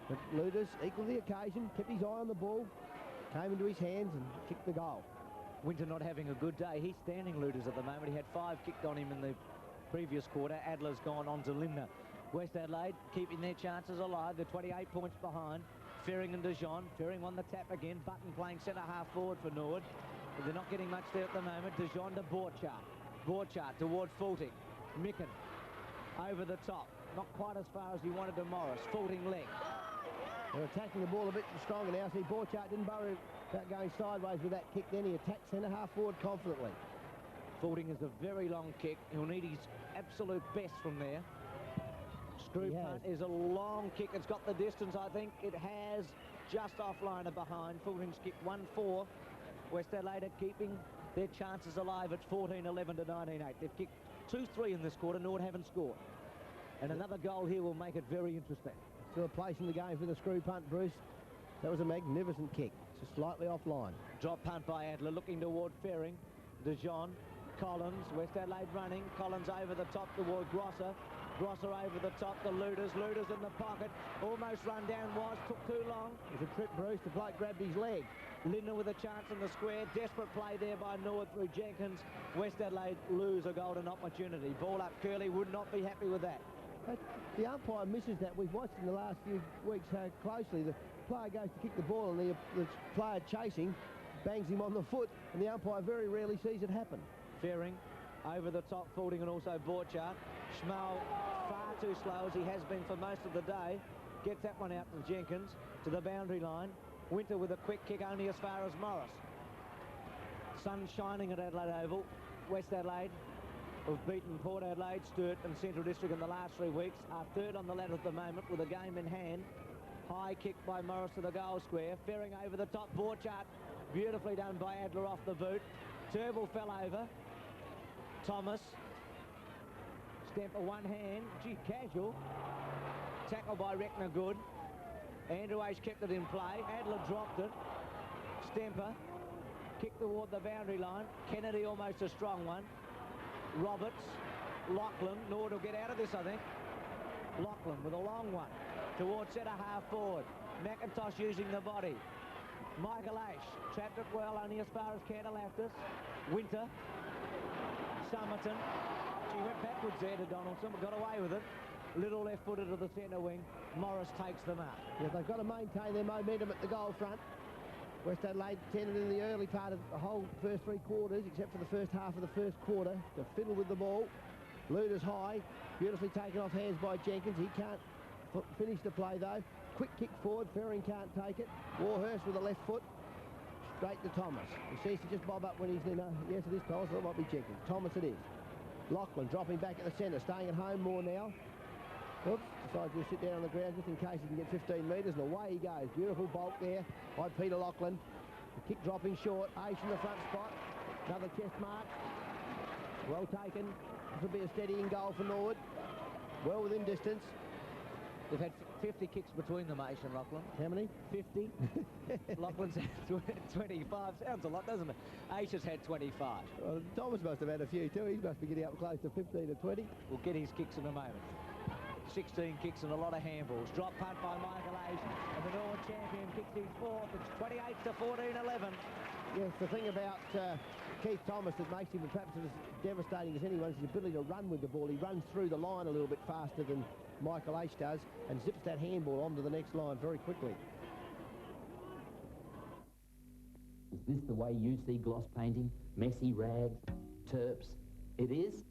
But Luders equalled the occasion, kept his eye on the ball, came into his hands and kicked the goal. Winter not having a good day. He's standing Luders at the moment. He had 5 kicked on him in the previous quarter. Adler's gone on to Limner. West Adelaide keeping their chances alive. They're 28 points behind. Ferring and Dijon. Ferring on the tap again. Button playing centre-half forward for Norwood. But they're not getting much there at the moment. Dijon to Borchardt. Borchardt toward Faulding. Micken over the top. Not quite as far as he wanted to Morris. Faulding leg. They're attacking the ball a bit stronger now. See, Borchardt didn't worry about going sideways with that kick. Then he attacked centre-half forward confidently. Faulding is a very long kick. He'll need his absolute best from there. Screw punt is a long kick. It's got the distance, I think. It has just offline and behind. Faulding's kick 1-4. West Adelaide are keeping their chances alive at 14-11 to 19-8. They've kicked 2-3 in this quarter. Norwood haven't scored. And another goal here will make it very interesting. Still a place in the game for the screw punt, Bruce. That was a magnificent kick. Just slightly offline. Drop punt by Adler, looking toward Ferring. Dijon, Collins, West Adelaide running. Collins over the top toward Grosser. Grosser over the top to Luders. Luders in the pocket. Almost run down was. Took too long. It was a trip, Bruce. The bloke grabbed his leg. Lindner with a chance in the square. Desperate play there by Norwood through Jenkins. West Adelaide lose a golden opportunity. Ball up. Curley would not be happy with that. The umpire misses that. We've watched in the last few weeks how closely the player goes to kick the ball and the player chasing bangs him on the foot, and the umpire very rarely sees it happen. Ferring over the top, Faulding and also Borchardt. Schmal far too slow as he has been for most of the day. Gets that one out to Jenkins to the boundary line. Winter with a quick kick only as far as Morris. Sun shining at Adelaide Oval. West Adelaide have beaten Port Adelaide, Sturt and Central District in the last 3 weeks. Are third on the ladder at the moment with a game in hand. High kick by Morris to the goal square. Ferring over the top. Borchardt beautifully done by Adler off the boot. Turnbull fell over. Thomas. Stemper one hand. Gee, casual. Tackle by Reckner good. Andrew H kept it in play. Adler dropped it. Stemper. Kick toward the boundary line. Kennedy almost a strong one. Roberts, Lachlan, Norwood will get out of this, I think. Lachlan with a long one towards centre half forward. McIntosh using the body. Michael Ash trapped it well, only as far as Cantalaftis. Winter. Somerton. She went backwards there to Donaldson, but got away with it. Little left-footed to the centre wing. Morris takes them out. Yeah, they've got to maintain their momentum at the goal front. West Adelaide tended in the early part of the whole first 3 quarters, except for the first half of the first quarter, to fiddle with the ball. Luder's high, beautifully taken off hands by Jenkins. He can't finish the play, though. Quick kick forward, Ferring can't take it. Warhurst with the left foot, straight to Thomas. He seems to just bob up when he's in a... Yes, it is Thomas, it might be Jenkins. Thomas it is. Lachlan dropping back at the centre, staying at home more now. Oops, decides to sit down on the ground just in case he can get 15 metres, and away he goes. Beautiful bulk there by Peter Lachlan. The kick dropping short. Ace in the front spot. Another chest mark. Well taken. This will be a steadying goal for Norwood. Well within distance. They've had 50 kicks between them, Ace and Lachlan. How many? 50. Lachlan's had 25. Sounds a lot, doesn't it? Ace has had 25. Well, Thomas must have had a few too. He must be getting up close to 15 or 20. We'll get his kicks in a moment. 16 kicks and a lot of handballs. Drop punt by Michael Ace, and the Norwood champion kicks his fourth. It's 28 to 14-11. Yes, the thing about Keith Thomas that makes him perhaps as devastating as anyone is his ability to run with the ball. He runs through the line a little bit faster than Michael Ace does and zips that handball onto the next line very quickly. Is this the way you see gloss painting? Messy rags? Terps? It is?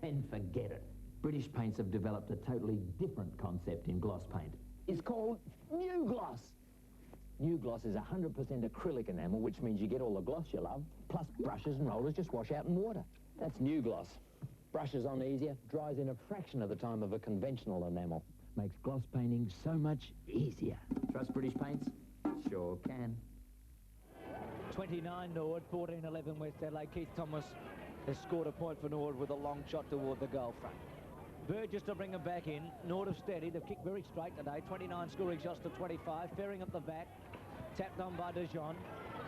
Then forget it. British Paints have developed a totally different concept in gloss paint. It's called New Gloss. New Gloss is 100% acrylic enamel, which means you get all the gloss you love, plus brushes and rollers just wash out in water. That's New Gloss. Brushes on easier, dries in a fraction of the time of a conventional enamel. Makes gloss painting so much easier. Trust British Paints? Sure can. 29 Norwood, 14-11 West Adelaide. Keith Thomas has scored a point for Norwood with a long shot toward the goal front. Burgess to bring them back in. Norwood have steady. They've kicked very straight today. 29 scoring shots to 25. Ferring at the back. Tapped on by Dijon.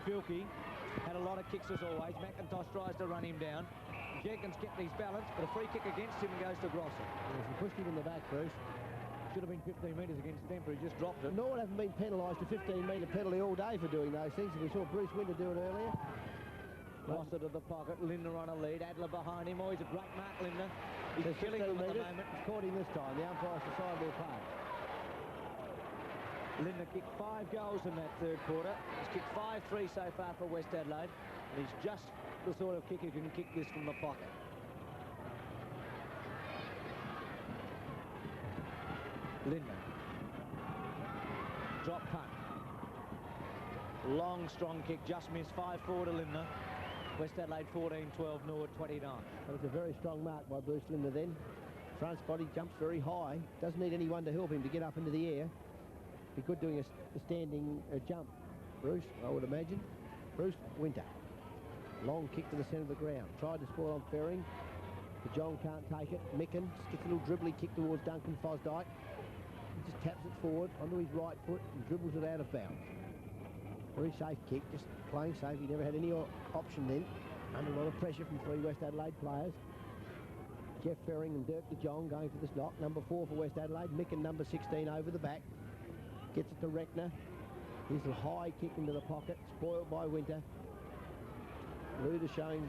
Filkey had a lot of kicks as always. McIntosh tries to run him down. Jenkins kept his balance, but a free kick against him and goes to Grosser. Yes, he pushed him in the back, Bruce. Should have been 15 metres against Stemper. He just dropped it. Norwood haven't been penalised a 15-metre penalty all day for doing those things. We saw Bruce Winter do it earlier. Grosser to the pocket. Linder on a lead. Adler behind him. Oh, he's a great mark, Linder. He's killing them at the moment. He's caught him this time. The umpire's decided their part. Linder kicked 5 goals in that third quarter. He's kicked 5-3 so far for West Adelaide. And he's just the sort of kicker who can kick this from the pocket. Linder. Drop punt. Long, strong kick. Just missed. 5-4 to Linder. West Adelaide 14-12, Norwood 29. That was a very strong mark by Bruce Linder then. Front body jumps very high. Doesn't need anyone to help him to get up into the air. Be good doing a standing jump. Bruce, I would imagine. Bruce Winter. Long kick to the centre of the ground. Tried to spoil on Ferring. But John can't take it. Micken gets a little dribbly kick towards Duncan Fosdyke. He just taps it forward onto his right foot and dribbles it out of bounds. Very safe kick, just playing safe. He never had any option then. Under a lot of pressure from 3 West Adelaide players. Jeff Ferring and Dirk de Jong going for this knock. Number 4 for West Adelaide. Micken, number 16, over the back. Gets it to Reckner. Here's a high kick into the pocket, spoiled by Winter. Luder showing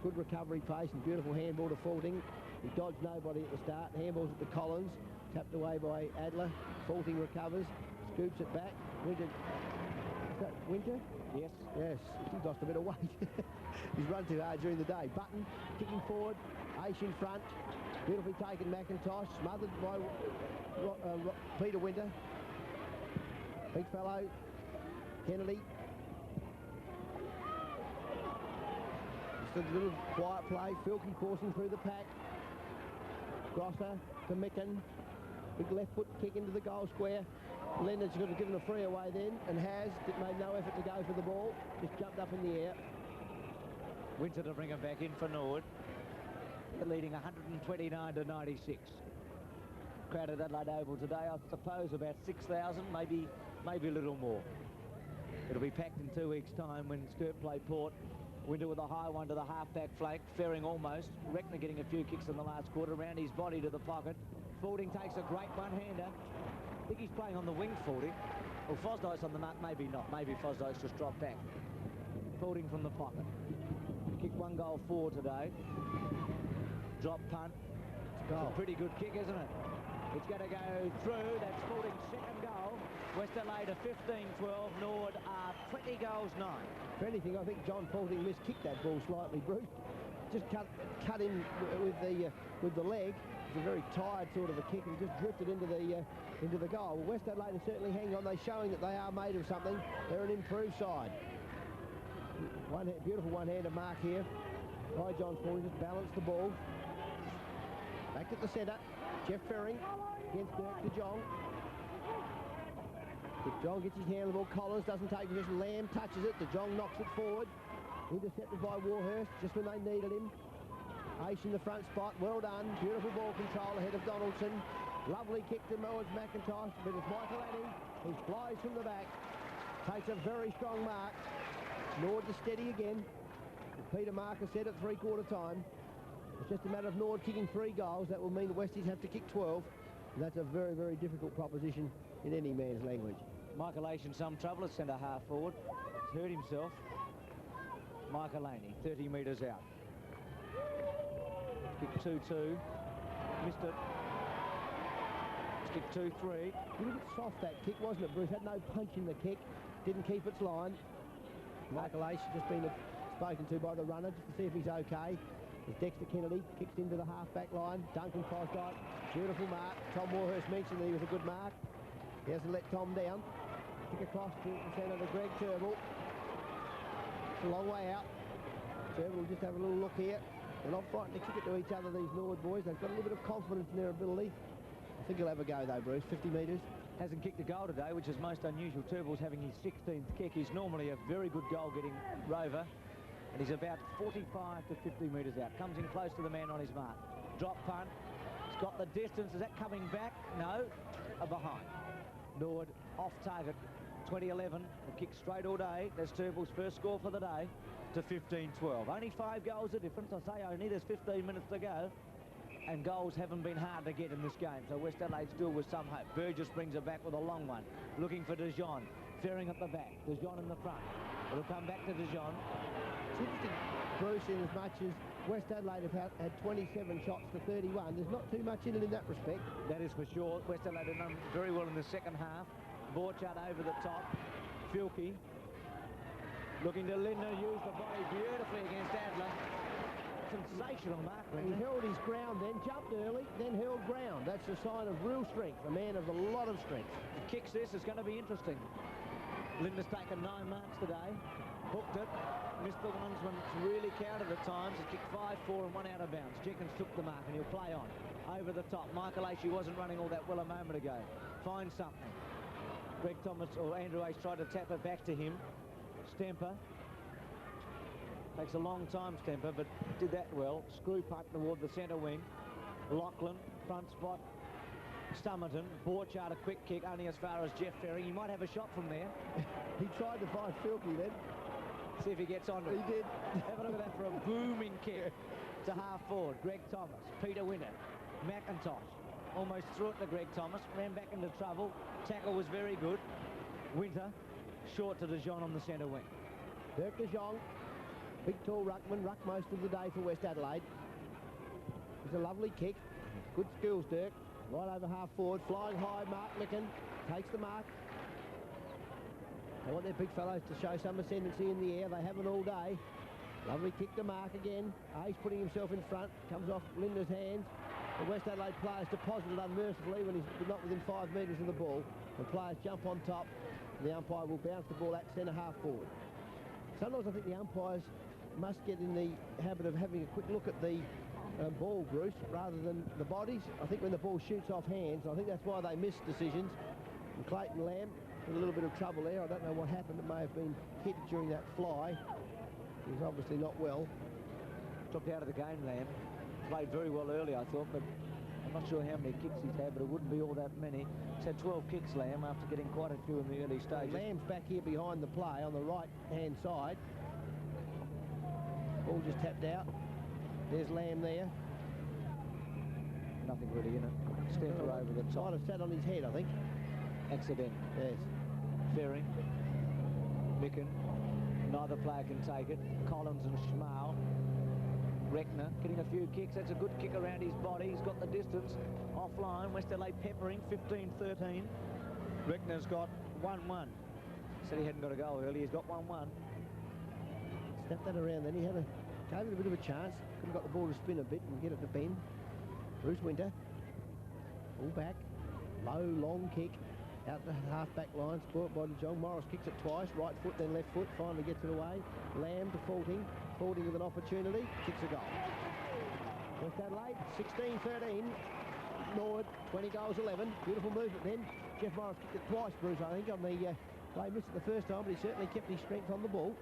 good recovery pace and beautiful handball to Faulting. He dodged nobody at the start. Handballs at the Collins. Tapped away by Adler. Faulting recovers. Scoops it back. Winter. Is that Winter? Yes. Yes. He's lost a bit of weight. He's run too hard during the day. Button kicking forward. Ace in front. Beautifully taken McIntosh. Smothered by Peter Winter. Big fellow. Kennedy. Just a little quiet play. Filkey forcing through the pack. Grosser to Micken. Big left foot kick into the goal square. Leonard's got to give him a free away then, and has made no effort to go for the ball. Just jumped up in the air. Winter to bring him back in for Norwood. They're leading 129 to 96. Crowd at Adelaide Oval today, I suppose about 6,000, maybe a little more. It'll be packed in 2 weeks' time when Sturt play Port. Winter with a high one to the half-back flank, Ferring almost. Reckner getting a few kicks in the last quarter, around his body to the pocket. Faulting takes a great one-hander. think he's playing on the wing, Fording. Well, Fosdyke's on the mark, maybe not. Maybe Fosdyke's just dropped back. Fording from the pocket. Kicked 1 goal forward today. Drop punt. It's a pretty good kick, isn't it? It's going to go through. That's Fording's second goal. West Adelaide are 15-12. Norwood are 20 goals 9. If anything, I think John Fording miskicked that ball slightly, Bruce. Just cut him with the leg. It's a very tired sort of a kick and just drifted into the goal. Well, West Adelaide are certainly hanging on. They're showing that they are made of something. They're an improved side. Beautiful one-handed mark here by John Fording. Just balanced the ball. Back at the centre. Jeff Ferring against Dirk de Jong. De Jong gets his hand on the ball. Collins doesn't take possession. Lamb touches it. De Jong knocks it forward. Intercepted by Warhurst just when they needed him. Ace in the front spot. Well done. Beautiful ball control ahead of Donaldson. Lovely kick to Moens McIntosh. But it's Michael Addy who flies from the back. Takes a very strong mark. Nord to steady again. Peter Marker said at three-quarter time. It's just a matter of Nord kicking 3 goals. That will mean the Westies have to kick 12. And that's a very, very difficult proposition in any man's language. Michael Aish in some trouble at centre half forward. He's hurt himself. Michael Laney, 30 metres out. Kick 2-2. Missed it. Kick 2-3. A little bit soft, that kick, wasn't it, Bruce? Had no punch in the kick. Didn't keep its line. Michael Aish has just been spoken to by the runner just to see if he's okay. As Dexter Kennedy kicks into the half-back line. Duncan Fosdyke, beautiful mark. Tom Warhurst mentioned that he was a good mark. He hasn't let Tom down. Kick across to the centre to Greg Turnbull. It's a long way out. Turnbull will just have a little look here. They're not frightened to kick it to each other, these Norwood boys. They've got a little bit of confidence in their ability. I think he'll have a go, though, Bruce. 50 metres. Hasn't kicked a goal today, which is most unusual. Turnbull's having his 16th kick. He's normally a very good goal-getting rover. And he's about 45 to 50 metres out. Comes in close to the man on his mark. Drop punt. He's got the distance. Is that coming back? No. Behind. Norwood off target. 2011. A kick straight all day. That's Turnbull's first score for the day to 15-12. Only 5 goals of difference. I say only. There's 15 minutes to go. And goals haven't been hard to get in this game. So West Adelaide still with some hope. Burgess brings it back with a long one. Looking for De Jong. Ferring at the back. De Jong in the front. It'll come back to De Jong. It's interesting, Bruce, in as much as West Adelaide have had 27 shots to 31. There's not too much in it in that respect. That is for sure. West Adelaide have done very well in the second half. Borchardt over the top. Filkey looking to Lindner, use the body beautifully against Adler. Sensational mark. He held his ground then, jumped early, then held ground. That's a sign of real strength, a man of a lot of strength. He kicks this, it's going to be interesting. Linder's taken 9 marks today. Hooked it. Missed the ones when it's really counted at times. He kicked 5-4 and 1 out of bounds. Jenkins took the mark and he'll play on. Over the top. Michael Aish, wasn't running all that well a moment ago. Finds something. Greg Thomas or Andrew Aish tried to tap it back to him. Stemper. Takes a long time, Stemper, but did that well. Screw punt toward the centre wing. Lachlan, front spot. Stummerton, Borchardt, a quick kick, only as far as Jeff Ferring. He might have a shot from there. He tried to find Filkey then. See if he gets on it. He did. Have a look at that for a booming kick to half forward. Greg Thomas, Peter Winter, McIntosh. Almost threw it to Greg Thomas, ran back into trouble. Tackle was very good. Winter, short to De Jong on the centre wing. Dirk De Jong, big tall ruckman, ruck most of the day for West Adelaide. It's a lovely kick. Good skills, Dirk. Right over half forward, flying high, Mark Micken takes the mark. They want their big fellows to show some ascendancy in the air. They haven't all day. Lovely kick to mark again. Ace putting himself in front. Comes off Linder's hands. The West Adelaide players deposited unmercifully when he's not within 5 metres of the ball. The players jump on top. The umpire will bounce the ball at centre half forward. Sometimes I think the umpires must get in the habit of having a quick look at the ball, Bruce, rather than the bodies. I think when the ball shoots off hands, I think that's why they miss decisions. And Clayton Lamb in a little bit of trouble there. I don't know what happened. It may have been hit during that fly. He was obviously not well. Took out of the game, Lamb. Played very well early, I thought, but I'm not sure how many kicks he's had, but it wouldn't be all that many. He's had 12 kicks, Lamb, after getting quite a few in the early stages. Lamb's back here behind the play on the right-hand side. Ball just tapped out. There's Lamb there. Nothing really in it. Stemper over the top. Might have sat on his head, I think. accident. Yes. Fearing, Micken, neither player can take it. Collins and Schmal. Reckner getting a few kicks. That's a good kick around his body. He's got the distance. Offline, West Adelaide peppering, 15-13. Reckner's got 1-1. Said he hadn't got a goal early. He's got 1-1. Snapped that around then. He gave it a bit of a chance. Could have got the ball to spin a bit and get it to bend. Bruce Winter. All back. Low, long kick. Out the half-back line. Spoilt by John Morris. Kicks it twice. Right foot, then left foot. Finally gets it away. Lamb to Faulting. Faulting with an opportunity. Kicks a goal. West Adelaide, 16-13. Norwood, 20 goals, 11. Beautiful movement then. Jeff Morris kicked it twice, Bruce, I think, on the play. Missed it the first time, but he certainly kept his strength on the ball.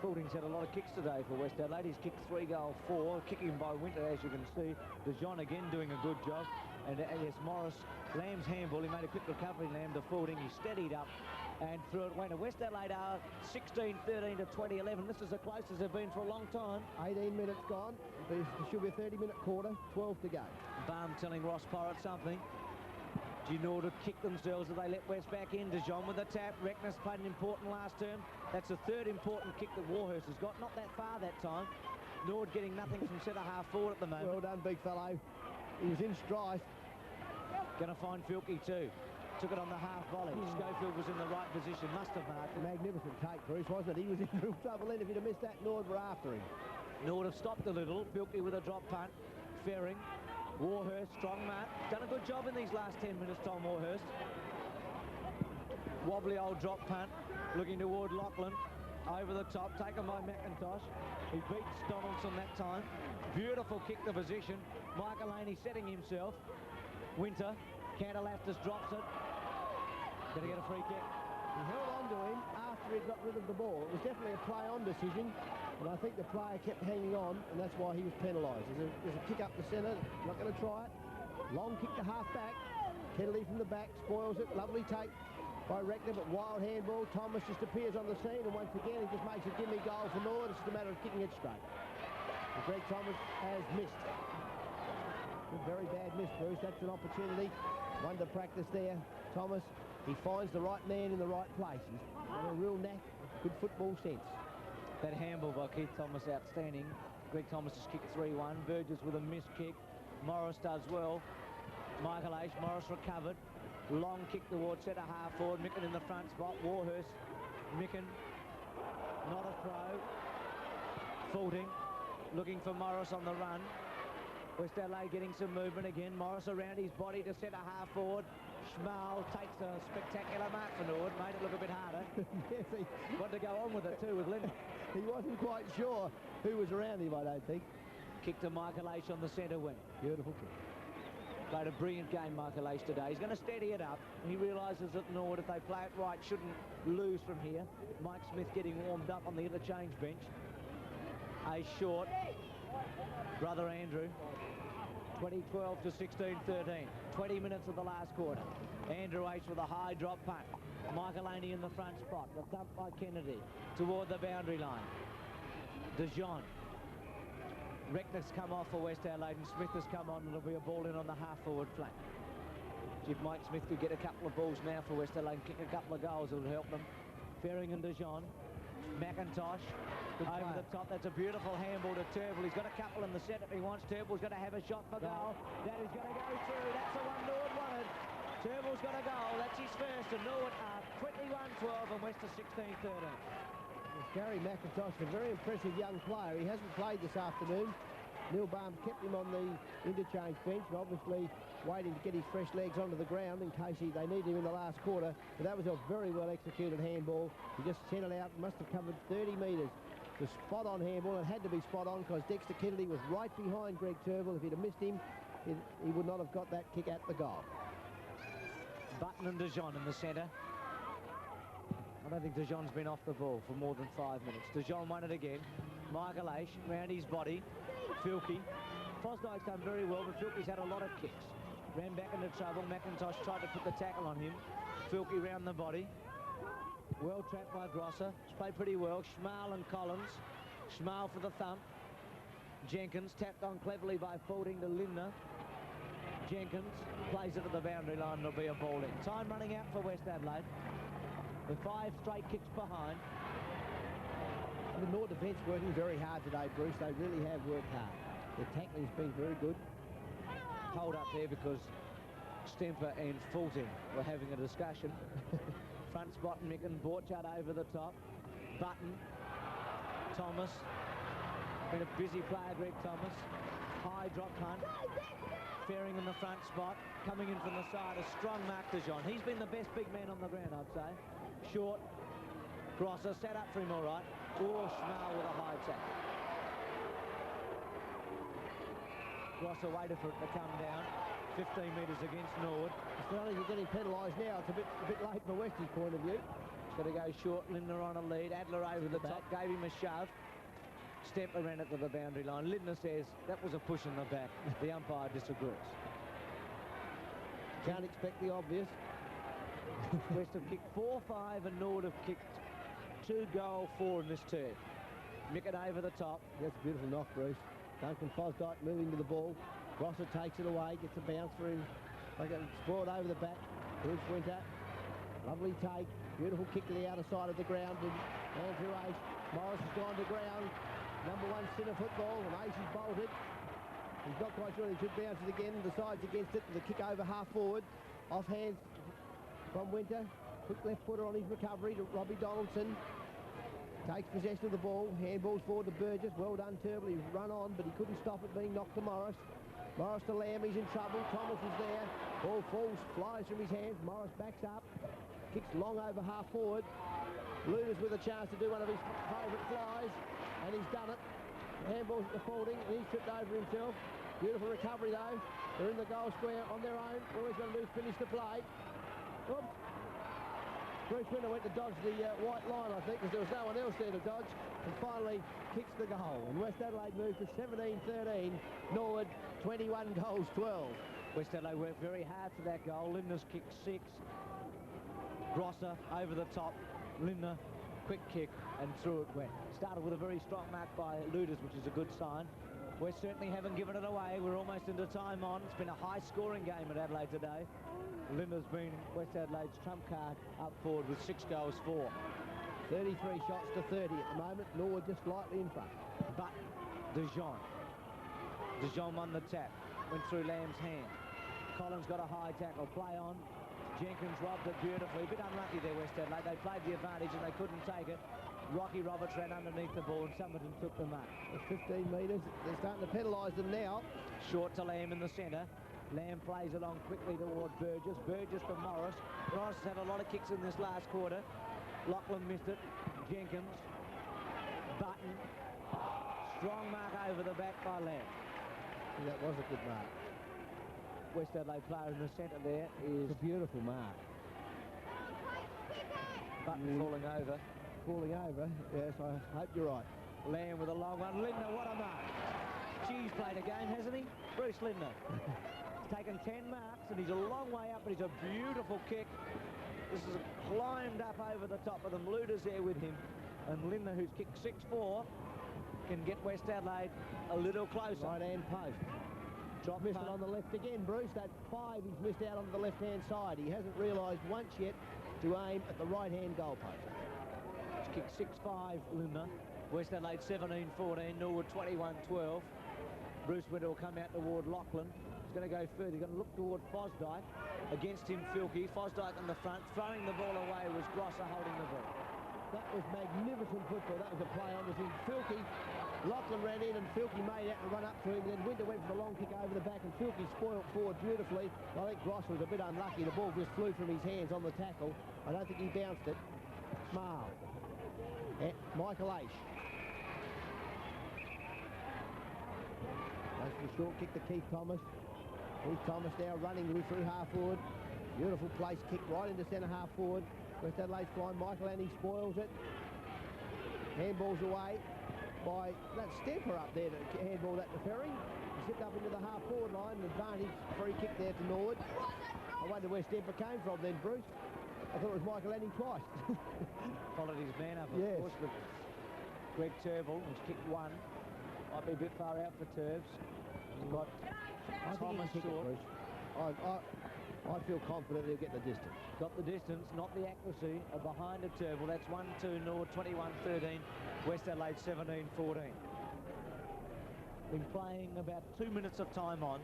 Faulting's had a lot of kicks today for West Adelaide. He's kicked 3 goal 4, kicking by Winter, as you can see. DeJean again doing a good job. And yes, Morris, Lamb's handball, he made a quick recovery, Lamb to Faulting. He steadied up and threw it away. Now West Adelaide are 16-13 to 20-11. This is the closest they've been for a long time. 18 minutes gone. There should be a 30-minute quarter, 12 to go. Baum telling Ross Porritt something. Do you know to kick themselves if they let West back in? DeJean with the tap. Reckner's played an important last term. That's the 3rd important kick that Warhurst has got. Not that far that time. Norwood getting nothing from centre half forward at the moment. Well done, big fellow. He was in strife. Going to find Filkey too. Took it on the half volley. Schofield was in the right position. Must have marked. Magnificent take, Bruce, wasn't it? He was in real trouble then. If he'd have missed that, Norwood were after him. Norwood have stopped a little. Filkey with a drop punt. Ferring. Warhurst, strong mark. Done a good job in these last 10 minutes, Tom Warhurst. Wobbly old drop punt. Looking toward Lachlan. Over the top. Taken by McIntosh. He beats Donaldson that time. Beautiful kick to position. Michael Laney setting himself. Winter. Cantalaftis drops it. Going to get a free kick. He held on to him after he got rid of the ball. It was definitely a play-on decision, and I think the player kept hanging on, and that's why he was penalised. There's a kick up the centre. Not going to try it. Long kick to half-back. Kennedy from the back. Spoils it. Lovely take by Reckner, but wild handball. Thomas just appears on the scene, and once again he just makes a gimme goal for Norwood. It's just a matter of kicking it straight. And Greg Thomas has missed. A very bad miss, Bruce. That's an opportunity. One to practice there. Thomas, he finds the right man in the right place. He's got a real knack, good football sense. That handball by Keith Thomas outstanding. Greg Thomas has kicked 3-1. Burgess with a missed kick. Morris does well. Michael H. Morris recovered. Long kick towards centre half forward. Micken in the front spot. Warhurst. Micken. Not a throw. Faulting. Looking for Morris on the run. West Adelaide getting some movement again. Morris around his body to centre half forward. Schmal takes a spectacular mark for Norwood. Made it look a bit harder. Yes, he wanted to go on with it too with Lennon. He wasn't quite sure who was around him, I don't think. Kick to Michael H on the centre wing. Beautiful kick. Played a brilliant game, Michael H today. He's going to steady it up. He realises that Norwood, if they play it right, shouldn't lose from here. Mike Smith getting warmed up on the interchange bench. A short. Brother Andrew. 20-12 to 16-13. 20 minutes of the last quarter. Andrew H with a high drop punt. Michael Laney in the front spot. The dump by Kennedy toward the boundary line. DeJean. Reckner's come off for West Adelaide and Smith has come on, and it'll be a ball in on the half-forward flank. If Mike Smith could get a couple of balls now for West Adelaide and kick a couple of goals, it would help them. Ferring and DeJean. McIntosh over the top. That's a beautiful handball to Turnbull. He's got a couple in the centre if he wants. Turnbull's got to have a shot for goal. That is going to go through. That's the one Norwood wanted. Turnbull's got a goal. That's his first. And Norwood are 21-12 and West are 16-13. Gary McIntosh, a very impressive young player. He hasn't played this afternoon. Neil Barnes kept him on the interchange bench, and obviously waiting to get his fresh legs onto the ground in case they need him in the last quarter. But that was a very well executed handball. He just sent it out, must have covered 30 metres. The spot on handball. It had to be spot on because Dexter Kennedy was right behind Greg Turnbull. If he'd have missed him, he would not have got that kick at the goal. Button and DeJean in the centre. I don't think DeJean's been off the ball for more than 5 minutes. DeJean won it again. Michael Aish round his body. Filkey. Fosdike's done very well, but Filkey's had a lot of kicks. Ran back into trouble. McIntosh tried to put the tackle on him. Filkey round the body. Well trapped by Grosser. He's played pretty well. Schmal and Collins. Schmal for the thump. Jenkins tapped on cleverly by Faulting to Lindner. Jenkins plays it to the boundary line, and it'll be a ball in. Time running out for West Adelaide. With 5 straight kicks behind. The North defence working very hard today, Bruce. They really have worked hard. The tackling's been very good. Hold up there because Stemper and Fulton were having a discussion. Front spot, Micken, Borchardt over the top. Button, Thomas. Been a busy player, Greg Thomas. High drop punt. Faring in the front spot. Coming in from the side, a strong mark to John. He's been the best big man on the ground, I'd say. Short. Grosser sat up for him all right. Oh, Schmal with a high tackle. Grosser waited for it to come down. 15 metres against Norwood. It's not only getting penalised now, it's a bit late from Westy's point of view. It's got to go short. Lindner on a lead. Adler over the top, gave him a shove. Stemper ran it to the boundary line. Lindner says that was a push in the back. The umpire disagrees. Can't expect the obvious. West have kicked 4-5 and Norwood have kicked 2 goal 4 in this term. Micken over the top. That's a beautiful knock, Bruce. Duncan Fosdyke moving to the ball. Grosser takes it away, gets a bounce for him. Like it's brought over the back. Bruce Winter. Lovely take. Beautiful kick to the outer side of the ground. And Andrew Ace. Morris has gone to ground. Number 1 centre football. And Ace is bolted. He's not quite sure he should bounce it again. Decides against it. The kick over half forward. Off hands from Winter. Quick left footer on his recovery to Robbie Donaldson. Takes possession of the ball. Handballs forward to Burgess. Well done, Turble. He's run on, but he couldn't stop it being knocked to Morris. Morris to Lamb. He's in trouble. Thomas is there. Ball falls, flies from his hands. Morris backs up. Kicks long over half forward. Lunas with a chance to do one of his favourite flies. And he's done it. Handballs at the Faulding. And he's tripped over himself. Beautiful recovery, though. They're in the goal square on their own. All he's going to do is finish the play. Oops. Bruce Winter went to dodge the white line, I think, because there was no one else there to dodge, and finally kicks the goal. And West Adelaide moved to 17-13. Norwood, 21 goals, 12. West Adelaide worked very hard for that goal. Lindner's kicked 6. Grosser over the top. Lindner, quick kick, and threw it wet. Started with a very strong mark by Luders, which is a good sign. West certainly haven't given it away. We're almost into time on. It's been a high-scoring game at Adelaide today. Lindner's been West Adelaide's trump card up forward with 6 goals 4. 33 shots to 30 at the moment. Norwood just slightly in front. But Dijon won the tap. Went through Lamb's hand. Collins got a high tackle. Play on. Jenkins robbed it beautifully. A bit unlucky there, West Adelaide. They played the advantage and they couldn't take it. Rocky Roberts ran underneath the ball and Somerton took them up. 15 metres. They're starting to penalise them now. Short to Lamb in the centre. Lamb plays it on quickly towards Burgess. Burgess for Morris. Morris has had a lot of kicks in this last quarter. Lachlan missed it. Jenkins. Button. Strong mark over the back by Lamb. That was a good mark. West Adelaide player in the centre there is... It's a beautiful mark. Button falling over. Falling over, yes, I hope you're right. Lamb with a long one. Lindner, what a mark. Gee, he's played a game, hasn't he? Bruce Lindner. He's taken 10 marks and he's a long way up, but he's a beautiful kick. This is climbed up over the top of them. Luder's there with him. And Lindner, who's kicked 6-4, can get West Adelaide a little closer. Right-hand post. Drop missed it on the left again, Bruce. That 5 he's missed out on the left-hand side. He hasn't realised once yet to aim at the right-hand goal post. Kicked 6-5, Lindner. West Adelaide 17-14, Norwood 21-12. Bruce Winter will come out toward Lachlan. He's going to go further. He's going to look toward Fosdyke. Against him, Filkey. Fosdyke in the front. Throwing the ball away was Grosser holding the ball. That was magnificent football. That was a play on between Filkey. Lachlan ran in and Filkey made out and run up to him. Then Winter went for the long kick over the back and Filkey spoiled forward beautifully. I think Grosser was a bit unlucky. The ball just flew from his hands on the tackle. I don't think he bounced it. Smile. Michael Aish. That's the short kick to Keith Thomas. Keith Thomas now running through half forward. Beautiful place kick right into centre half forward. West Adelaide's flying. Michael Anning spoils it. Handballs away by that Stemper up there to handball that to Ferring. He slipped up into the half forward line. An advantage free kick there to Norwood. I wonder where Stemper came from then, Bruce. I thought it was Michael Anning twice. Followed his man up, of course, but Greg Turble has kicked 1. Might be a bit far out for Turbs. He's got Thomas short. I feel confident he'll get the distance. Got the distance, not the accuracy. Behind a Turble. That's 1-2 Norwood 21-13. West Adelaide 17-14. Been playing about 2 minutes of time on.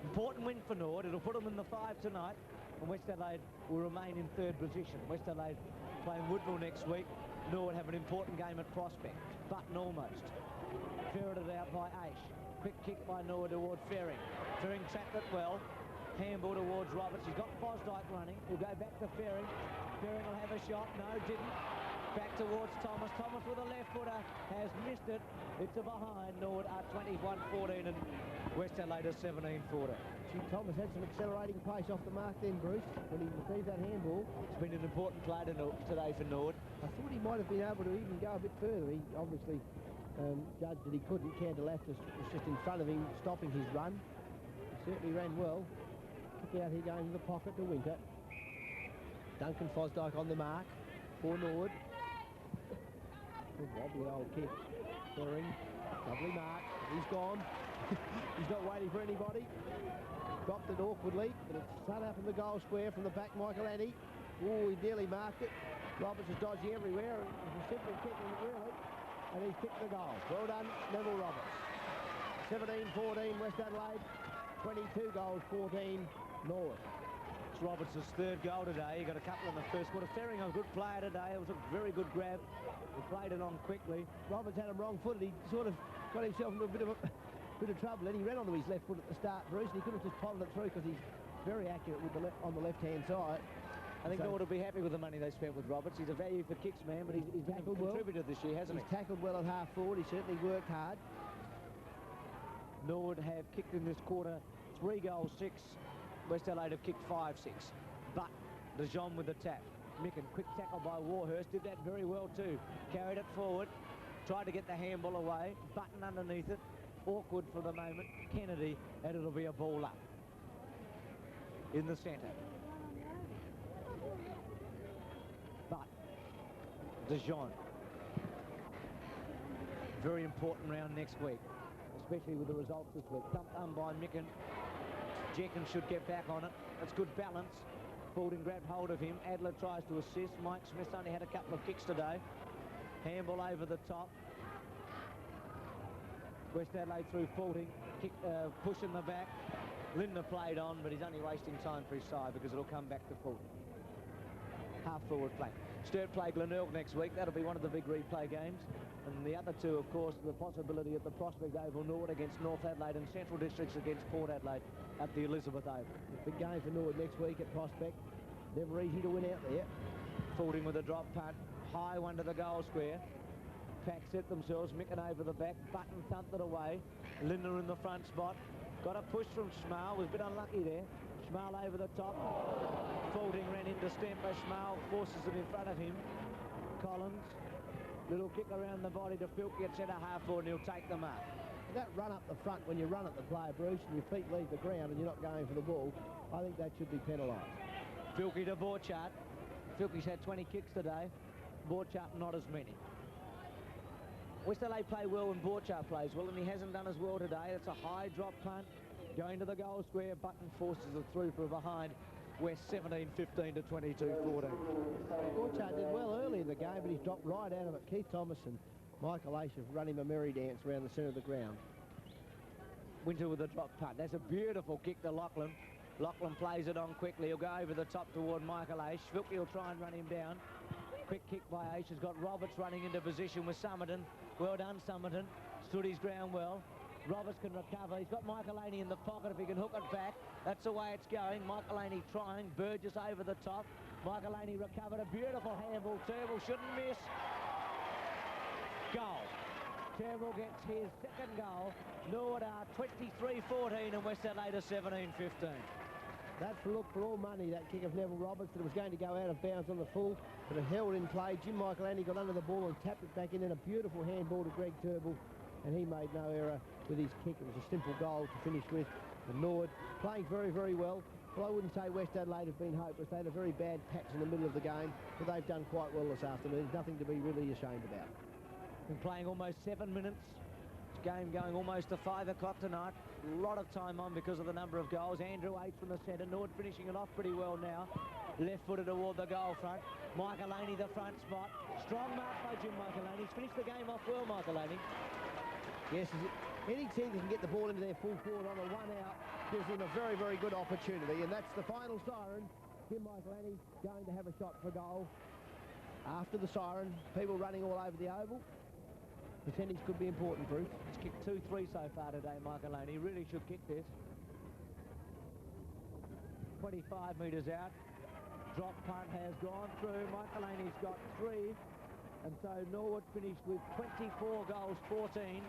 Important win for Norwood. It'll put them in the 5 tonight. And West Adelaide will remain in 3rd position. West Adelaide playing Woodville next week. Norwood have an important game at Prospect. Button almost. Ferreted out by Aish. Quick kick by Norwood towards Ferring. Ferring trapped it well. Handball towards Roberts. He's got Fosdyke running. He'll go back to Ferring. Ferring will have a shot. No, didn't. Back towards Thomas. Thomas with a left footer has missed it. It's a behind. Norwood are 21-14 and West Adelaide are 17-14. Gee, Thomas had some accelerating pace off the mark then, Bruce, when he received that handball. It's been an important play today for Norwood. I thought he might have been able to even go a bit further. He obviously judged that he couldn't. Candelaftis was just in front of him, stopping his run. He certainly ran well. Kick out here going to the pocket to Winter. Duncan Fosdyke on the mark for Norwood. Good wobbly old kick. Ferring, lovely mark. He's gone. He's not waiting for anybody. Dropped it awkwardly, but it's cut up in the goal square from the back, Michael Annie. Oh, he nearly marked it. Roberts is dodgy everywhere. It was a simple kick, really. And he's kicked the goal. Well done, Neville Roberts. 17-14 West Adelaide. 22 goals, 14 Norwood. It's Roberts' 3rd goal today. He got a couple in the first quarter. Ferring, a good player today. It was a very good grab. He played it on quickly. Roberts had him wrong-footed. He sort of got himself into a bit of trouble. And he ran onto his left foot at the start, Bruce, and he could have just potted it through because he's very accurate with on the left-hand side. I think Norwood will be happy with the money they spent with Roberts. He's a value for kicks man, but he's been a contributor this year, hasn't he? He's tackled well at half forward. He certainly worked hard. Norwood have kicked in this quarter 3 goals, 6. West Adelaide have kicked 5-6. But DeJong with the tap. Micken, quick tackle by Warhurst, did that very well too. Carried it forward, tried to get the handball away, Button underneath it. Awkward for the moment. Kennedy, and it'll be a ball up. In the centre. But DeJong. Very important round next week, especially with the results this week. Dumped by Micken. Jenkins should get back on it. That's good balance. Fielding grabbed hold of him. Adler tries to assist. Mike Smith's only had a couple of kicks today. Handball over the top. West Adelaide through Fielding. Kick, push in the back. Lindner played on, but he's only wasting time for his side because it'll come back to Fielding. Half forward play. Sturt play Glenelg next week. That'll be one of the big replay games. And the other two, of course, the possibility at the Prospect Oval, Norwood against North Adelaide and Central Districts against Port Adelaide at the Elizabeth Oval. Big game for Norwood next week at Prospect. Never easy to win out there. Fielding with a drop punt. High one to the goal square. Pack set themselves. Micken over the back. Button thumped it away. Lindner in the front spot. Got a push from Schmal. Was a bit unlucky there. Schmal over the top. Fielding ran into Stemper. Schmal forces it in front of him. Collins. Little kick around the body to Filk. Gets centre half forward and he'll take the mark. That run up the front when you run at the player, Bruce, and your feet leave the ground and you're not going for the ball, I think that should be penalised. Filky to Borchardt. Filky's had 20 kicks today. Borchardt not as many. West Adelaide play well when Borchardt plays well, and he hasn't done as well today. It's a high drop punt. Going to the goal square. Button forces it through for a behind. West 17-15 to 22-14. Borchardt did well early in the game, but he's dropped right out of it. Keith Thomas and Michael Aish have run him a merry dance around the centre of the ground. Winter with a drop punt. That's a beautiful kick to Lachlan. Lachlan plays it on quickly. He'll go over the top toward Michael Aish. Vilke will try and run him down. Quick kick by Aish. Has got Roberts running into position with Summerton. Well done, Summerton. Stood his ground well. Roberts can recover. He's got Michael Aney in the pocket if he can hook it back. That's the way it's going. Michael Aney trying. Burgess over the top. Michael Aney recovered. A beautiful handball. Turnbull shouldn't miss. Goal. Turnbull gets his second goal. Norwood are 23-14 and West Adelaide are 17-15. That's for look for all money, that kick of Neville Roberts, that it was going to go out of bounds on the full, but it held in play. Jim Michael Aney got under the ball and tapped it back in, and a beautiful handball to Greg Turnbull, and he made no error with his kick. It was a simple goal to finish with. And Norwood playing very, very well. Well, I wouldn't say West Adelaide have been hopeless. They had a very bad patch in the middle of the game, but they've done quite well this afternoon. There's nothing to be really ashamed about. Been playing almost 7 minutes. Game going almost to 5 o'clock tonight. A lot of time on because of the number of goals. Andrew Yates from the centre. Norwood finishing it off pretty well now. Left-footed toward the goal front. Michael-Laney, the front spot. Strong mark by Jim Michael-Laney. He's finished the game off well, Michael-Laney. Yes, any team that can get the ball into their full forward on a one-out gives them a very, very good opportunity, and that's the final siren. Jim Michael-Laney going to have a shot for goal. After the siren, people running all over the oval. Percentage could be important, Bruce. He's kicked 2-3 so far today, Michael-Laney. He really should kick this. 25 metres out. Drop punt has gone through. Michael-Laney's got 3. And so Norwood finished with 24 goals, 14.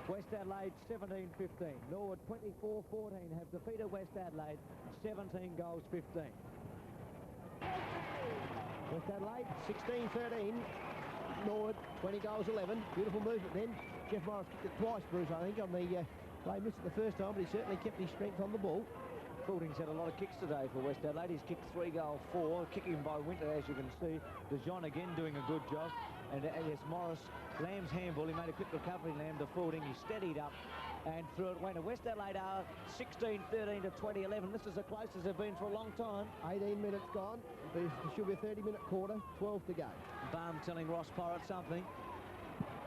West Adelaide 17-15. Norwood 24-14 have defeated West Adelaide 17 goals, 15. West Adelaide 16-13. Norwood 20 goals, 11. Beautiful movement then. Jeff Morris kicked it twice, Bruce, I think, on the play. Missed it the first time, but he certainly kept his strength on the ball. Fielding's had a lot of kicks today for West Adelaide. He's kicked 3 goals, 4. Kicking by Winter, as you can see. DeJean again doing a good job. And yes, Morris, Lamb's handball. He made a quick recovery, Lamb, to Fielding. He steadied up and threw it. Went to West Adelaide 16-13 to 20-11. This is the closest they've been for a long time. 18 minutes gone. There should be a 30-minute quarter. 12 to go. Baum telling Ross Porritt something.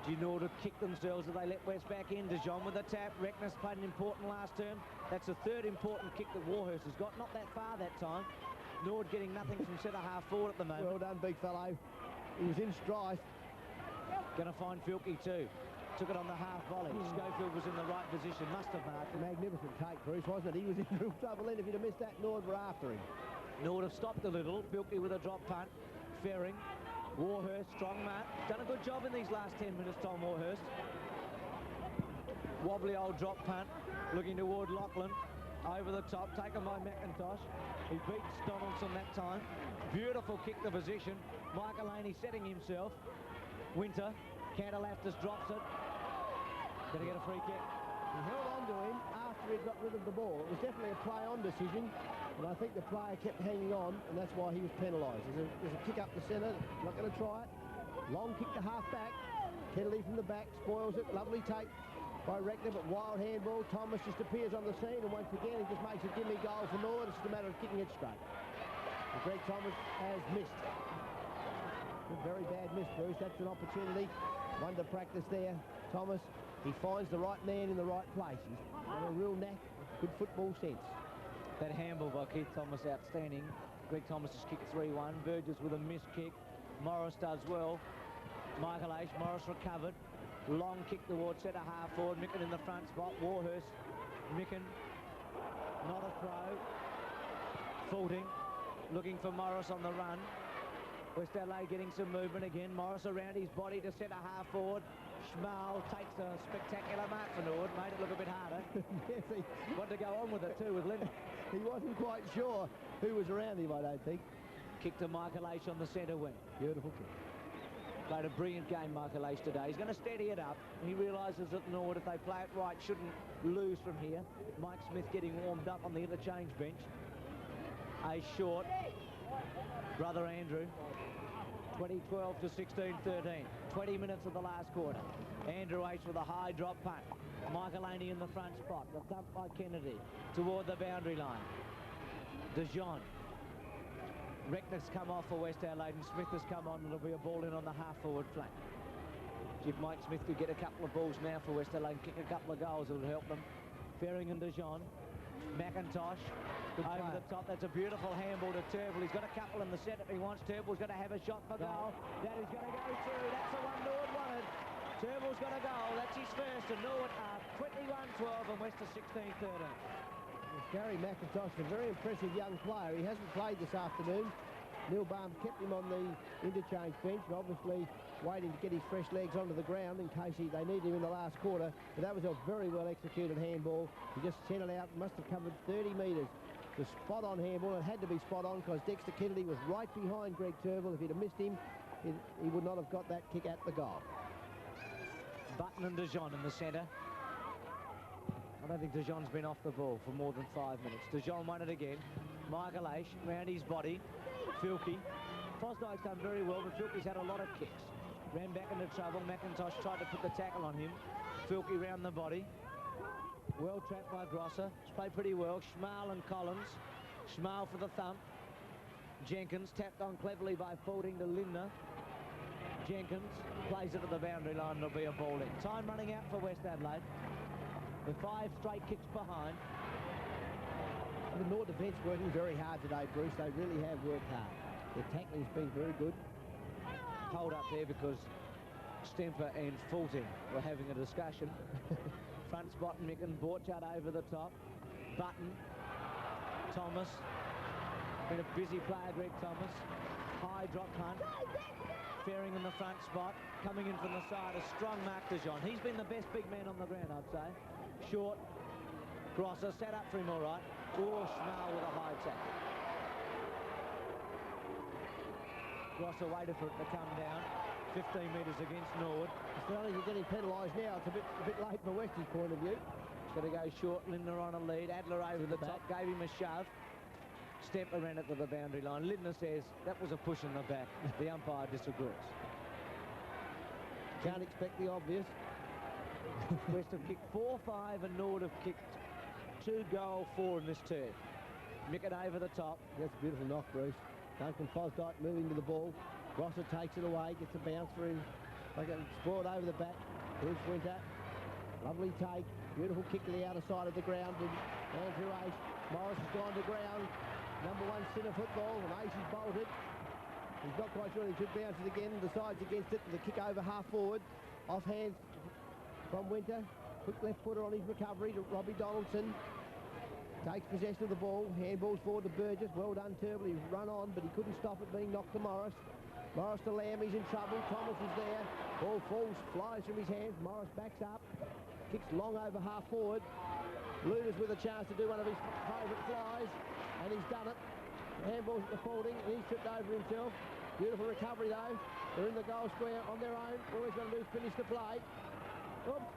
Do you know to kick themselves as they let West back in? DeJean with the tap. Reckness played an important last term. That's the 3rd important kick that Warhurst has got. Not that far that time. Norwood getting nothing from centre half forward at the moment. Well done, big fellow. He was in strife. Going to find Filkey too. Took it on the half volley. Schofield was in the right position. Must have marked. Magnificent take, Bruce, wasn't it? He was in real trouble then. If he'd have missed that, Norwood were after him. Norwood have stopped a little. Filkey with a drop punt. Ferring. Warhurst, strong mark. Done a good job in these last 10 minutes, Tom Warhurst. Wobbly old drop punt. Looking toward Lachlan. Over the top, taken by McIntosh. He beats Donaldson that time. Beautiful kick to position. Michael-Laney setting himself. Winter. Cantalaftis drops it. Going to get a free kick. He held on to him after he got rid of the ball. It was definitely a play-on decision, and I think the player kept hanging on, and that's why he was penalised. There's a kick up the centre. Not going to try it. Long kick to half-back. Kennedy from the back spoils it. Lovely take by Reckner, but wild handball. Thomas just appears on the scene, and once again he just makes a gimme goal for Norwood. It's just a matter of kicking it straight. And Greg Thomas has missed. A very bad miss, Bruce. That's an opportunity. One to practice there. Thomas, he finds the right man in the right place. He's got a real knack, good football sense. That handball by Keith Thomas, outstanding. Greg Thomas has kicked 3-1. Burgess with a missed kick. Morris does well. Michael H. Morris recovered. Long kick towards centre half forward. Micken in the front spot. Warhurst. Micken. Not a throw. Fielding. Looking for Morris on the run. West Adelaide getting some movement again. Morris around his body to centre half forward. Schmal takes a spectacular mark for Norwood. Made it look a bit harder. Yes, he wanted to go on with it too with Lennon. He wasn't quite sure who was around him, I don't think. Kick to Michael H on the centre wing. Beautiful kick. Played a brilliant game, Michael H today. He's going to steady it up. He realises that Norwood, if they play it right, shouldn't lose from here. Mike Smith getting warmed up on the interchange bench. A short. Brother Andrew. 20-12 to 16-13. 20 minutes of the last quarter. Andrew H with a high drop punt. Michael-Laney in the front spot. The dump by Kennedy toward the boundary line. DeJean. Reckner's come off for West Adelaide and Smith has come on. It'll be a ball in on the half-forward flank. If Mike Smith could get a couple of balls now for West Adelaide and kick a couple of goals, it would help them. Ferring and DeJean. McIntosh over the top. That's a beautiful handball to Turnbull. He's got a couple in the centre if he wants. Turnbull's going to have a shot for goal. That is going to go through. That's the one Norwood wanted. Turnbull's got a goal. That's his first. And Norwood are 21-12 and West are 16-13. Gary McIntosh, a very impressive young player. He hasn't played this afternoon. Neil Barnes kept him on the interchange bench, and obviously waiting to get his fresh legs onto the ground in case they need him in the last quarter. But that was a very well executed handball. He just sent it out, must have covered 30 metres. The spot-on handball. It had to be spot-on because Dexter Kennedy was right behind Greg Turnbull. If he'd have missed him, he would not have got that kick at the goal. Button and DeJean in the centre. I don't think DeJean's been off the ball for more than 5 minutes. DeJean won it again. Michael Aish round his body. Filkey. Fosdyke's done very well, but Filkey's had a lot of kicks. Ran back into trouble. McIntosh tried to put the tackle on him. Filkey round the body. Well trapped by Grosser. He's played pretty well. Schmal and Collins. Schmal for the thump. Jenkins tapped on cleverly by Faulding to Lindner. Jenkins plays it at the boundary line. There'll be a ball in. Time running out for West Adelaide. With 5 straight kicks behind. The North defence working very hard today, Bruce. They really have worked hard. Their tackling's been very good. Hold up there because Stemper and Fulton were having a discussion. Front spot, Micken, Borchardt over the top. Button, Thomas. Been a busy player, Greg Thomas. High drop punt. Faring in the front spot. Coming in from the side, a strong mark to John. He's been the best big man on the ground, I'd say. Short. Grosser sat up for him all right. Oh, Schmal with a high tackle. Grosser waited for it to come down. 15 metres against Norwood. It's not only getting penalised now, it's a bit late from West's point of view. He's got to go short. Lindner on a lead. Adler over the top, gave him a shove. Stemper ran it to the boundary line. Lindner says that was a push in the back. The umpire disagrees. Can't expect the obvious. West have kicked 4-5 and Norwood have kicked 2 goal 4 in this turn. Micken over the top. That's a beautiful knock, Bruce. Duncan Fosdyke moving to the ball. Grosser takes it away, gets a bounce for him. Like it's brought over the back. Bruce Winter. Lovely take. Beautiful kick to the outer side of the ground. And Andrew Ace. Morris has gone to ground. Number 1 centre football. And Ace is bolted. He's not quite sure he should bounce it again. Decides against it. The kick over half forward. Off hands from Winter. Quick left footer on his recovery to Robbie Donaldson. Takes possession of the ball. Handballs forward to Burgess. Well done, Turble. He's run on, but he couldn't stop it being knocked to Morris. Morris to Lamb. He's in trouble. Thomas is there. Ball falls, flies from his hands. Morris backs up. Kicks long over half forward. Luders with a chance to do one of his favourite flies. And he's done it. Handballs at the Faulding. And he's tripped over himself. Beautiful recovery, though. They're in the goal square on their own. All he's going to do is finish the play. Oops.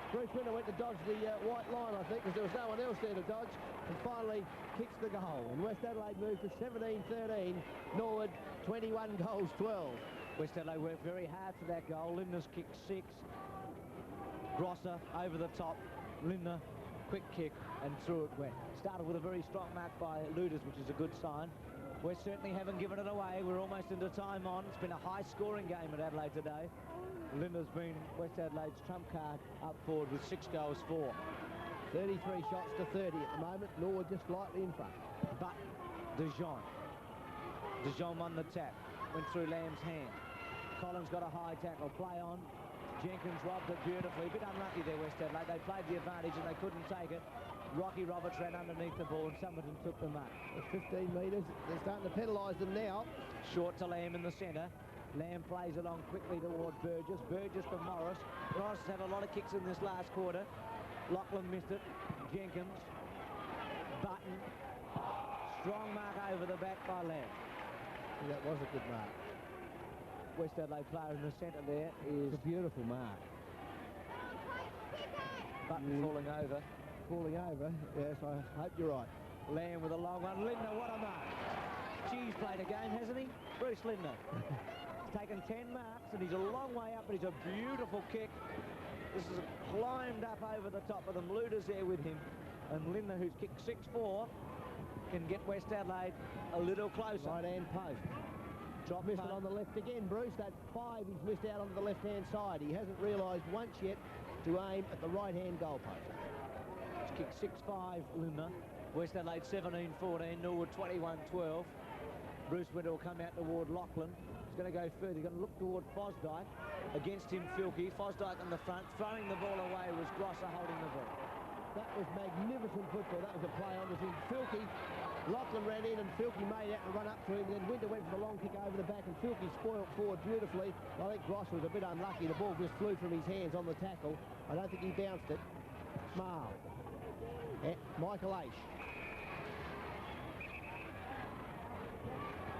Bruce Winter went to dodge the white line, I think, because there was no one else there to dodge, and finally kicks the goal. And West Adelaide moved to 17-13. Norwood, 21 goals, 12. West Adelaide worked very hard for that goal. Lindner's kicked 6. Grosser over the top. Lindner, quick kick, and threw it wet. Started with a very strong mark by Luders, which is a good sign. West certainly haven't given it away. We're almost into time on. It's been a high-scoring game at Adelaide today. Lindner's been West Adelaide's trump card up forward with 6 goals 4. 33 shots to 30 at the moment. Norwood just slightly in front. But Dijon won the tap. Went through Lamb's hand. Collins got a high tackle. Play on. Jenkins robbed it beautifully. A bit unlucky there, West Adelaide. They played the advantage and they couldn't take it. Rocky Roberts ran underneath the ball and Somerton took them up. 15 metres. They're starting to penalise them now. Short to Lamb in the centre. Lamb plays it on quickly towards Burgess. Burgess for Morris. Morris has had a lot of kicks in this last quarter. Lachlan missed it. Jenkins. Button. Strong mark over the back by Lamb. That was a good mark. West Adelaide player in the centre there is... It's a beautiful mark. Button falling over. Falling over, yes, I hope you're right. Lamb with a long one. Lindner, what a mark. Gee, he's played a game, hasn't he? Bruce Lindner. He's taken 10 marks and he's a long way up, but he's a beautiful kick. This is climbed up over the top of them. Luders there with him. And Lindner, who's kicked 6-4, can get West Adelaide a little closer. Right-hand post. Drop missed it on the left again, Bruce. That 5 he's missed out on the left-hand side. He hasn't realised once yet to aim at the right-hand goal post. Kicked 6-5, Lindner. West Adelaide 17-14, Norwood 21-12. Bruce Winter will come out toward Lachlan. He's going to go further. He's going to look toward Fosdyke. Against him, Filkey. Fosdyke on the front. Throwing the ball away was Grosser holding the ball. That was magnificent football. That was a play on the thing. Filkey, Lachlan ran in and Filkey made out and run up to him. Then Winter went for the long kick over the back and Filkey spoiled forward beautifully. I think Grosser was a bit unlucky. The ball just flew from his hands on the tackle. I don't think he bounced it. Smile. Michael Aish.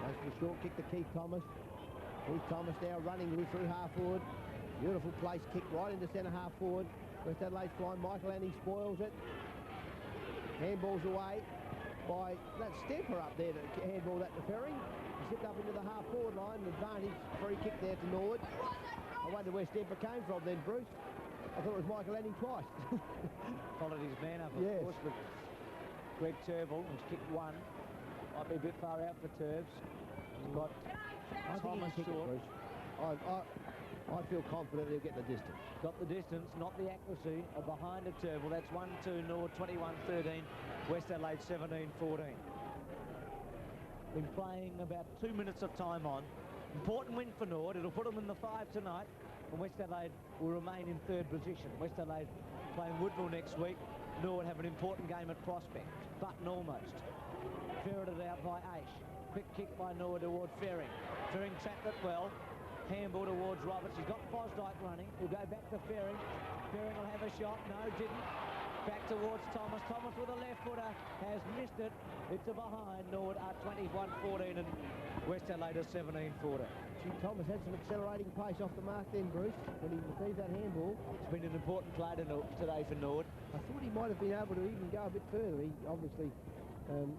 Goes for the short kick to Keith Thomas. Keith Thomas now running through half forward. Beautiful place kick right into centre half forward. West Adelaide's flying. Michael Anning spoils it. Handballs away by that Stemper up there to handball that to Ferring. He slipped up into the half forward line. An advantage free kick there to Norwood. I wonder where Stemper came from then, Bruce. I thought it was Michael Anning twice. Followed his man up, of Yes. course, but Greg Turnbull has kicked one. Might be a bit far out for Turbs. He's got I think he Thomas can kick it, short. Bruce. I feel confident he'll get the distance. Got the distance, not the accuracy. Behind a Turnbull. That's 1-2 Norwood, 21-13. West Adelaide 17-14. Been playing about 2 minutes of time on. Important win for Norwood. It'll put them in the 5 tonight. And West Adelaide will remain in 3rd position. West Adelaide playing Woodville next week. Norwood have an important game at Prospect. Button almost. Ferreted out by Aish. Quick kick by Norwood towards Ferring. Ferring trapped it well. Handball towards Roberts. He's got Fosdyke running. He'll go back to Ferring. Ferring will have a shot. No, didn't. Back towards Thomas. Thomas with a left footer has missed it. It's a behind. Norwood are 21-14 and West Adelaide are 17-14. Gee, Thomas had some accelerating pace off the mark then, Bruce, when he received that handball. It's been an important play today for Norwood. I thought he might have been able to even go a bit further. He obviously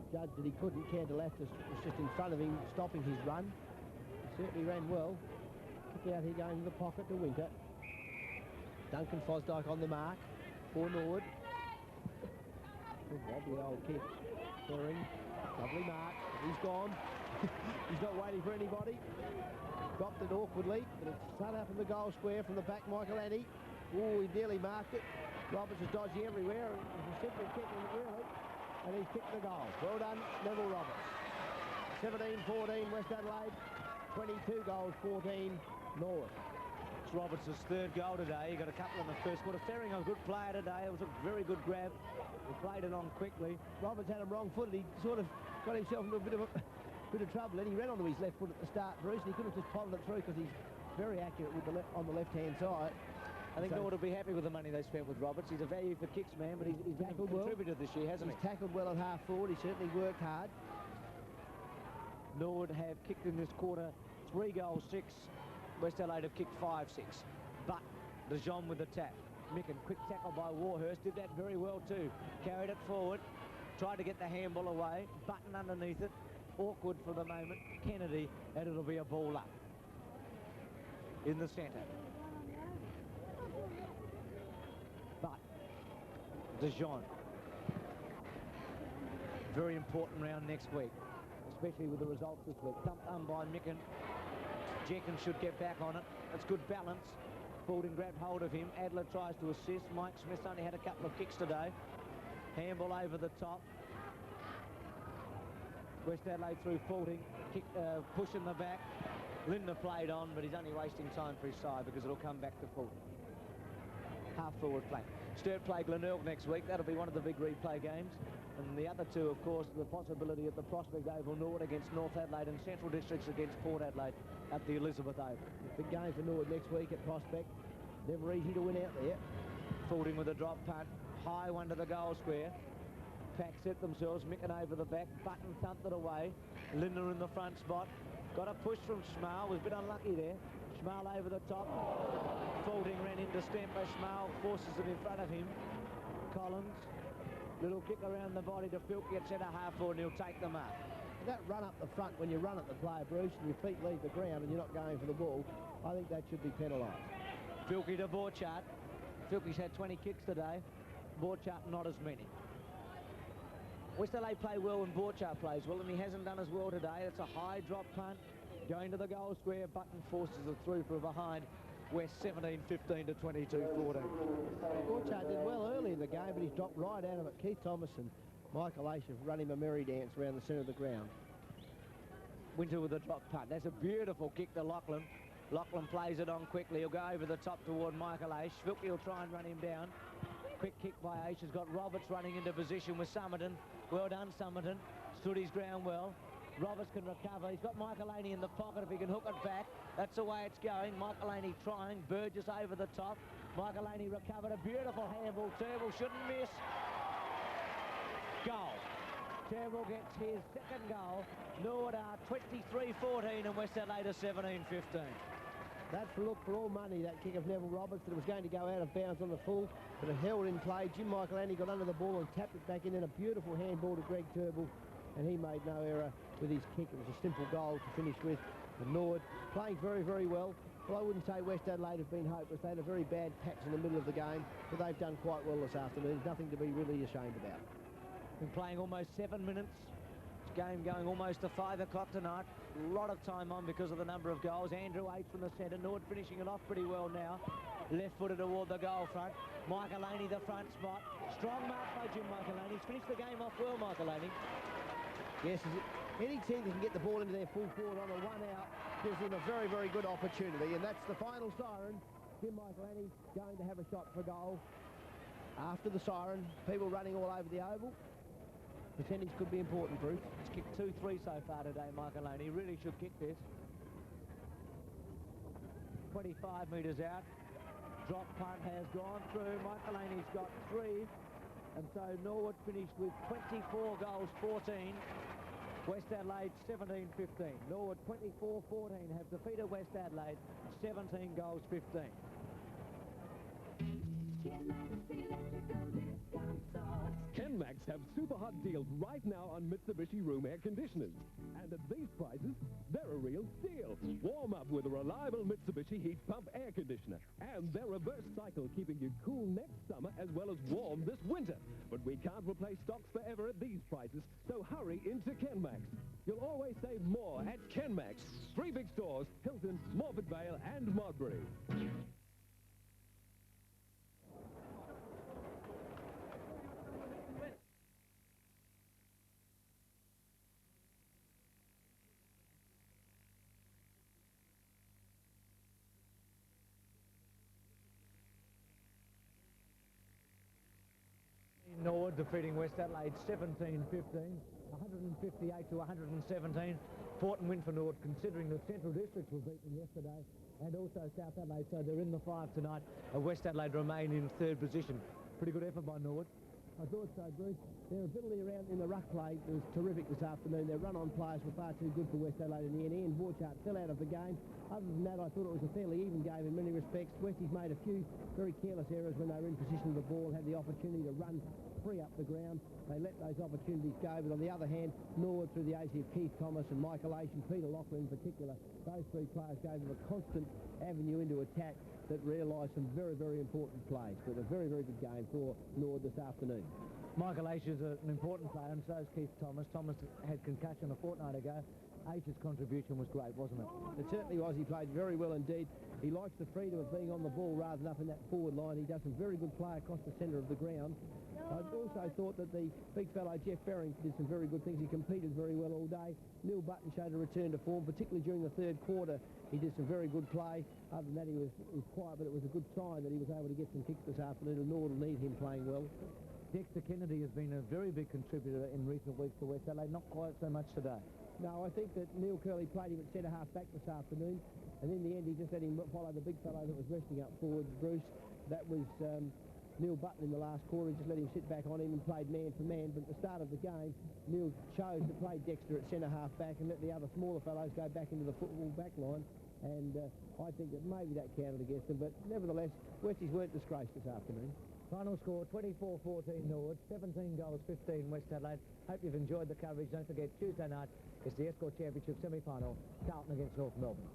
judged that he couldn't. Candelaftis was just in front of him, stopping his run. He certainly ran well. Kick out here going to the pocket to Winter. Duncan Fosdyke on the mark for Norwood. Good wobbly old kick. Ferring, lovely mark. He's gone. He's not waiting for anybody. Dropped it awkwardly, but it's cut up in the goal square from the back, Michael Annie. Oh, he nearly marked it. Roberts is dodgy everywhere. He's simply kicking it, really. And he's kicked the goal. Well done, Neville Roberts. 17-14, West Adelaide. 22 goals, 14, Norwood. It's Roberts' 3rd goal today. He got a couple in the first quarter. Ferring, a good player today. It was a very good grab. He played it on quickly. Roberts had him wrong-footed. He sort of got himself into a bit of trouble. And he ran onto his left foot at the start, Bruce, and he could have just potted it through because he's very accurate with on the left-hand side. I think Norwood will be happy with the money they spent with Roberts. He's a value for kicks, man, but he's been a contributor this year, hasn't he? He's tackled well at half-forward. He certainly worked hard. Norwood have kicked in this quarter 3 goals, 6. West Adelaide have kicked 5-6. But De Jong with the tap. Micken, quick tackle by Warhurst, did that very well too. Carried it forward, tried to get the handball away, Button underneath it. Awkward for the moment. Kennedy, and it'll be a ball up. In the centre. But De Jong. Very important round next week, especially with the results this week. Dumped by Micken. Jenkins should get back on it. It's good balance. Fielding grabbed hold of him. Adler tries to assist. Mike Smith's only had a couple of kicks today. Handball over the top. West Adelaide through Fielding. Push in the back. Lindner played on, but he's only wasting time for his side because it'll come back to Fielding. Half forward play. Sturt play Glenelg next week. That'll be one of the big replay games. And the other two, of course, the possibility at the Prospect Oval, Norwood against North Adelaide and Central Districts against Port Adelaide at the Elizabeth Oval. Big game for Norwood next week at Prospect. Never easy to win out there. Fielding with a drop punt. High one to the goal square. Pack set themselves. Micken over the back. Button thumped it away. Lindner in the front spot. Got a push from Schmal. Was a bit unlucky there. Schmal over the top. Fielding ran into Stemper. Schmal forces it in front of him. Collins. Little kick around the body to Filk. Gets at a half forward and he'll take the mark. That run up the front when you run at the player, Bruce, and your feet leave the ground and you're not going for the ball, I think that should be penalised. Filky to Borchardt. Filky's had 20 kicks today. Borchardt not as many. West Adelaide play well when Borchardt plays well, and he hasn't done as well today. It's a high drop punt. Going to the goal square. Button forces it through for a behind. West 17-15 to 22-14. Borchardt did well early in the game, but he's dropped right out of it. Keith Thomas and Michael Aish have run him a merry dance around the centre of the ground. Winter with a drop punt. That's a beautiful kick to Lachlan. Lachlan plays it on quickly. He'll go over the top toward Michael Aish. Vilke will try and run him down. Quick kick by Aish. Has got Roberts running into position with Summerton. Well done, Summerton. Stood his ground well. Roberts can recover. He's got Michael Aney in the pocket if he can hook it back. That's the way it's going. Michael Aney trying. Burgess over the top. Michael Aney recovered. A beautiful handball. Turnbull shouldn't miss. Goal. Turnbull gets his second goal. Norwood are 23-14 and West Adelaide are 17-15. That's for look for all money, that kick of Neville Roberts, that it was going to go out of bounds on the full, but it held in play. Jim Michael Aney got under the ball and tapped it back in, and a beautiful handball to Greg Turnbull, and he made no error with his kick. It was a simple goal to finish with. And Norwood playing very, very well. Well, I wouldn't say West Adelaide have been hopeless. They had a very bad patch in the middle of the game, but they've done quite well this afternoon. There's nothing to be really ashamed about. Been playing almost 7 minutes. Game going almost to 5 o'clock tonight. A lot of time on because of the number of goals. Andrew Eight from the centre. Norwood finishing it off pretty well now. Left-footed toward the goal front. Michaelaney, the front spot. Strong mark by Jim Michaelaney. He's finished the game off well, Michaelaney. Yes, any team that can get the ball into their full forward on a one out gives them a very, very good opportunity. And that's the final siren. Jim Michaelaney going to have a shot for goal. After the siren, people running all over the oval. Percentage could be important, Bruce. He's kicked 2-3 so far today, Michaelaney. He really should kick this. 25 metres out. Drop punt has gone through. Michaelaney's got 3. And so Norwood finished with 24 goals, 14. West Adelaide 17-15. Norwood 24-14 have defeated West Adelaide 17 goals, 15. Kenmax have super hot deals right now on Mitsubishi room air conditioners. And at these prices, they're a real steal. Warm up with a reliable Mitsubishi heat pump air conditioner. And their reverse cycle, keeping you cool next summer as well as warm this winter. But we can't replace stocks forever at these prices, so hurry into Kenmax. You'll always save more at Kenmax. 3 big stores, Hilton, Morford Vale and Modbury. Norwood defeating West Adelaide 17-15, 158 to 117. Fought and win for Norwood, considering the Central Districts were beaten yesterday, and also South Adelaide, so they're in the 5 tonight. West Adelaide remain in 3rd position. Pretty good effort by Norwood. I thought so, Bruce. Their ability around in the ruck play was terrific this afternoon. Their run-on players were far too good for West Adelaide in the end. Ian Borchardt fell out of the game. Other than that, I thought it was a fairly even game in many respects. Westies made a few very careless errors when they were in position of the ball, had the opportunity to run free up the ground. They let those opportunities go, but on the other hand, Norwood, through the agency of Keith Thomas and Michael Asian, Peter Lachlan in particular, those 3 players gave them a constant avenue into attack that realised some very, very important plays. But a very, very good game for Norwood this afternoon. Michael Aish is an important player, and so is Keith Thomas. Thomas had concussion a fortnight ago. Aish's contribution was great, wasn't it? It certainly was. He played very well indeed. He likes the freedom of being on the ball rather than up in that forward line. He does some very good play across the centre of the ground. I also thought that the big fellow Jeff Barrington did some very good things. He competed very well all day. Neil Button showed a return to form, particularly during the 3rd quarter. He did some very good play. Other than that, he was quiet, but it was a good sign that he was able to get some kicks this afternoon, and Norwood will need him playing well. Dexter Kennedy has been a very big contributor in recent weeks to West Adelaide, not quite so much today. No, I think that Neil Curley played him at centre-half back this afternoon, and in the end he just let him follow the big fellow that was resting up forward, Bruce. That was Neil Button in the last quarter. He just let him sit back on him and played man for man, but at the start of the game, Neil chose to play Dexter at centre-half back and let the other smaller fellows go back into the football back line, and I think that maybe that counted against them, but nevertheless, Westies weren't disgraced this afternoon. Final score 24-14 Norwood, 17 goals, 15 West Adelaide. Hope you've enjoyed the coverage. Don't forget, Tuesday night is the Escort Championship semi-final, Carlton against North Melbourne.